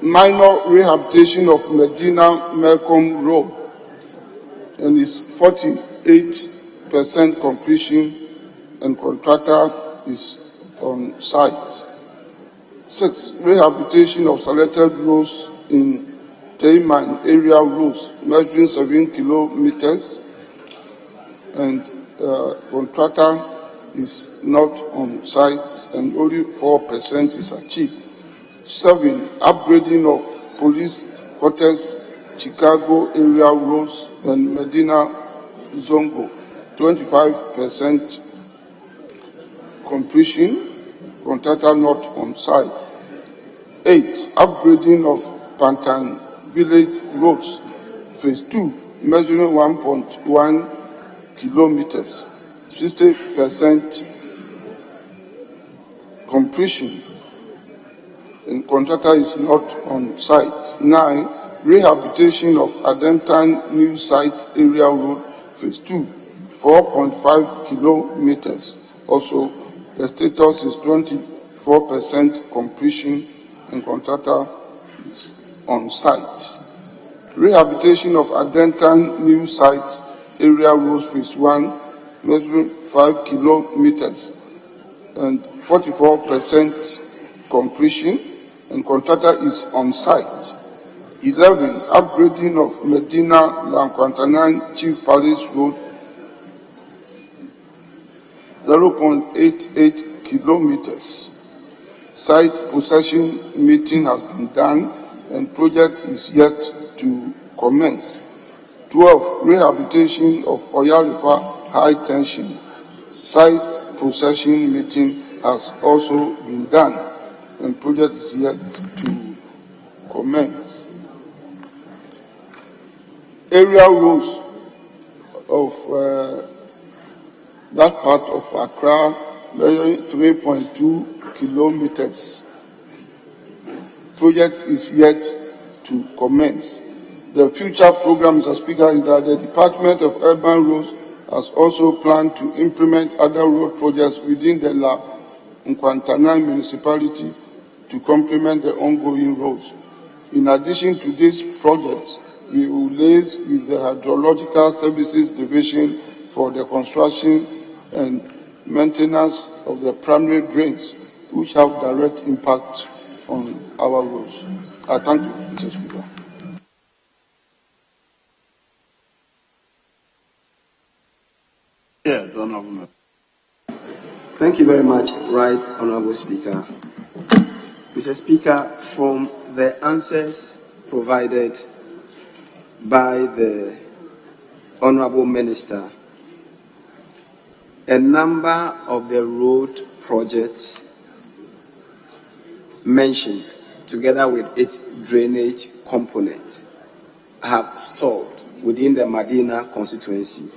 S6: Minor rehabilitation of Medina Melcom Road and is 48% completion, and contractor is on site. 6. Rehabilitation of selected roads in Teiman area roads, measuring 7 kilometers, and contractor is not on site, and only 4% is achieved. 7. Upgrading of police quarters, Chicago area roads and Medina Zongo, 25% completion, contractor not on site. 8. Upgrading of Pantan Village roads, phase 2, measuring 1.1 kilometers, 60% completion, and contractor is not on site. 9. Rehabilitation of Adentan New Site Area Road, phase 2, 4.5 kilometers. Also, the status is 24% completion, and contractor is on site. Rehabilitation of Adentan New Site Area Road, phase 1, measuring 5 kilometers, and 44% completion, and contractor is on site. 11. Upgrading of Medina Lankwantana Chief Palace Road, 0.88 kilometers. Site possession meeting has been done and project is yet to commence. 12. Rehabilitation of Oyarifa High Tension. Site possession meeting has also been done and project is yet to commence. Area roads of
S16: that part of Accra, measuring 3.2 kilometers. Project is yet to commence. The future program, Mr. Speaker, is that the Department of Urban Roads has also planned to implement other road projects within the La Nkwantana municipality to complement the ongoing roads. In addition to these projects, we will liaise with the Hydrological Services Division for the construction and maintenance of the primary drains, which have direct impact on our roads. I thank you, Mr. Speaker.
S6: Yes, Honorable.
S17: Thank you very much, Right Honorable Speaker. Mr. Speaker, from the answers provided by the Honorable Minister, a number of the road projects mentioned, together with its drainage component, have stalled within the Medina constituency.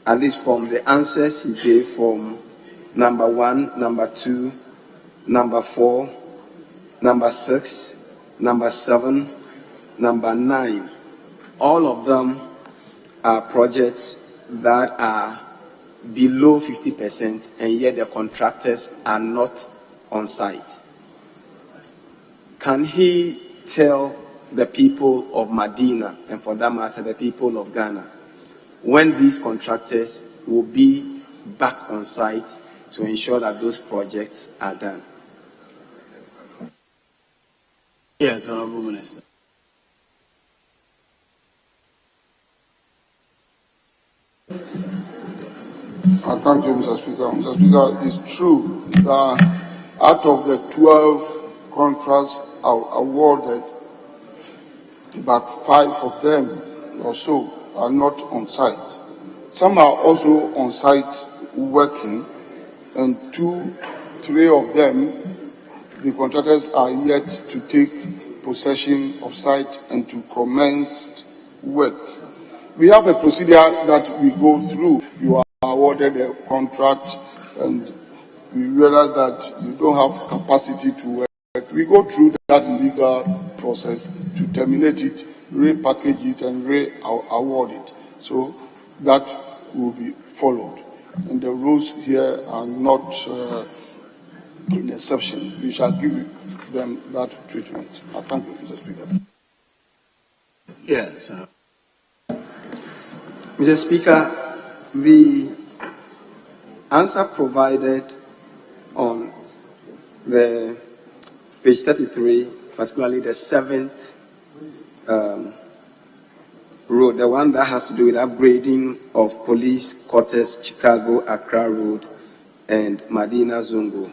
S17: At least from the answers he gave from number 1, number 2, number 4, number 6, number 7, number 9, all of them are projects that are below 50%, and yet the contractors are not on site. Can he tell the people of Medina, and for that matter, the people of Ghana, when these contractors will be back on site to ensure that those projects are done?
S6: Yes, Honorable Minister.
S16: Thank you, Mr. Speaker. Mr. Speaker, it's true that out of the 12 contracts awarded, about 5 of them or so are not on site. Some are also on site working, and 2, 3 of them, the contractors are yet to take possession of site and to commence work. We have a procedure that we go through. You are awarded a contract and we realize that you don't have capacity to work. We go through that legal process to terminate it, repackage it, and re-award it. So that will be followed. And the rules here are not in exception. We shall give them that treatment. I thank you, Mr. Speaker.
S6: Yes.
S17: Mr. Speaker, the answer provided on the page 33, particularly the 7th road, the one that has to do with upgrading of police quarters, Chicago, Accra Road, and Medina Zungo.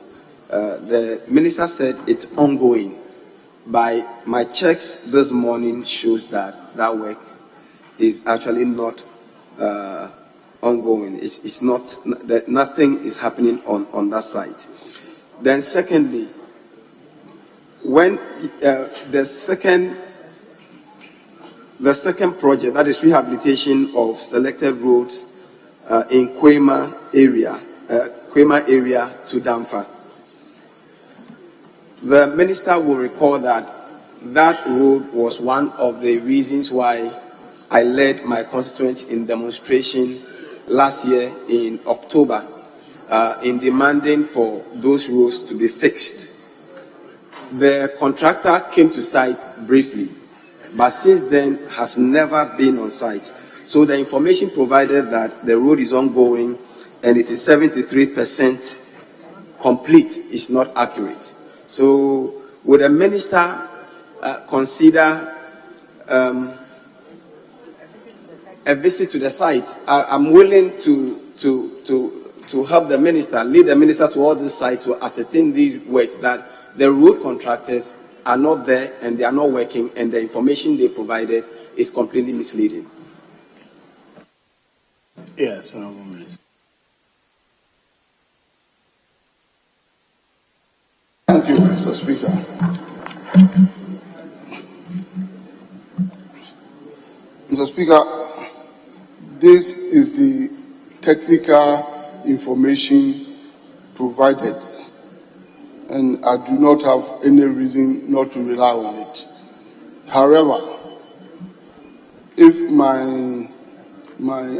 S17: The minister said it's ongoing. By my checks this morning shows that that work is actually not ongoing. It's not, that nothing is happening on that site. Then secondly, when the second project, that is rehabilitation of selected roads in Kwema area to Damfa, the minister will recall that that road was one of the reasons why I led my constituents in demonstration last year in October in demanding for those roads to be fixed. The contractor came to site briefly, but since then has never been on site. So the information provided that the road is ongoing and it is 73% complete is not accurate. So would the minister consider a visit to the site? I'm willing to help the minister, lead the minister to all this site to ascertain these works, that the road contractors are not there and they are not working, and the information they provided is completely misleading.
S6: Yes, Honorable Minister.
S16: Thank you, Mr. Speaker. Mr. Speaker, this is the technical information provided, and I do not have any reason not to rely on it. However, if my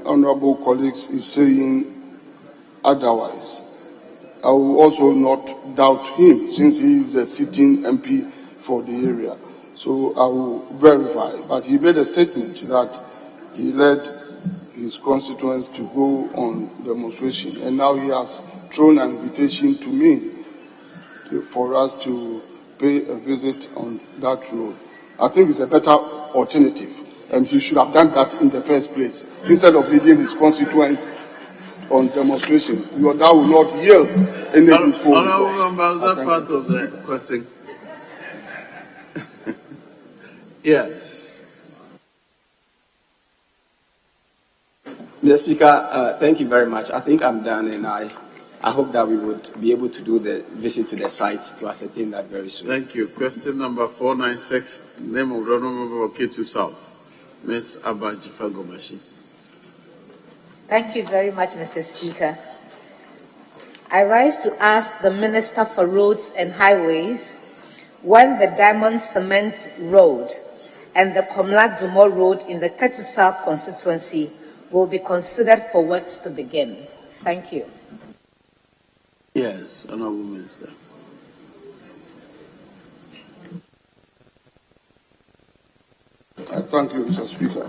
S16: honorable colleagues is saying otherwise, I will also not doubt him, since he is the sitting MP for the area. So I will verify. But he made a statement that he led his constituents to go on demonstration, and now he has thrown an invitation to me for us to pay a visit on that road. I think it's a better alternative, and he should have done that in the first place, instead of leading his constituents on demonstration. That will not yield any useful results.
S6: Honorable Member, that part of the question. Yes.
S17: Mr. Speaker, thank you very much. I think I'm done, and I hope that we would be able to do the visit to the site to ascertain that very soon.
S6: Thank you. Question number 496, name of the Honorable Ketu South, Ms. Abaji Fagomashi.
S18: Thank you very much, Mr. Speaker. I rise to ask the Minister for Roads and Highways when the Diamond Cement Road and the Komla Dumo Road in the Ketu South constituency will be considered for works to begin. Thank you.
S6: Yes, Honorable Minister.
S16: Thank you, Mr. Speaker.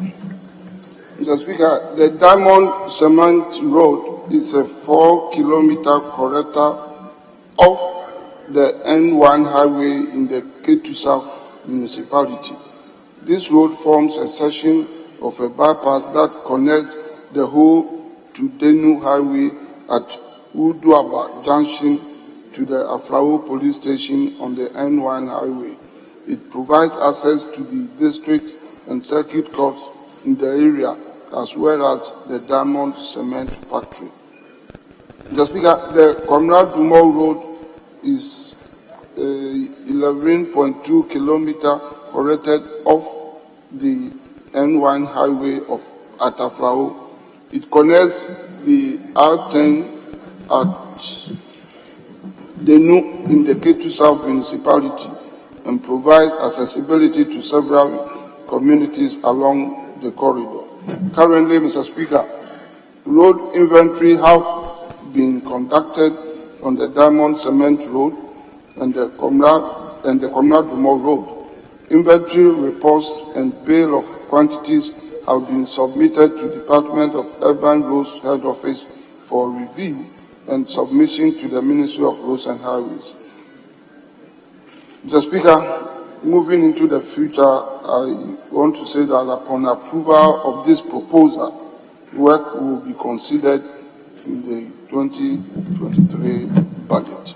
S16: Mr. Speaker, the Diamond Cement Road is a 4-kilometer corridor of the N1 highway in the Ketu South municipality. This road forms a section of a bypass that connects the whole to Denu highway at Uduaba Junction to the Aflao police station on the N1 highway. It provides access to the district and circuit courts in the area, as well as the Diamond Cement Factory. Mr. Speaker, the Comrade Dumo Road is 11.2 kilometer corrected off the N1 highway of Atafrao. It connects the R10 at Denu in the Ketu South municipality and provides accessibility to several communities along the corridor. Currently, Mr. Speaker, road inventory have been conducted on the Diamond Cement Road and the Komla Dumo Road. Inventory reports and bill of quantities have been submitted to Department of Urban Roads Head Office for review and submission to the Ministry of Roads and Highways. Mr. Speaker, moving into the future, I want to say that upon approval of this proposal, work will be considered in the 2023 budget.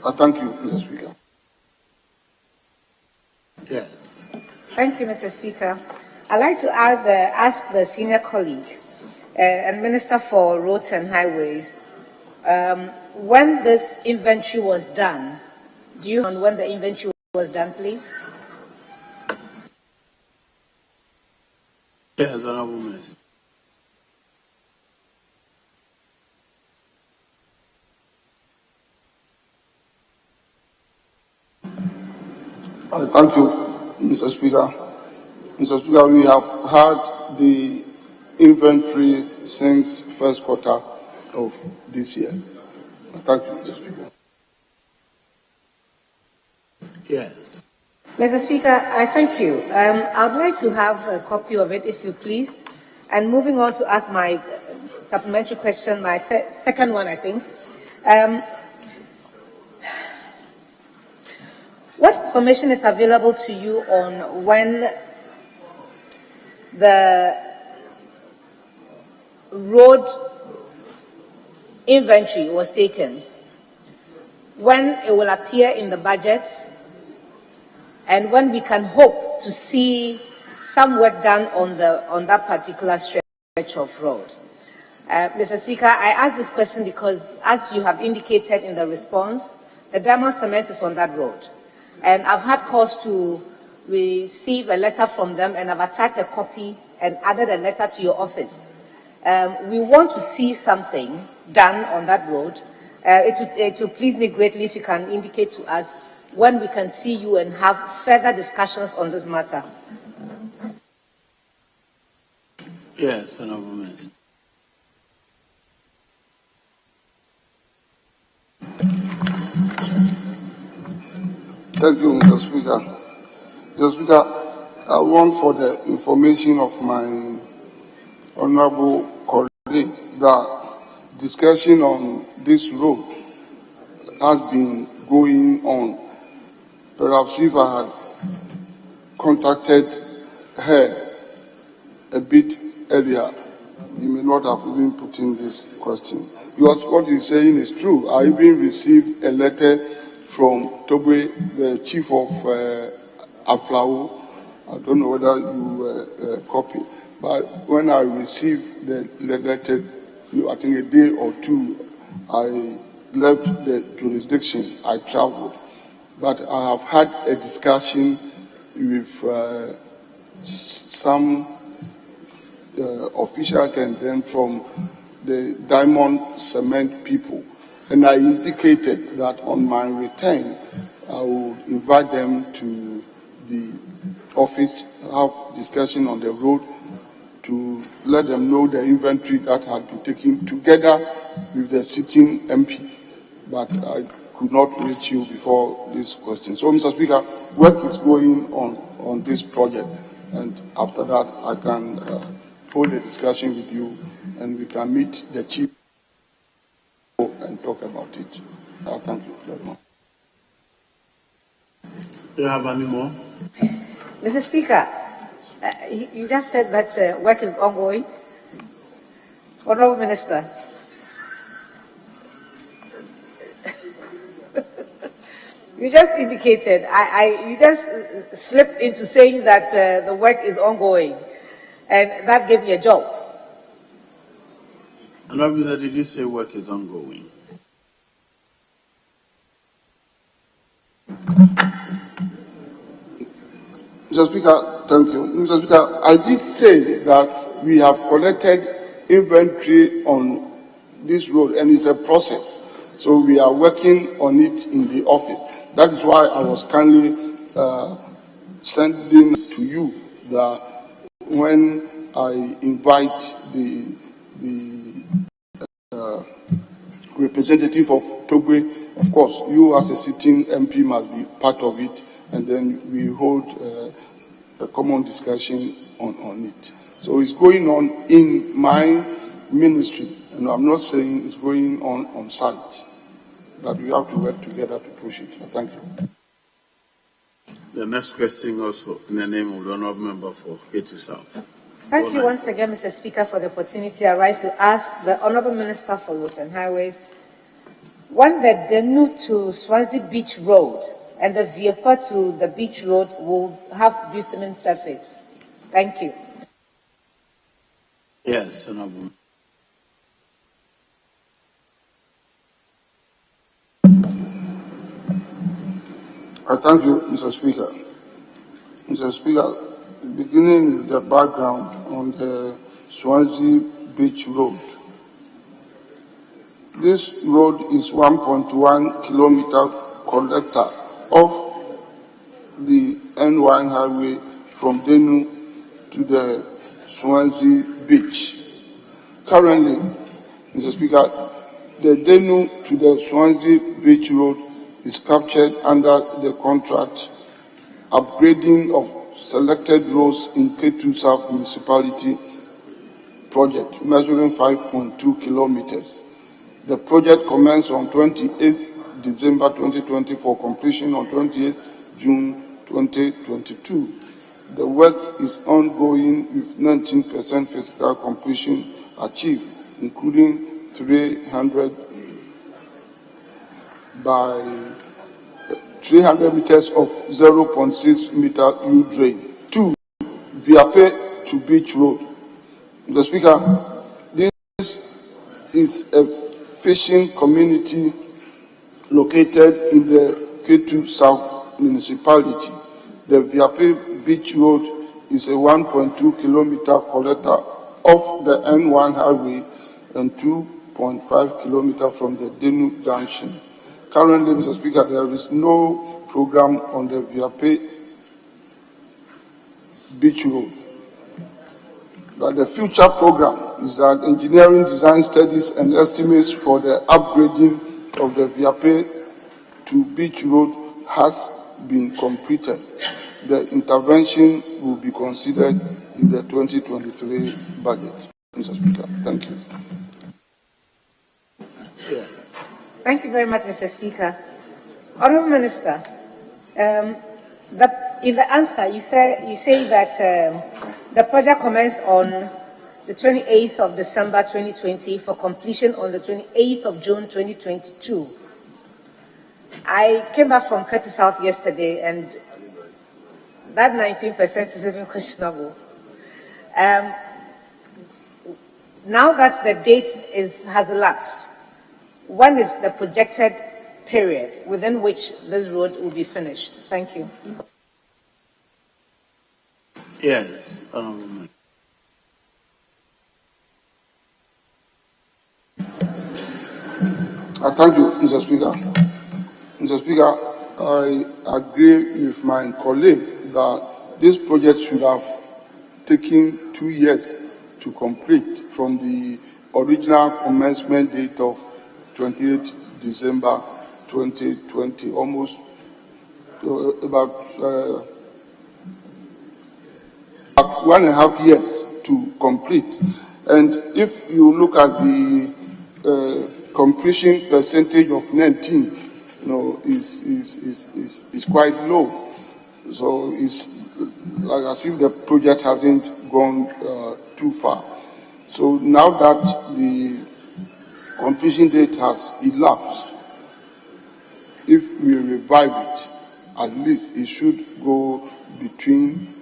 S16: I thank you, Mr. Speaker.
S6: Yes.
S18: Thank you, Mr. Speaker. I'd like to ask the senior colleague and Minister for Roads and Highways, when this inventory was done, do you know when the inventory was done, please?
S6: Yes, Honorable Minister.
S16: Thank you, Mr. Speaker. Mr. Speaker, we have had the inventory since first quarter of this year. Thank you, Mr. Speaker.
S6: Yes.
S18: Mr. Speaker, I thank you. I'd like to have a copy of it, if you please. And moving on to ask my supplementary question, my second one, I think. What information is available to you on when the road inventory was taken, when it will appear in the budget, and when we can hope to see some work done on that particular stretch of road? Mr. Speaker, I ask this question because, as you have indicated in the response, the Diamond Cement is on that road. And I've had cause to receive a letter from them, and I've attached a copy and added a letter to your office, We want to see something done on that road. It would please me greatly if you can indicate to us when we can see you and have further discussions on this matter.
S6: Yes, Honourable Minister.
S16: Thank you, Mr. Speaker. Mr. Speaker, I want for the information of my honourable colleague that discussion on this road has been going on. Perhaps if I had contacted her a bit earlier, you may not have even put in this question. Because what he's saying is true. I even received a letter from Togwe, the chief of Aflao. I don't know whether you copy, but when I received the letter, I think a day or two, I left the jurisdiction. I traveled, but I have had a discussion with some officials and then from the Diamond Cement people. And I indicated that on my return, I would invite them to the office, have discussion on the road, to let them know the inventory that had been taken together with the sitting MP. But I could not reach you before this question. So, Mr. Speaker, work is going on this project. And after that, I can hold a discussion with you and we can meet the chief and talk about it. Thank you very much.
S6: Do you have any more?
S18: Mr. Speaker, you just said that work is ongoing. Honourable Minister. You just indicated, you just slipped into saying that the work is ongoing, and that gave me a jolt.
S6: Honourable Minister, did you say work is ongoing?
S16: Mr. Speaker, thank you. Mr. Speaker, I did say that we have collected inventory on this road and it's a process. So we are working on it in the office. That is why I was kindly sending to you that when I invite the representative of Togwe, of course, you as a sitting MP must be part of it, and then we hold a common discussion on it. So it's going on in my ministry, and I'm not saying it's going on site, but we have to work together to push it. Thank you.
S6: The next question also in the name of the honourable member for Ketu South.
S18: Thank you once again, Mr. Speaker, for the opportunity I rise to ask the Honourable Minister for Roads and Highways when the Denu to Swansea Beach Road and the Viepa to the Beach Road will have bitumen surface. Thank you.
S6: Yes, Honourable.
S16: I thank you, Mr. Speaker. Mr. Speaker, beginning with the background on the Swansea Beach Road. This road is 1.1 kilometer collector of the N1 highway from Denu to the Swansea Beach. Currently, Mr. Speaker, the Denu to the Swansea Beach Road is captured under the contract upgrading of selected roads in Ketu South Municipality project, measuring 5.2 kilometers. The project commenced on 28 December 2020 for completion on 28 June 2022. The work is ongoing with 19% physical completion achieved, including 300 meters of 0.6 meter U-drain. 2. Viape to Beach Road. Mr. Speaker, this is a fishing community located in the Ketu South Municipality. The Viape Beach Road is a 1.2 kilometer collector off the N1 highway and 2.5 kilometers from the Denu Junction. Currently, Mr. Speaker, there is no program on the Viape Beach Road. But the future program is that engineering design studies and estimates for the upgrading of the Viape to Beach Road has been completed. The intervention will be considered in the 2023 budget. Mr. Speaker, thank you.
S18: Thank you very much, Mr. Speaker. Honourable Minister, in the answer, you say that the project commenced on the 28th of December 2020 for completion on the 28th of June 2022. I came back from Curtis South yesterday, and that 19% is even questionable. Now that the date has elapsed, when is the projected period within which this road will be finished? Thank you.
S6: Yes,
S16: Thank you, Mr. Speaker. Mr. Speaker, I agree with my colleague that this project should have taken 2 years to complete from the original commencement date of 28 December 2020, almost about 1.5 years to complete. And if you look at the completion percentage of 19, is quite low. So it's like as if the project hasn't gone too far. So now that the completion date has elapsed, if we revive it, at least it should go between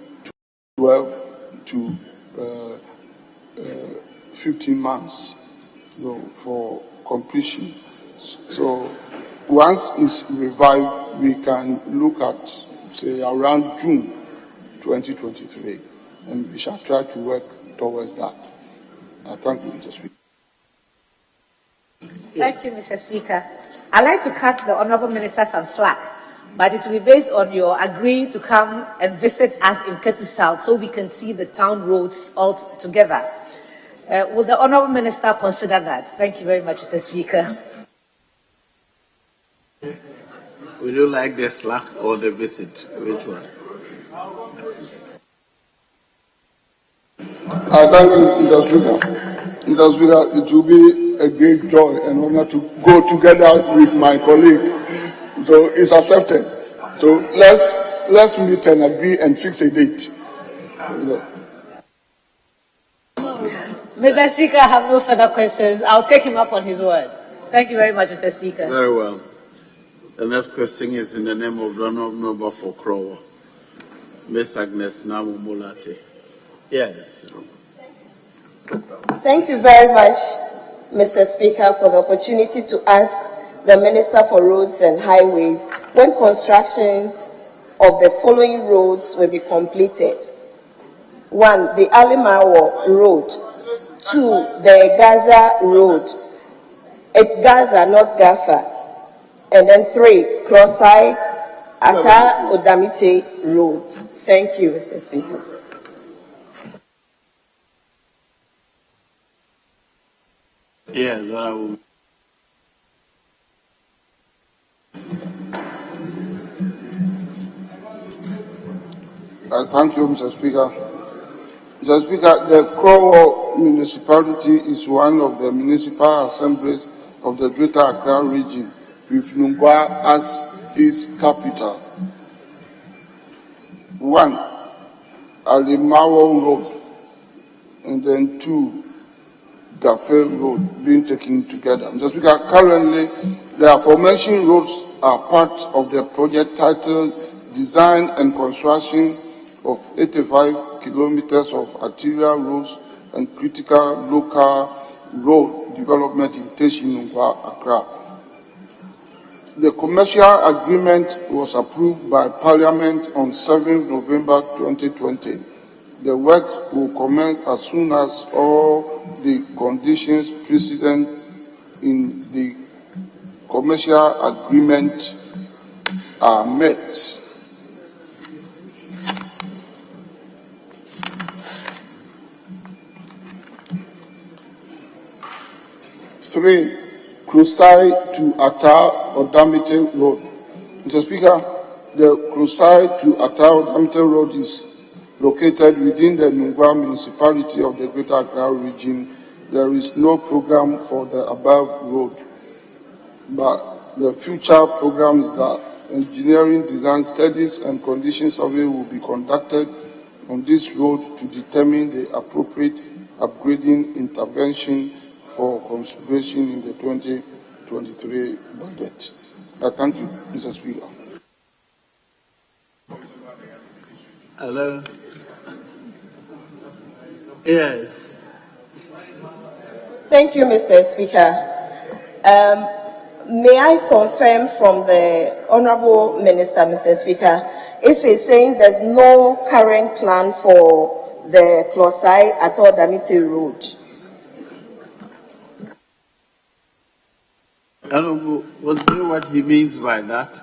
S16: 12 to 15 months for completion. So once it's revived, we can look at, say, around June 2023, and we shall try to work towards that. I thank you, Mr. Speaker.
S18: Thank you, Mr. Speaker. I'd like to cut the Honourable Minister some slack, but it will be based on your agreeing to come and visit us in Ketu South so we can see the town roads all together. Will the Honourable Minister consider that? Thank you very much, Mr. Speaker.
S6: would you like the slack or the visit? Which one?
S16: I thank you, Mr. Speaker. Mr. Speaker, it will be a great joy and honor to go together with my colleague. So it's accepted. So let's meet and agree and fix a date.
S18: Mr. Speaker, I have no further questions. I'll take him up on his word. Thank you very much, Mr. Speaker.
S6: Very well. The next question is in the name of the Honourable Member for Crow, Ms. Agnes Namu-Mulate. Yes.
S19: Thank you very much, Mr. Speaker, for the opportunity to ask the Minister for Roads and Highways when construction of the following roads will be completed. 1, the Alimawo Road. 2, the Gaza Road. It's Gaza, not Gafa. And then 3, Klosai Ata Odamite Road. Thank you, Mr. Speaker.
S6: Yes,
S16: Thank you, Mr. Speaker. Mr. Speaker, the Krowo municipality is one of the municipal assemblies of the Greater Accra region, with Nungwa as its capital. 1, Alimawo Road, and then 2, Gafe Road being taken together. Mr. Speaker, currently the aforementioned roads are part of the project titled Design and Construction of 85 kilometers of arterial roads and critical local road development in Teshinungwa, Accra. The commercial agreement was approved by Parliament on 7 November 2020 The works will commence as soon as all the conditions precedent in the commercial agreement are met. Three, Crusade to Atar Odamite Road. Mr. Speaker, the Crusade to Atar Odamite Road is located within the Nungwa municipality of the Greater Accra region. There is no program for the above road, but the future program is that engineering design studies and condition survey will be conducted on this road to determine the appropriate upgrading intervention for consideration in the 2023 budget. I thank you, Mr. Speaker.
S6: Hello. Yes.
S19: Thank you, Mr. Speaker. May I confirm from the Honorable Minister, Mr. Speaker, if he's saying there's no current plan for the Klosai at Odamite Road?
S6: Honorable, what he means by that?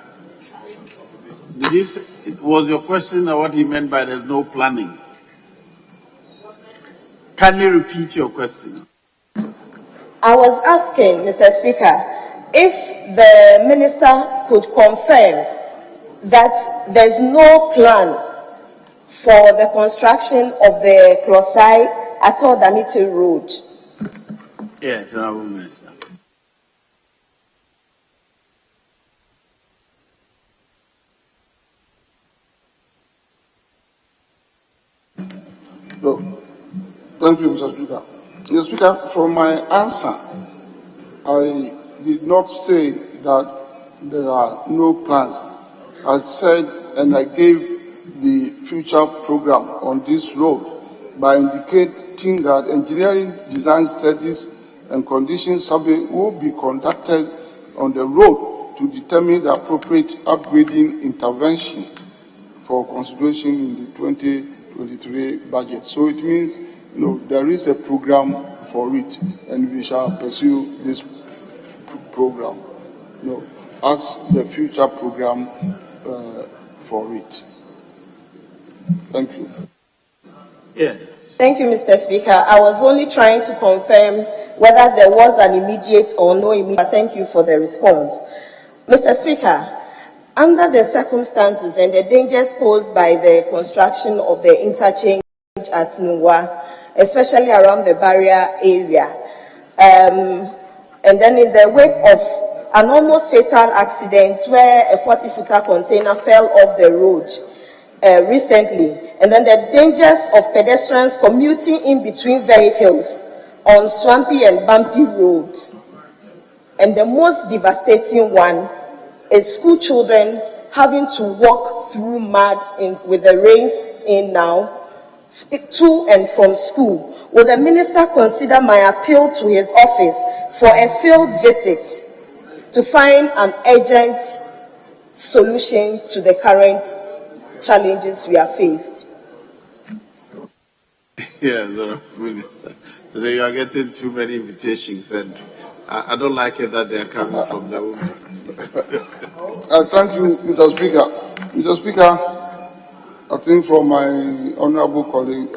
S6: Was your question what he meant by there's no planning? Can you repeat your question?
S19: I was asking, Mr. Speaker, if the minister could confirm that there's no plan for the construction of the Klosai at Odamite Road.
S6: Yes, Honorable Minister.
S16: So, thank you, Mr. Speaker. Mr. Speaker, from my answer, I did not say that there are no plans. I said, and I gave the future program on this road by indicating that engineering design studies and condition survey will be conducted on the road to determine the appropriate upgrading intervention for consideration in the 2023 budget. So it means, there is a program for it, and we shall pursue this program, as the future program for it. Thank you.
S6: Yes.
S19: Thank you, Mr. Speaker. I was only trying to confirm whether there was an immediate or no immediate. Thank you for the response. Mr. Speaker, under the circumstances and the dangers posed by the construction of the interchange at Nungwa, especially around the barrier area, and then in the wake of an almost fatal accident where a 40-footer container fell off the road recently, and then the dangers of pedestrians commuting in between vehicles on swampy and bumpy roads, and the most devastating one is school children having to walk through mud with the rains in now to and from school. Will the minister consider my appeal to his office for a field visit to find an urgent solution to the current challenges we are faced?
S6: Yes, Minister. Today you are getting too many invitations, and I don't like it that they are coming from the woman.
S16: Thank you, Mr. Speaker. Mr. Speaker, I think from my honorable colleague,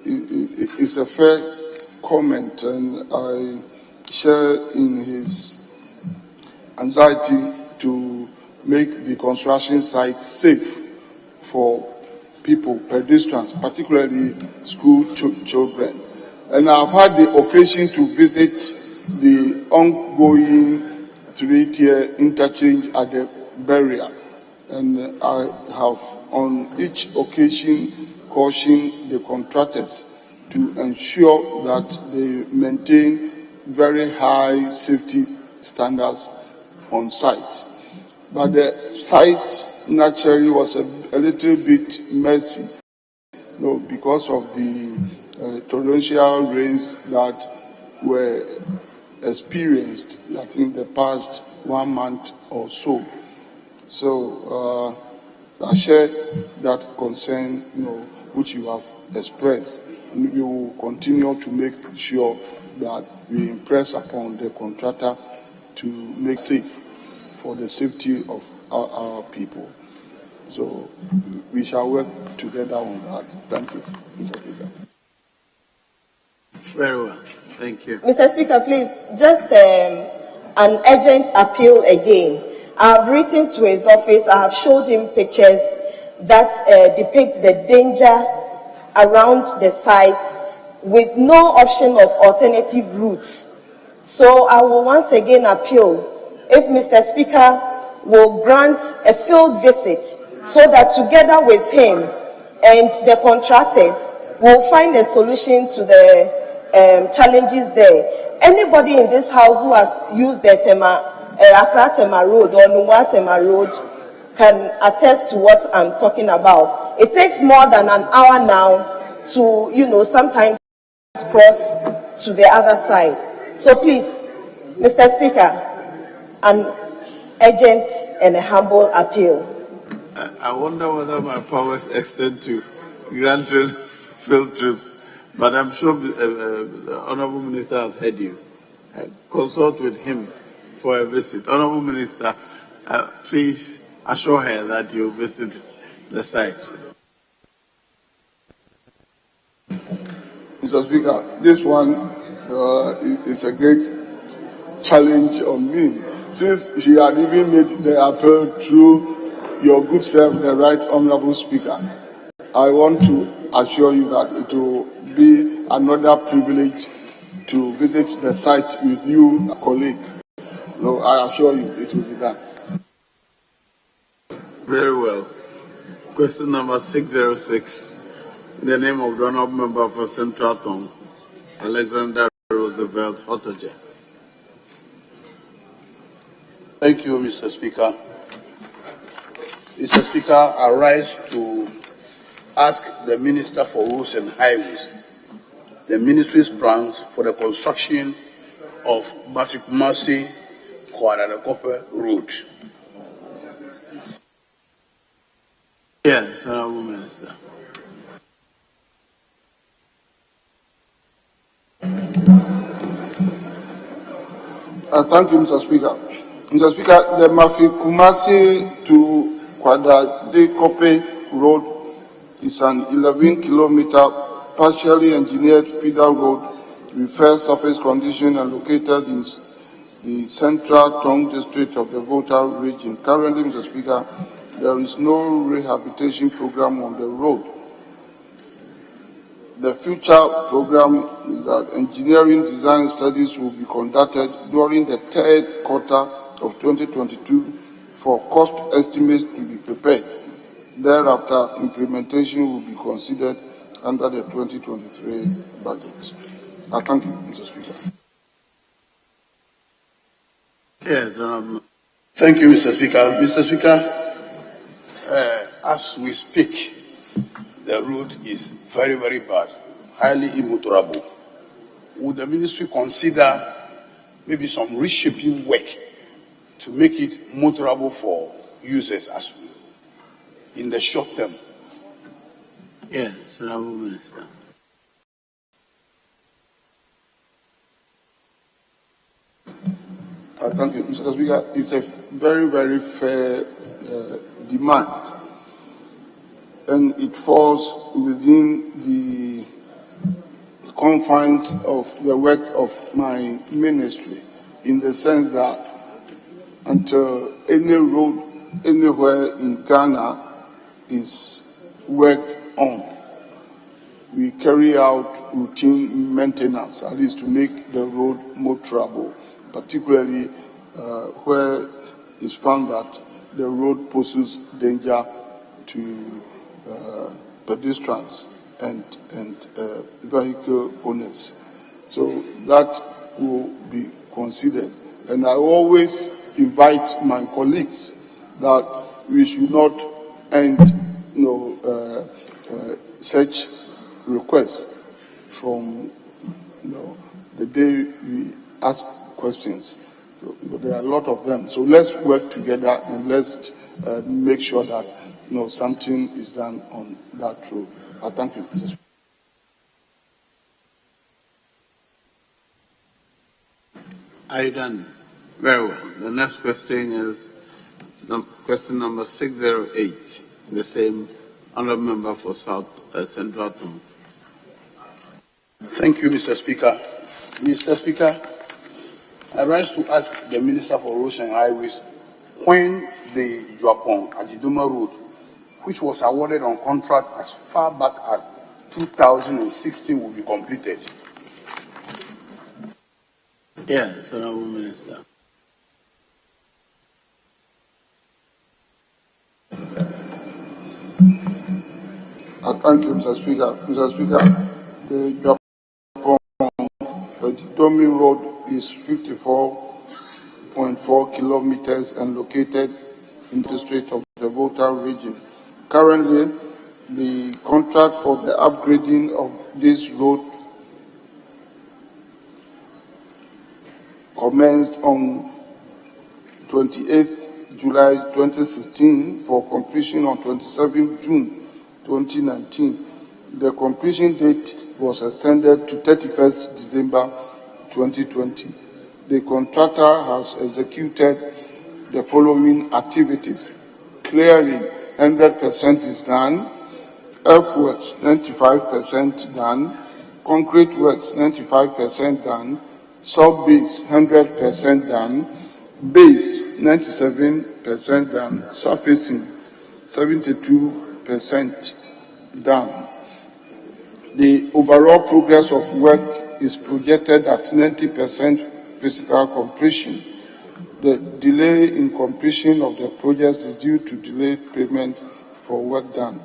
S16: it's a fair comment, and I share in his anxiety to make the construction site safe for people, pedestrians, particularly school children. And I've had the occasion to visit the ongoing 3-tier interchange at the barrier, and I have on each occasion cautioned the contractors to ensure that they maintain very high safety standards on site. But the site naturally was a little bit messy, because of the torrential rains that were experienced, I think, the past 1 month or so. So I share that concern, which you have expressed. And we will continue to make sure that we impress upon the contractor to make safe for the safety of our people. So we shall work together on that. Thank you, Mr. Speaker.
S6: Very well. Thank you.
S19: Mr. Speaker, please, just an urgent appeal again. I have written to his office, I have showed him pictures that depict the danger around the site with no option of alternative routes. So I will once again appeal if Mr. Speaker will grant a field visit so that together with him and the contractors will find a solution to the challenges there. Anybody in this house who has used the Accra Tema Road or Nungwa Tema Road can attest to what I'm talking about. It takes more than an hour now to, sometimes cross to the other side. So please, Mr. Speaker, an urgent and a humble appeal.
S6: I wonder whether my powers extend to granting field trips, but I'm sure the Honourable Minister has heard you. Consult with him for a visit. Honourable Minister, please assure her that you visit the site.
S16: Mr. Speaker, this one is a great challenge on me, since she had even made the appeal through your good self, the Right Honourable Speaker. I want to assure you that it will be another privilege to visit the site with you, colleague. No, I assure you it will be done.
S6: Very well. Question number 606. In the name of the Honourable Member for Central Tongue, Alexander Roosevelt Hotoje.
S20: Thank you, Mr. Speaker. Mr. Speaker, I rise to ask the Minister for Roads and Highways the Ministry's plans for the construction of Basikumasi Kwadadakope Road.
S6: Yes, Honourable Minister.
S16: Thank you, Mr. Speaker. Mr. Speaker, the Mafi-Kumasi to Kwadadekope Road is an 11-kilometer partially engineered feeder road with fair surface condition and located in the Central Tongue District of the Volta region. Currently, Mr. Speaker, there is no rehabilitation program on the road. The future program is that engineering design studies will be conducted during the third quarter of 2022 for cost estimates to be prepared. Thereafter, implementation will be considered under the 2023 budget. I thank you, Mr. Speaker.
S6: Yes,
S20: Thank you, Mr. Speaker. Mr. Speaker, as we speak, the road is very, very bad, highly immotorable. Would the ministry consider maybe some reshaping work to make it motorable for users as well in the short term?
S6: Yes, Honourable Minister.
S16: Thank you, Mr. Speaker. It's a very, very fair demand, and it falls within the confines of the work of my ministry, in the sense that until any road anywhere in Ghana is worked on, we carry out routine maintenance, at least to make the road motorable, particularly where it's found that the road poses danger to pedestrians and vehicle owners. So that will be considered. And I always invite my colleagues that we should not end such requests from the day we ask questions. So, there are a lot of them. So let's work together and let's make sure that something is done on that road.
S20: I thank you, Mr. Speaker.
S6: Are you done? Very well. The next question is question number 608, the same honourable member for South Central Tom.
S20: Thank you, Mr. Speaker. Mr. Speaker, I rise to ask the Minister for Roads and Highways when the Juapong Adiduma Road, which was awarded on contract as far back as 2016, will be completed.
S6: Yes, Honourable Minister.
S16: I thank you, Mr. Speaker. Mr. Speaker, the Domi Road is 54.4 kilometers and located in the district of the Volta region. Currently, the contract for the upgrading of this road commenced on 28th July 2016 for completion on 27th June 2019. The completion date was extended to 31st December 2020. The contractor has executed the following activities. Clearing 100% is done, earthworks 95% done, concrete works 95% done, sub-base 100% done, base 97% done, surfacing 72% done. The overall progress of work is projected at 90% physical completion. The delay in completion of the project is due to delayed payment for work done.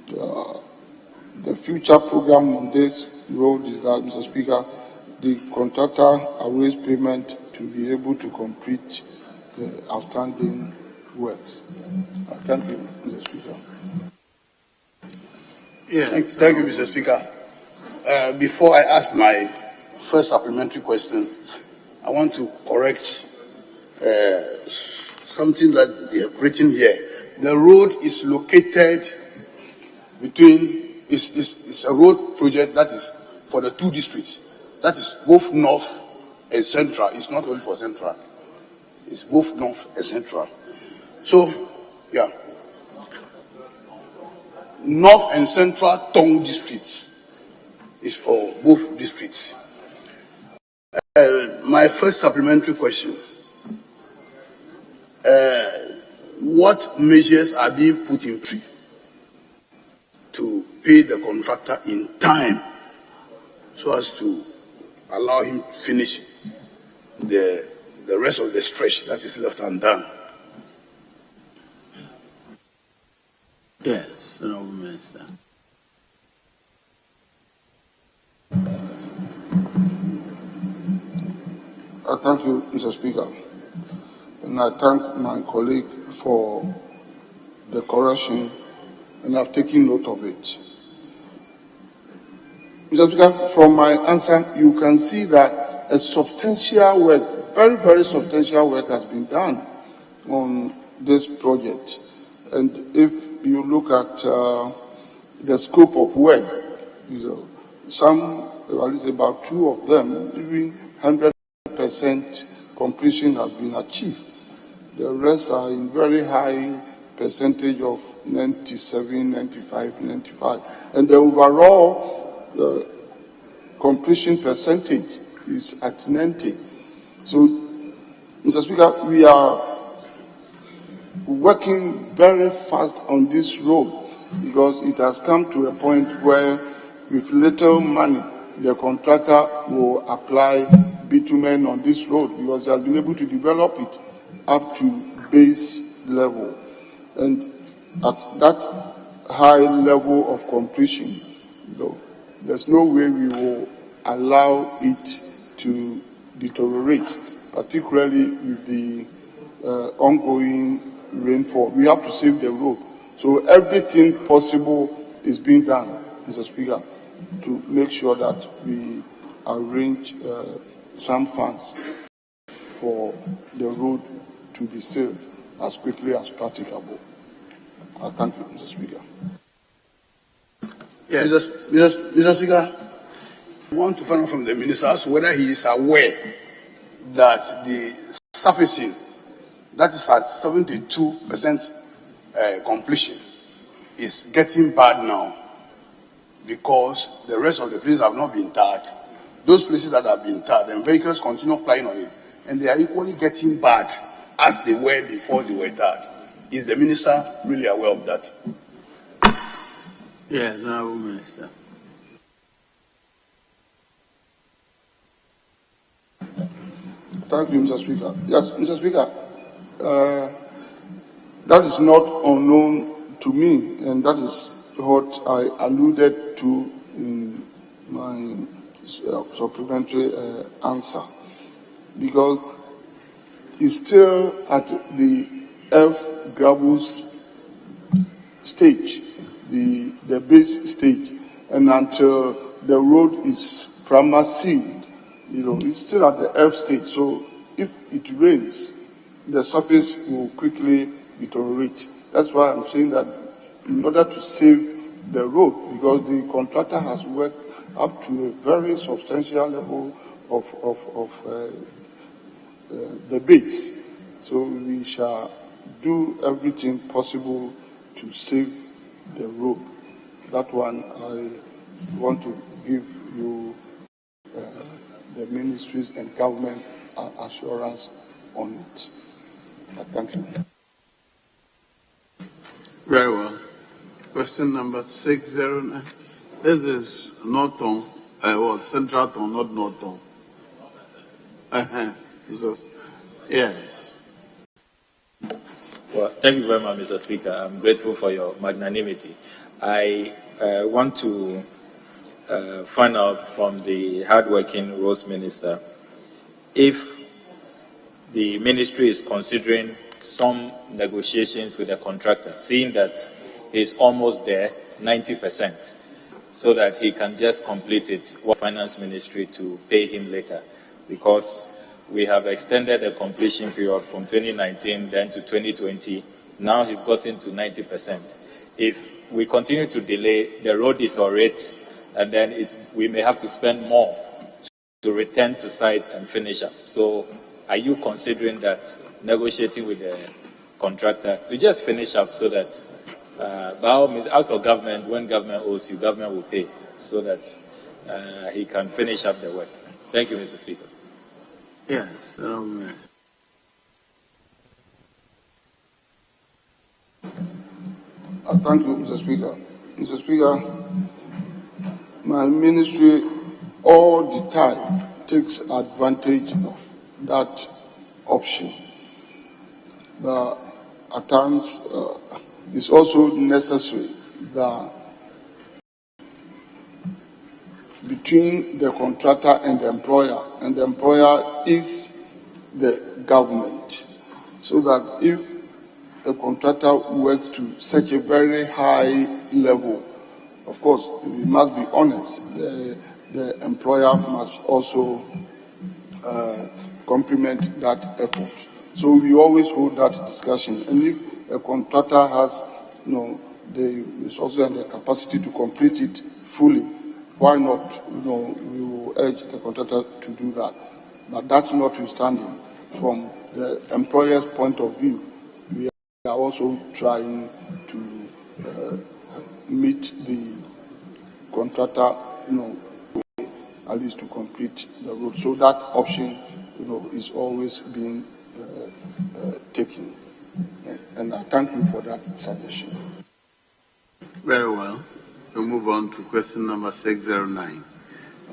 S16: The future program on this road is that, Mr. Speaker, the contractor awaits payment to be able to complete the outstanding works. Thank you, Mr. Speaker.
S20: Yes. Thank you, Mr. Speaker. Before I ask my first supplementary question, I want to correct something that they have written here. The road is located between, it's a road project that is for the two districts. That is both North and Central. It's not only for Central. It's both North and Central. So, yeah. North and Central Tong districts is for both districts. My first supplementary question. What measures are being put in place to pay the contractor in time so as to allow him to finish the rest of the stretch that is left undone?
S6: Yes, Honourable Minister.
S16: I thank you, Mr. Speaker. And I thank my colleague for the correction, and I've taken note of it. Mr. Speaker, from my answer, you can see that a substantial work, very, very substantial work has been done on this project. And if you look at the scope of work, some, at least about two of them, even 100% completion has been achieved. The rest are in very high percentage of 97, 95, 95. And the overall completion percentage is at 90. So, Mr. Speaker, we are working very fast on this road because it has come to a point where with little money, the contractor will apply bitumen on this road because they have been able to develop it up to base level. And at that high level of completion, there's no way we will allow it to deteriorate, particularly with the ongoing rainfall. We have to save the road. So everything possible is being done, Mr. Speaker, to make sure that we arrange some funds for the road to be saved as quickly as practicable. I thank you, Mr. Speaker.
S20: Yes. Mr. Speaker, I want to find out from the minister as to whether he is aware that the surfacing, that is at 72% completion, is getting bad now because the rest of the places have not been tarred. Those places that have been tarred, and vehicles continue flying on it, and they are equally getting bad as they were before they were tarred. Is the minister really aware of that?
S11: Yes, Honorable Minister.
S16: Thank you, Mr. Speaker. Yes, Mr. Speaker, that is not unknown to me, and that is what I alluded to in my supplementary answer, because it's still at the F gravels stage, the base stage, and until the road is primer sealed, it's still at the F stage. So if it rains, the surface will quickly deteriorate. That's why I'm saying that in order to save the road, because the contractor has worked up to a very substantial level of the base. So we shall do everything possible to save the road. That one, I want to give you the ministries and government assurance on it. Thank you.
S11: Very well. Question number 609. This is Norton, Central Town, not Norton. So, yes.
S4: Well, thank you very much, Mr. Speaker. I'm grateful for your magnanimity. I want to find out from the hardworking Roads Minister if the ministry is considering some negotiations with the contractor, seeing that he's almost there, 90%, so that he can just complete it, finance ministry to pay him later, because we have extended the completion period from 2019 then to 2020. Now he's gotten to 90%. If we continue to delay, the road deteriorates, and then we may have to spend more to return to site and finish up. So are you considering that, negotiating with the contractor to just finish up so that, by all means, as of government, when government owes you, government will pay so that he can finish up the work? Thank you, Mr. Speaker.
S11: Yes, Honorable Minister.
S16: Thank you, Mr. Speaker. Mr. Speaker, my ministry all the time takes advantage of that option. But at times, it's also necessary that between the contractor and the employer is the government, so that if a contractor works to such a very high level, of course, we must be honest, the employer must also complement that effort. So we always hold that discussion. And if a contractor has, the resources and the capacity to complete it fully, why not? We will urge the contractor to do that. But that's notwithstanding, from the employer's point of view, we are also trying to meet the contractor, at least to complete the road. So that option, is always being taken. And I thank you for that suggestion.
S11: Very well. We'll move on to question number 609.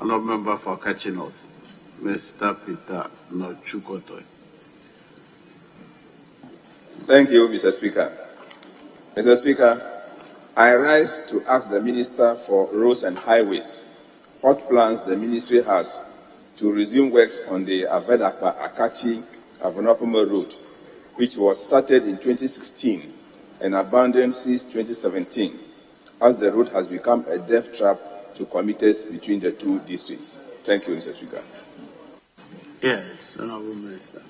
S11: Honorable Member for Kachi North, Mr. Peter Nochukotoy.
S21: Thank you, Mr. Speaker. Mr. Speaker, I rise to ask the Minister for Roads and Highways what plans the ministry has to resume works on the Avedakpa-Akachi-Avonapoma Road, which was started in 2016 and abandoned since 2017, as the road has become a death trap to commuters between the two districts. Thank you, Mr. Speaker.
S11: Yes, Honorable Minister.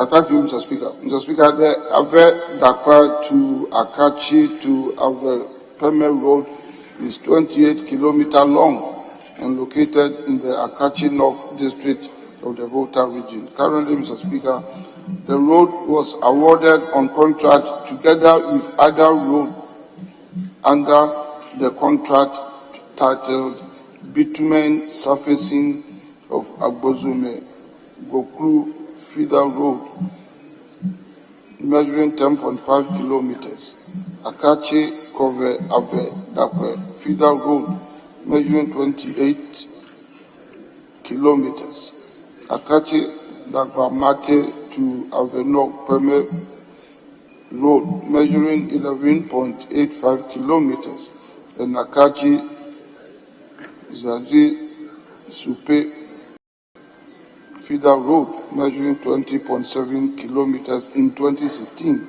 S16: I thank you, Mr. Speaker. Mr. Speaker, the Ave Dakwa to Akachi to Ave Peme Road is 28 kilometers long and located in the Akachi North District of the Volta region. Currently, Mr. Speaker, the road was awarded on contract together with other roads under the contract titled Bitumen Surfacing of Agbozume Gokru Feeder Road, measuring 10.5 kilometers. Akachi Kove Ave Dakwe Feeder Road, measuring 28 kilometers. Akachi Dagbamate to Avenok Peme Road, measuring 11.85 kilometers. And Akachi Zazi Supe Feeder Road, measuring 20.7 kilometers in 2016.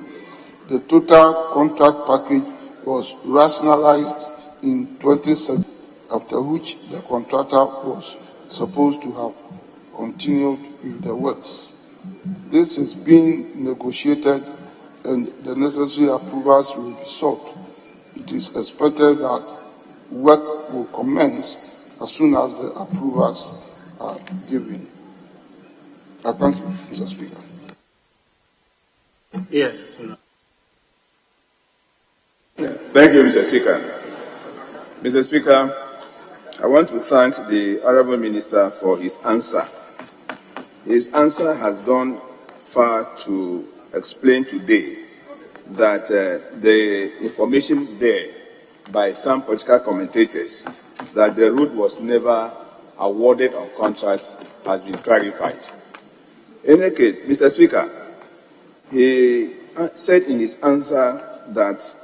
S16: The total contract package was rationalized in 2017, after which the contractor was supposed to have continued with the works. This is being negotiated and the necessary approvals will be sought. It is expected that work will commence as soon as the approvals are given. I thank you, Mr. Speaker.
S20: Yes.
S21: Thank you, Mr. Speaker. Mr. Speaker, I want to thank the Honourable Minister for his answer. His answer has gone far to explain today that the information there by some political commentators that the road was never awarded on contracts has been clarified. In any case, Mr. Speaker, he said in his answer that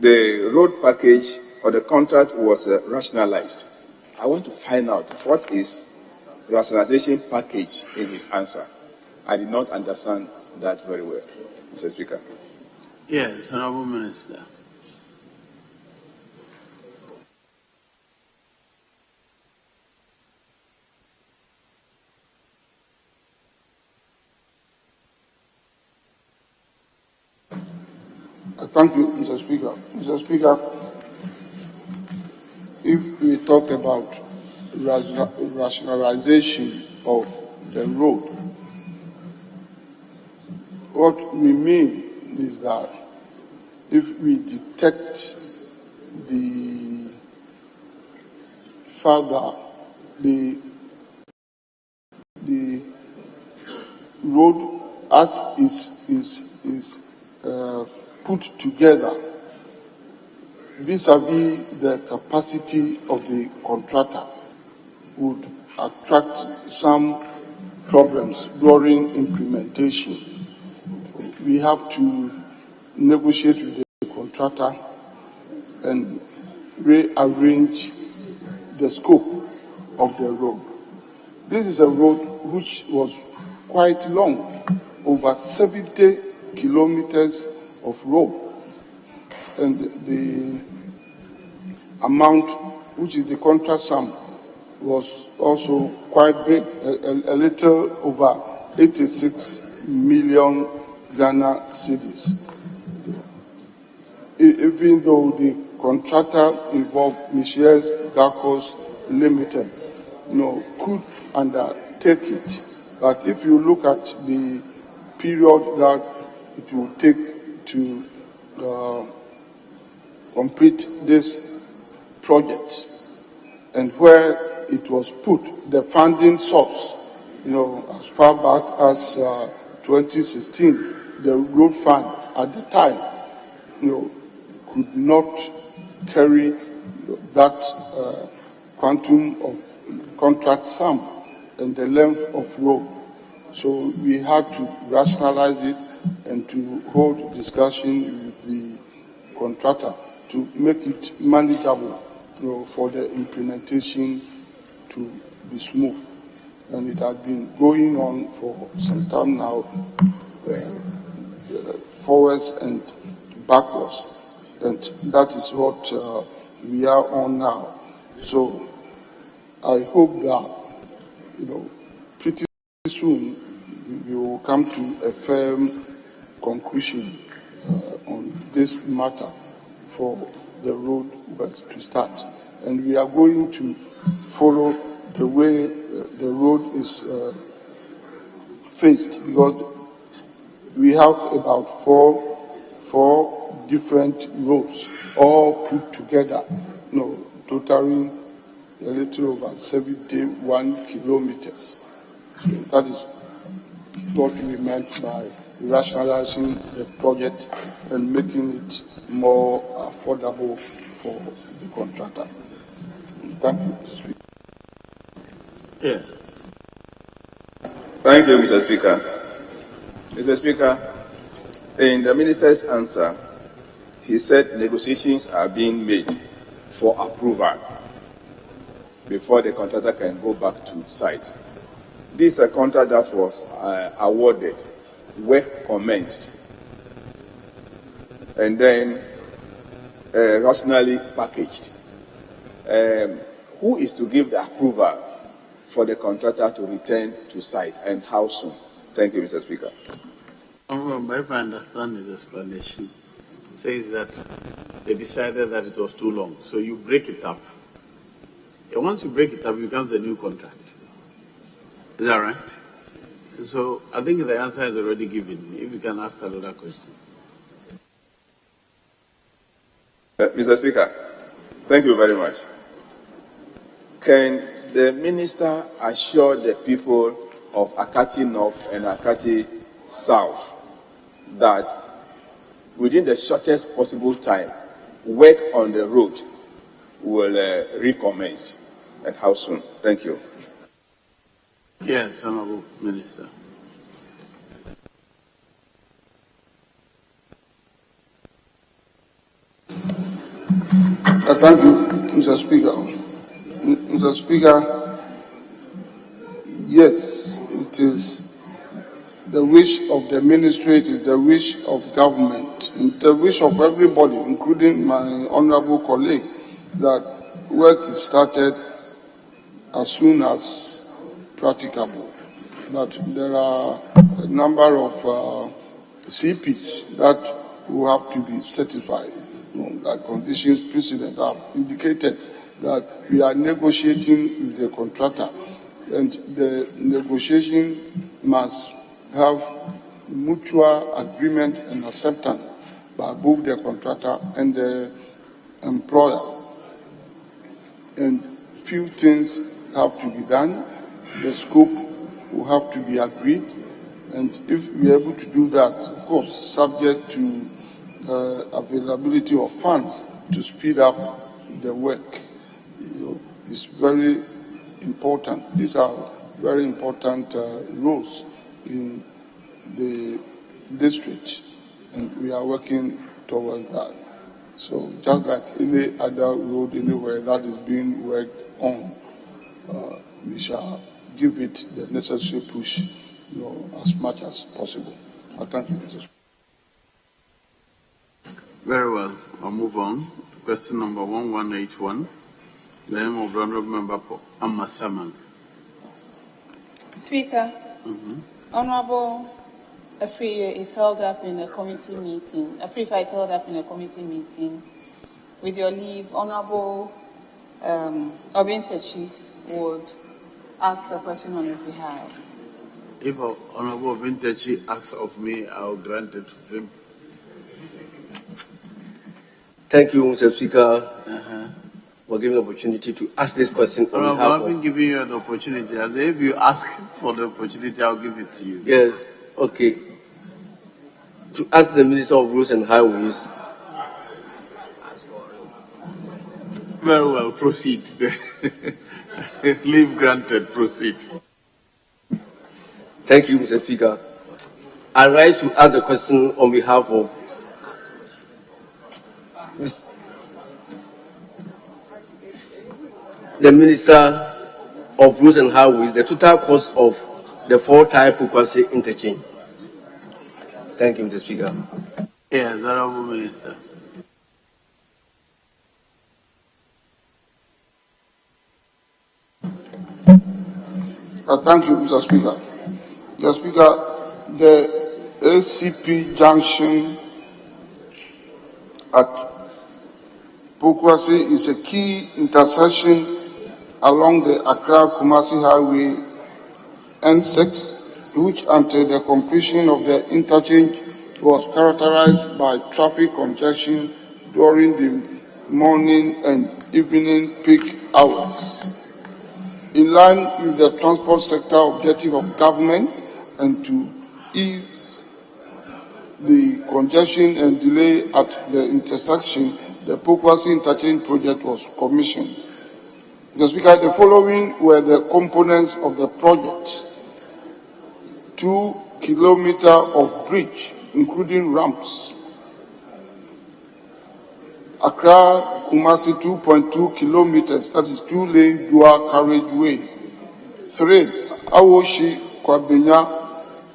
S21: the road package or the contract was rationalized. I want to find out what is rationalization package in his answer. I did not understand that very well, Mr. Speaker.
S20: Yes, Honourable Minister.
S16: Thank you, Mr. Speaker. Mr. Speaker, if we talk about rationalization of the road, what we mean is that if we detect the further the road as is put together vis-a-vis the capacity of the contractor would attract some problems during implementation. We have to negotiate with the contractor and rearrange the scope of the road. This is a road which was quite long, over 70 kilometers of road, and the amount, which is the contract sum, was also quite big, a little over 86 million Ghana cedis. Even though the contractor involved, Michels Gakos Limited, could undertake it, but if you look at the period that it will take to complete this project and where it was put, the funding source, as far back as 2016, the road fund at the time, could not carry that quantum of contract sum and the length of road. So we had to rationalize it and to hold discussion with the contractor to make it manageable, for the implementation to be smooth. And it had been going on for some time now, forwards and backwards. And that is what we are on now. So I hope that, pretty soon we will come to a firm conclusion on this matter for the road work to start. And we are going to follow the way the road is faced, because we have about four different roads all put together, totaling a little over 71 kilometers. So that is what we meant by rationalizing the project and making it more affordable for the contractor. Thank you, Mr. Speaker.
S21: Yeah. Thank you, Mr. Speaker. Mr. Speaker, in the minister's answer, he said negotiations are being made for approval before the contractor can go back to site. This is a contract that was awarded, work commenced, and then rationally packaged. Who is to give the approval for the contractor to return to site, and how soon? Thank you, Mr. Speaker.
S3: If I understand his explanation, says that they decided that it was too long, so you break it up. And once you break it up, it becomes a new contract. Is that right? So I think the answer is already given. If you can ask another question.
S21: Mr. Speaker, thank you very much. Can the minister assure the people of Akati North and Akati South that within the shortest possible time, work on the road will recommence, and how soon? Thank you.
S3: Yes, Honorable Minister.
S16: Thank you, Mr. Speaker. Mr. Speaker, yes, it is the wish of the ministry, it is the wish of government, the wish of everybody, including my honorable colleague, that work is started as soon as practicable. But there are a number of CPs that will have to be certified. That conditions precedent have indicated that we are negotiating with the contractor, and the negotiation must have mutual agreement and acceptance by both the contractor and the employer. And few things have to be done. The scope will have to be agreed, and if we are able to do that, of course, subject to availability of funds to speed up the work, it's very important. These are very important roles in the district, and we are working towards that. So just like any other road anywhere that is being worked on, we shall give it the necessary push, as much as possible. I thank you, Mr. Speaker.
S3: Very well. I'll move on. Question number 1181. The name of the Honourable Member Amma Saman.
S13: Speaker, Honourable Afriye is held up in a committee meeting. Afrifa is held up in a committee meeting. With your leave, Honourable Obintechi would ask a question on his behalf.
S3: If Honourable Obintechi asks of me, I'll grant it to him.
S22: Thank you, Mr. Speaker, for giving the opportunity to ask this question on behalf
S3: I've been giving you an opportunity. As if you ask for the opportunity, I'll give it to you.
S22: Yes, okay. To ask the Minister of Roads and Highways.
S3: Very well, proceed. Leave granted, proceed.
S22: Thank you, Mr. Speaker. I rise to ask the question on behalf of the Minister of Roads and Highways, the total cost of the 4-tie Pukwase interchange. Thank you, Mr. Speaker.
S3: Yes, Honourable Minister.
S16: Thank you, Mr. Speaker. Mr. Speaker, the ACP junction at Pokwasi is a key intersection along the Accra-Kumasi Highway N6, which until the completion of the interchange was characterized by traffic congestion during the morning and evening peak hours. In line with the transport sector objective of government and to ease the congestion and delay at the intersection, the Pokwasi Interchange project was commissioned. Mr. Speaker, the following were the components of the project: 2 kilometers of bridge, including ramps. Accra Kumasi 2.2 kilometers, that is 2-lane dual carriageway. 3, Awoshi Kwabenya,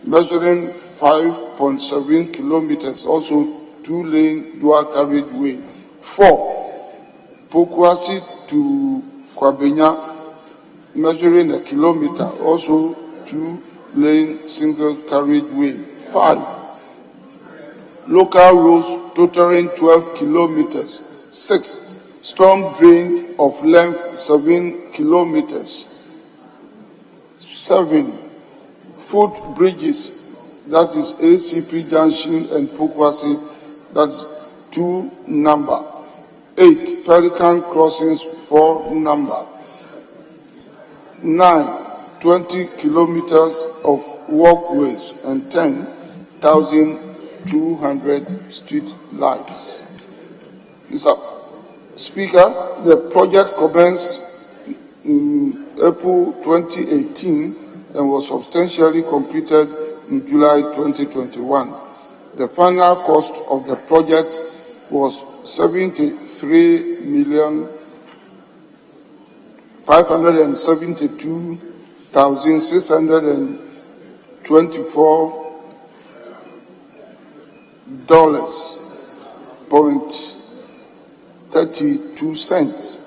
S16: measuring 5.7 kilometers, also 2-lane dual carriageway. 4, Pokwasi to Kwabenya, measuring 1 kilometer, also 2-lane single carriageway. 5, local roads totaling 12 kilometers. 6, storm drain of length 7 kilometers. 7, foot bridges, that is ACP Junction and Pokwasi, that's 2 number. 8, Pelican crossings, 4 number. 9, 20 kilometers of walkways and 10,200 street lights. Mr. Speaker, the project commenced in April 2018 and was substantially completed in July 2021. The final cost of the project was 73,572,024.32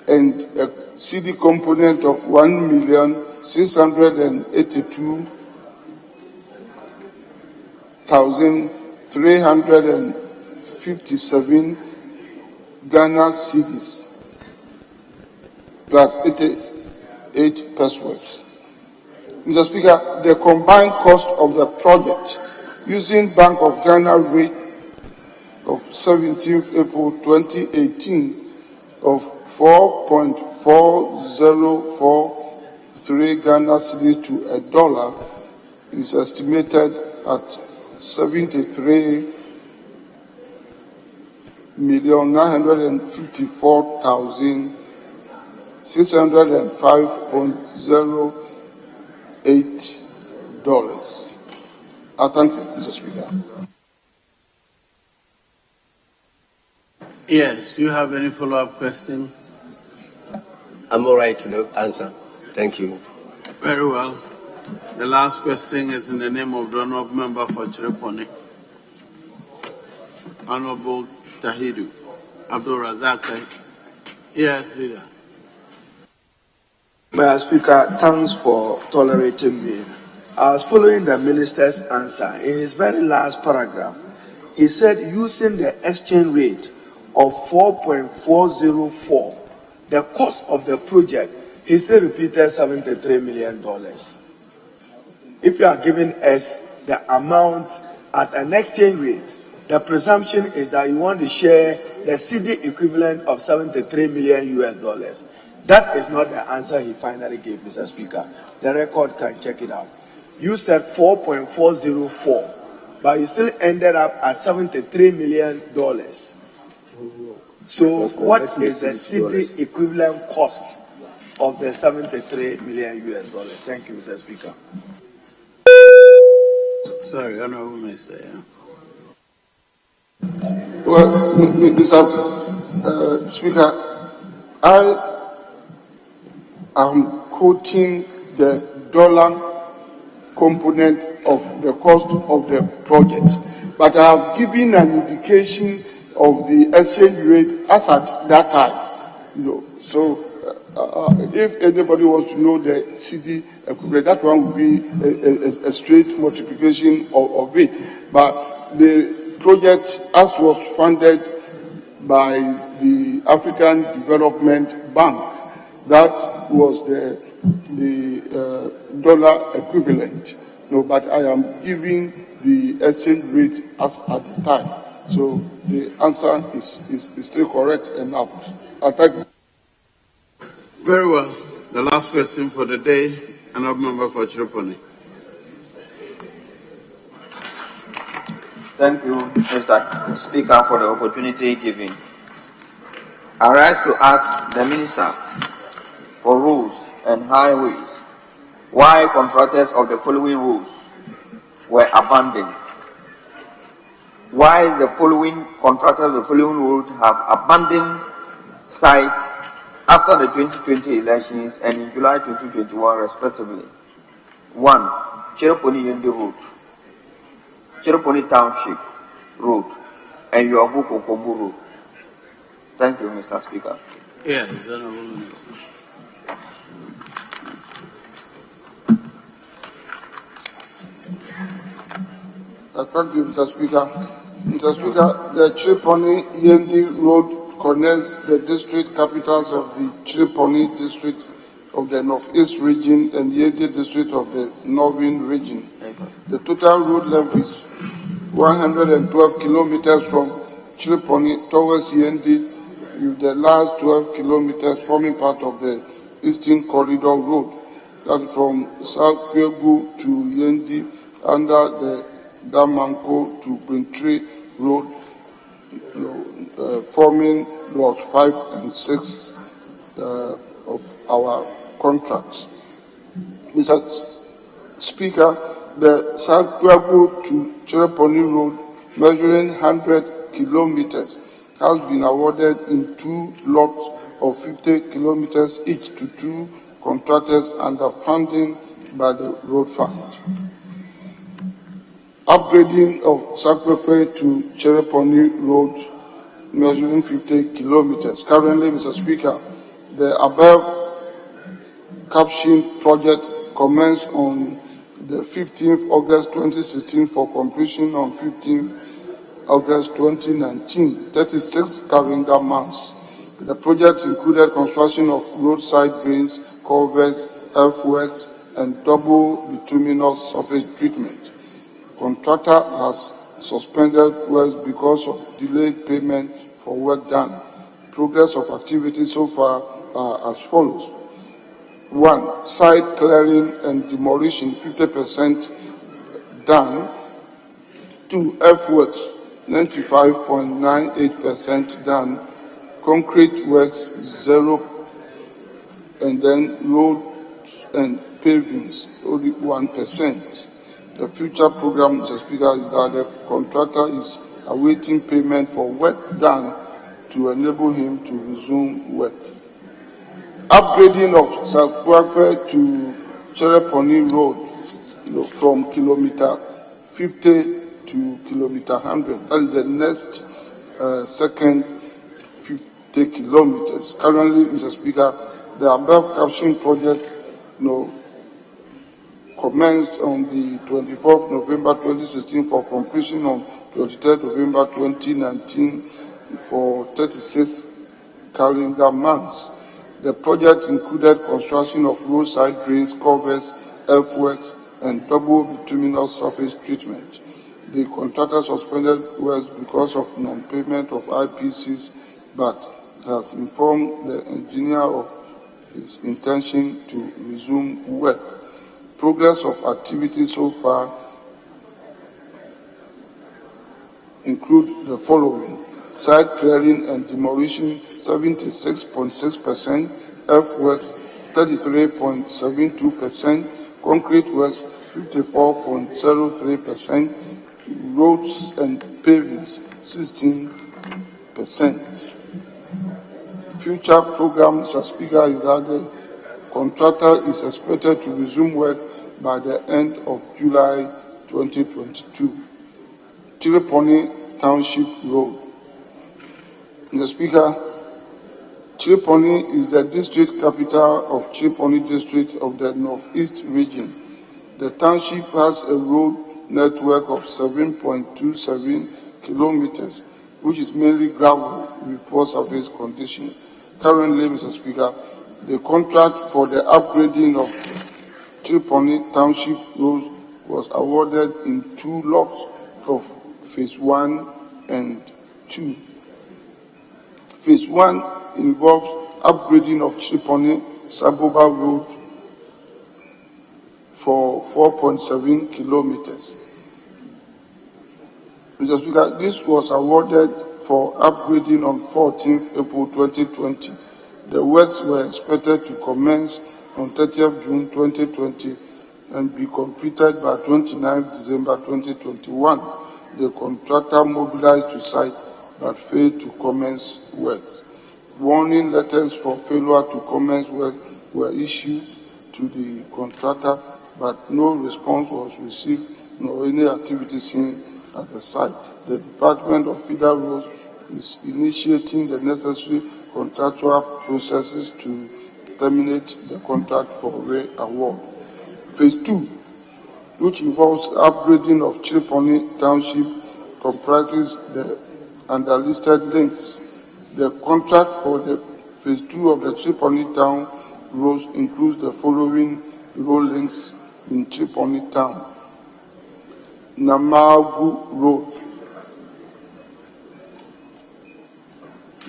S16: and a CD component of 1,682,357 Ghana cedis plus 88 pesos. Mr. Speaker, the combined cost of the project using Bank of Ghana rate of 17th April 2018 of 4.4043 Ghana cedis to $1 is estimated at 73,954,605.08 dollars. I thank you, Mr. Speaker.
S3: Yes, do you have any follow-up question?
S22: I'm all right to answer. Thank you.
S3: Very well. The last question is in the name of the Honorable Member for Chirepone, Honorable Tahidu Abdul Razak. Yes, Leader.
S7: Mr. Speaker, thanks for tolerating me. I was following the minister's answer. In his very last paragraph, he said using the exchange rate of 4.404, the cost of the project, he still repeated $73 million. If you are giving us the amount at an exchange rate, the presumption is that you want to share the CD equivalent of $73 million US. That is not the answer he finally gave, Mr. Speaker. The record can check it out. You said 4.404, but you still ended up at $73 million. So what is the CD equivalent cost of the $73 million US? Thank you, Mr. Speaker.
S3: Sorry, Honorable Minister. Yeah.
S16: Well, Mr. Speaker, I am quoting the dollar component of the cost of the project, but I have given an indication of the exchange rate as at that time. So if anybody wants to know the CD equivalent, that one would be a straight multiplication of it. But the project, as was funded by the African Development Bank, that was the dollar equivalent. No, but I am giving the exchange rate as at the time. So the answer is still correct enough. Thank you.
S3: Very well. The last question for the day, another member for Chiruponi.
S5: Thank you, Mr. Speaker, for the opportunity given. I rise to ask the Minister for Roads and Highways why contractors of the following roads were abandoned. Why the following contractors of the following roads have abandoned sites after the 2020 elections and in July 2021 respectively. 1. Chiruponi Yendi Road, Chiruponi Township Road, and Yoabu Kokobu Road. Thank you, Mr. Speaker.
S3: Yes, Honorable Minister.
S16: Thank you, Mr. Speaker. Mr. Speaker, the Chiruponi Yendi Road connects the district capitals of the Chiruponi district of the Northeast region and Yendi district of the Northern region. The total road length is 112 kilometers from Chiruponi towards Yendi, with the last 12 kilometers forming part of the Eastern Corridor Road, that from South Kwegu to Yendi under the Damanko to Braintree Road, forming Lot 5 and 6 of our contracts. Mr. Speaker, the South Kwegu to Chiruponi Road, measuring 100 kilometers, has been awarded in 2 lots of 50 kilometers each to 2 contractors under funding by the Road Fund. Upgrading of Sakwepe to Chiruponi Road, measuring 50 kilometers. Currently, Mr. Speaker, the above captioned project commenced on the 15th August 2016 for completion on 15th August 2019, 36 calendar months. The project included construction of roadside drains, culverts, earthworks, and double bituminous surface treatment. Contractor has suspended works because of delayed payment for work done. Progress of activities so far are as follows. 1. Site clearing and demolition 50% done. 2. Earthworks 95.98% done. Concrete works 0, and then roads and pavings only 1%. The future program, Mr. Speaker, is that the contractor is awaiting payment for work done to enable him to resume work. Upgrading of Sakwepe to Chiruponi Road, from kilometer 50 to kilometer 100. That is the next second 50 kilometers. Currently, Mr. Speaker, the above caption project, commenced on the 24th November 2016 for completion on 23rd November 2019 for 36 calendar months. The project included construction of roadside drains, culverts, earthworks, and double bituminous surface treatment. The contractor suspended works because of non-payment of IPCs, but has informed the engineer of his intention to resume work. Progress of activities so far include the following: site clearing and demolition 76.6%, earthworks 33.72%, concrete works 54.03%, roads and pavings 16%. Future program, Mr. Speaker, is that the contractor is expected to resume work by the end of July 2022. Chiruponi Township Road. Mr. Speaker, Tripoli is the district capital of Tripoli district of the Northeast region. The township has a road network of 7.27 kilometers, which is mainly gravel with poor surface condition. Currently, Mr. Speaker, the contract for the upgrading of Tripoli Township roads was awarded in 2 lots of Phase 1 and 2. Phase 1 involves upgrading of Tripoli Saboba Road for 4.7 kilometers. Mr. Speaker, this was awarded for upgrading on 14th April 2020. The works were expected to commence on 30th June 2020 and be completed by 29th December 2021. The contractor mobilized to site but failed to commence works. Warning letters for failure to commence work were issued to the contractor, but no response was received nor any activity seen at the site. The Department of Federal Roads is initiating the necessary contractual processes to terminate the contract for re-award. Phase 2, which involves upgrading of Tripoli Township, comprises the underlisted links. The contract for the Phase 2 of the Tripoli Town roads includes the following road links in Tripoli Town: Namagu Road,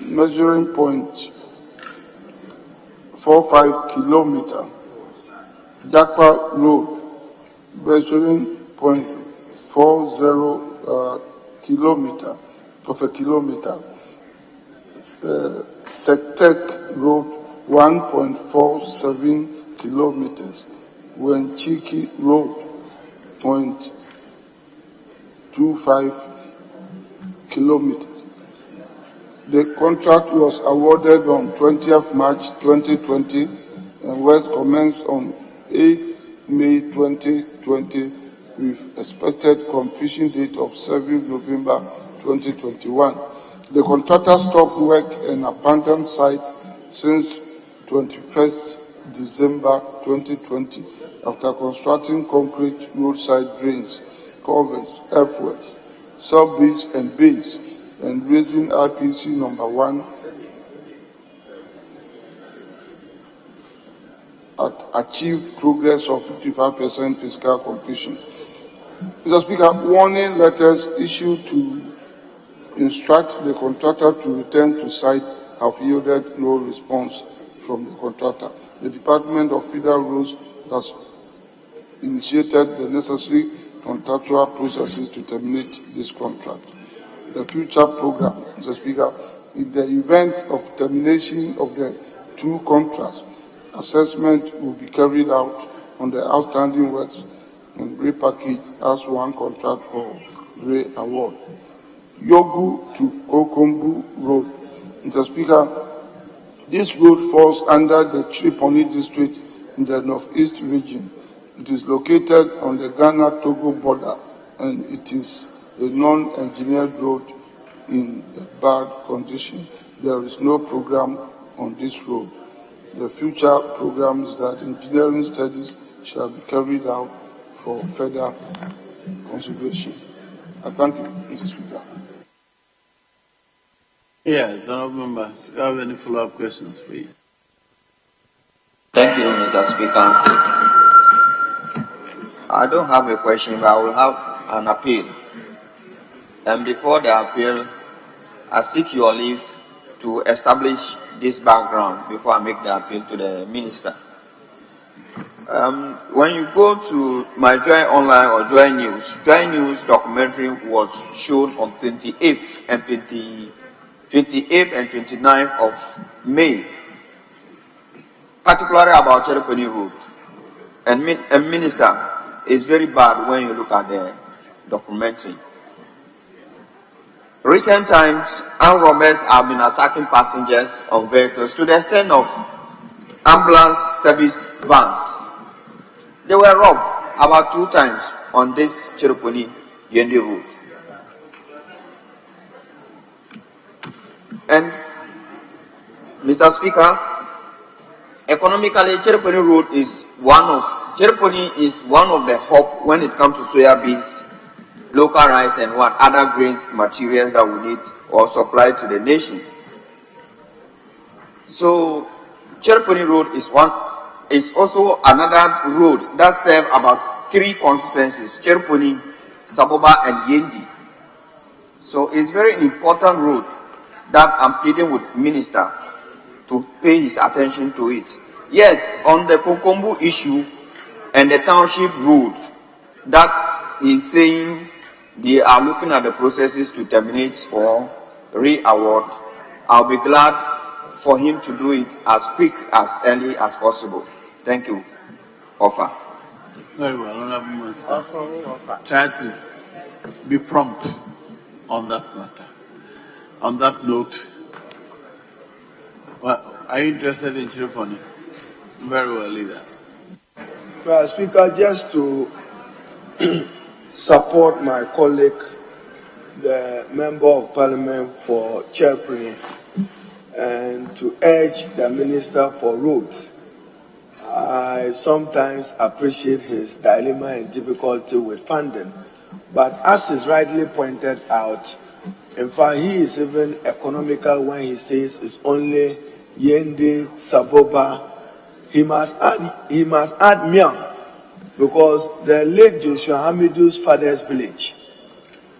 S16: measuring 0.45 kilometer. Jakpa Road, measuring 0.40 kilometer. Sektek Road, 1.47 kilometers. Wenchiki Road, 0.25 kilometers. The contract was awarded on 20th March 2020 and was commenced on 8th May 2020 with expected completion date of 7th November 2021. The contractor stopped work and abandoned site since 21st December 2020 after constructing concrete roadside drains, culverts, earthworks, sub-bays and bays, and raising RPC number 1 at achieved progress of 55% physical completion. Mr. Speaker, warning letters issued to instruct the contractor to return to site have yielded no response from the contractor. The Department of Federal Roads has initiated the necessary contractual processes to terminate this contract. The future program, Mr. Speaker, in the event of termination of the 2 contracts, assessment will be carried out on the outstanding works and repackaged as 1 contract for re-award. Yogu to Kokombu Road. Mr. Speaker, this road falls under the Tripoli district in the Northeast region. It is located on the Ghana-Togo border and it is a non-engineered road in a bad condition. There is no program on this road. The future program is that engineering studies shall be carried out for further consideration. I thank you, Mr. Speaker.
S3: Yes, Honourable Member, if you have any follow-up questions, please.
S5: Thank you, Mr. Speaker. I don't have a question, but I will have an appeal. And before the appeal, I seek your leave to establish this background before I make the appeal to the Minister. When you go to my Joy Online or Joy News documentary was shown on 28th and 29th of May, particularly about Chereponi Road. And Minister, it's very bad when you look at the documentary. Recent times, armed robbers have been attacking passengers on vehicles to the extent of ambulance service vans. They were robbed about 2 times on this Chereponi Yendi route. And Mr. Speaker, economically, Chereponi is one of the hub when it comes to soya beans, local rice, and what other grains materials that we need or supply to the nation. So, Chereponi Road is also another road that serves about 3 constituencies: Chereponi, Saboba, and Yendi. So it's very important road that I'm pleading with Minister to pay his attention to it. Yes, on the Kokombu issue and the township road that he's saying they are looking at the processes to terminate or re-award, I'll be glad for him to do it as quick, as early as possible. Thank you. Offer.
S3: Very well, Honorable Minister. Try to be prompt on that matter. On that note, well, are you interested in Chereponi? Very well, leader.
S7: Well, Speaker, just to support my colleague, the Member of Parliament for Chereponi, and to urge the Minister for Roads. I sometimes appreciate his dilemma and difficulty with funding, but as is rightly pointed out, in fact, he is even economical when he says it's only Yendi, Saboba. He must add Miam, because the late Joshua Hamidou's father's village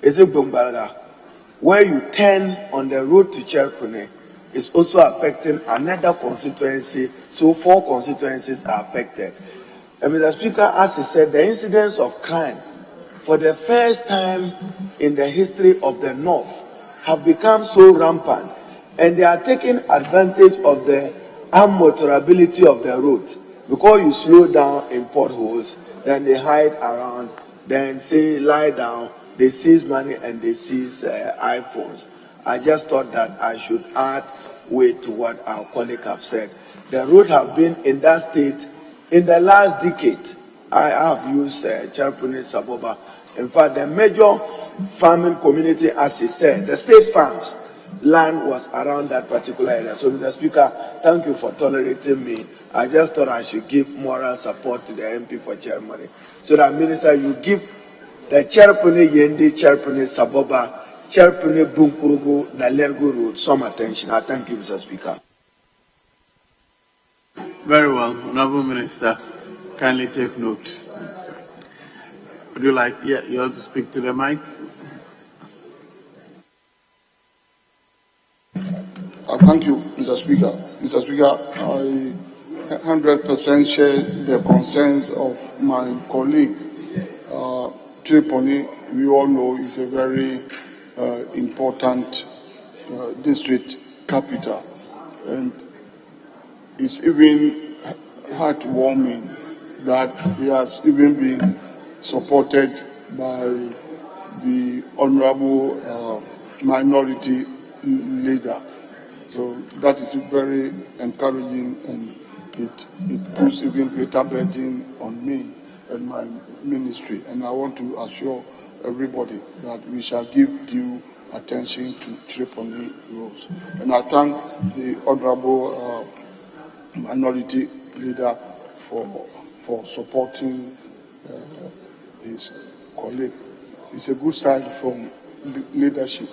S7: is a Bumbalaga, where you turn on the road to Chereponi, is also affecting another constituency, so 4 constituencies are affected. And Mr. Speaker, as he said, the incidence of crime for the first time in the history of the North have become so rampant, and they are taking advantage of the unmotorability of the road. Because you slow down in potholes, then they hide around, then say lie down, they seize money and they seize iPhones. I just thought that I should add weight to what our colleague have said. The road have been in that state in the last decade. I have used Chereponi, Saboba. In fact, the major farming community, as he said, the state farms, land was around that particular area. So, Mr. Speaker, thank you for tolerating me. I just thought I should give moral support to the MP for Chereponi, so that, Minister, you give the Chereponi Yendi, Chereponi Saboba, Chereponi Bunkurugu, Nalergo Road some attention. I thank you, Mr. Speaker.
S3: Very well, Honorable Minister, kindly take note. Would you like you have to speak to the mic?
S16: Thank you, Mr. Speaker. Mr. Speaker, I 100% share the concerns of my colleague. Chereponi, we all know, is a very important district capital, and it's even heartwarming that he has even been supported by the Honorable Minority Leader. So that is very encouraging, and it puts even greater burden on me and my ministry. And I want to assure everybody that we shall give due attention to Chereponi roads. And I thank the Honorable Minority Leader for supporting his colleague. It's a good sign from leadership.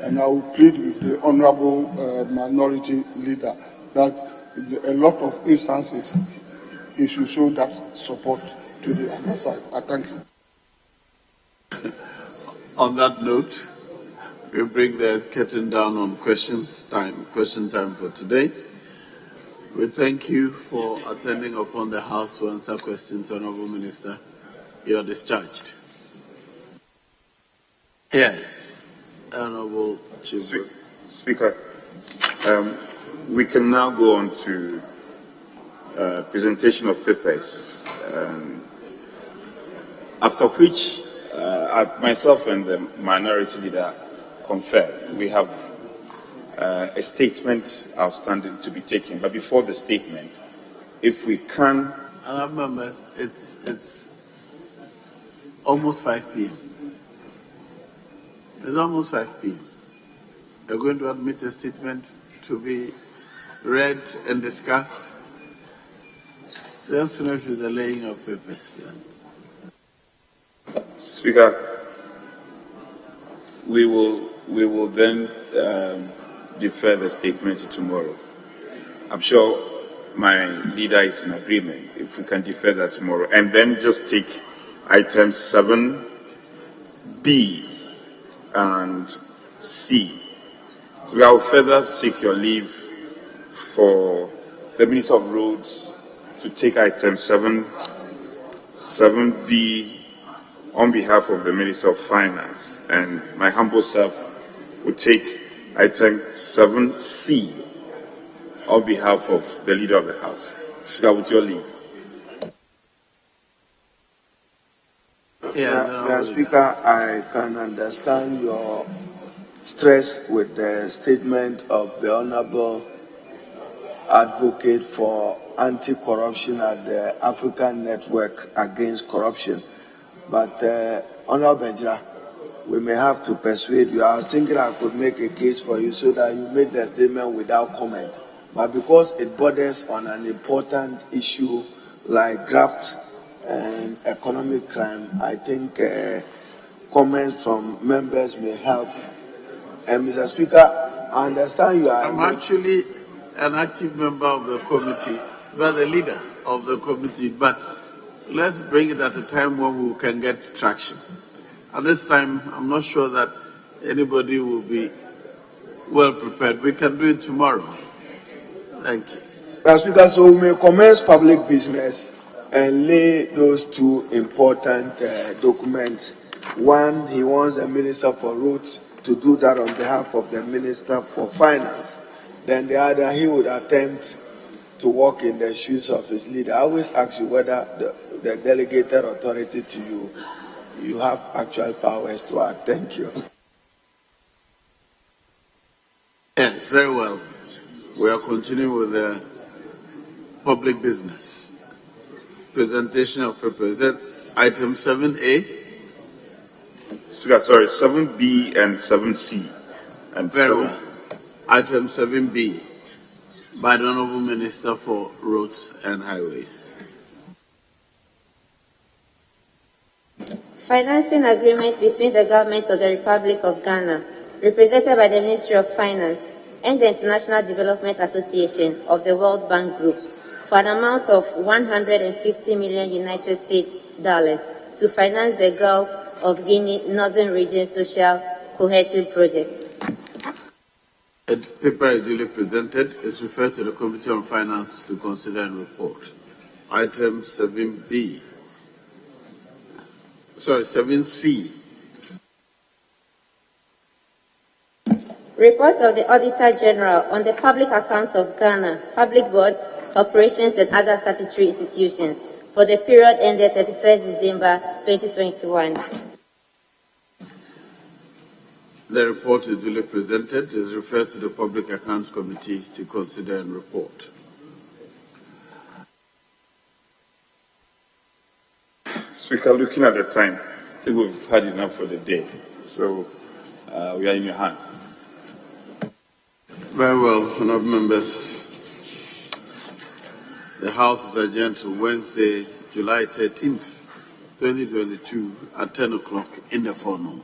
S16: And I will plead with the Honorable Minority Leader that in a lot of instances he should show that support to the other side. I thank you.
S3: On that note, we bring the curtain down on question time for today. We thank you for attending upon the House to answer questions, Honorable Minister. You are discharged. Yes, Honorable Chief.
S2: Speaker, we can now go on to presentation of papers, after which myself and the Minority Leader confer. We have a statement outstanding to be taken, but before the statement, if we can...
S3: Honourable members, it's almost 5 p.m. It's almost 5 p.m. You're going to admit a statement to be read and discussed. Then finish with the laying of papers.
S2: Speaker, we will then defer the statement to tomorrow. I'm sure my leader is in agreement if we can defer that tomorrow, and then just take items 7B and C. So I will further seek your leave for the Minister of Roads to take item 7B on behalf of the Minister of Finance, and my humble self will take item 7C on behalf of the Leader of the House. Speaker, with your leave.
S7: Mr. Speaker, I can understand your stress with the statement of the Honorable Advocate for Anti-Corruption at the African Network Against Corruption. But, Honorable Benja, we may have to persuade you. I was thinking I could make a case for you so that you make the statement without comment. But because it borders on an important issue like graft and economic crime, I think comments from members may help. And Mr. Speaker, I understand you are...
S3: I'm actually an active member of the committee, but the leader of the committee, but let's bring it at a time when we can get traction. At this time, I'm not sure that anybody will be well prepared. We can do it tomorrow. Thank you.
S7: Mr. Speaker, so we may commence public business and lay those two important documents. One, he wants the Minister for Roads to do that on behalf of the Minister for Finance. Then the other, he would attempt to walk in the shoes of his leader. I always ask you whether the delegated authority to you, you have actual powers to act. Thank you.
S3: Yes, very well. We are continuing with the public business. Presentation of papers. That item 7A?
S2: Speaker, sorry, 7B and 7C. And
S3: very well. Item 7B by the Honorable Minister for Roads and Highways.
S15: Financing agreement between the government of the Republic of Ghana, represented by the Ministry of Finance, and the International Development Association of the World Bank Group for an amount of $150 million United States dollars to finance the Gulf of Guinea Northern Region Social Cohesion Project.
S3: The paper is duly presented. It's referred to the Committee on Finance to consider and report. Item 7B. Sorry, 7C.
S15: Reports of the Auditor General on the public accounts of Ghana, public boards, corporations, and other statutory institutions for the period ended 31st December 2021.
S3: The report is duly presented. It is referred to the Public Accounts Committee to consider and report.
S2: Speaker, looking at the time, I think we've had enough for the day. So we are in your hands.
S3: Very well, honourable members. The House is adjourned to Wednesday, July 13th, 2022 at 10 o'clock in the forenoon.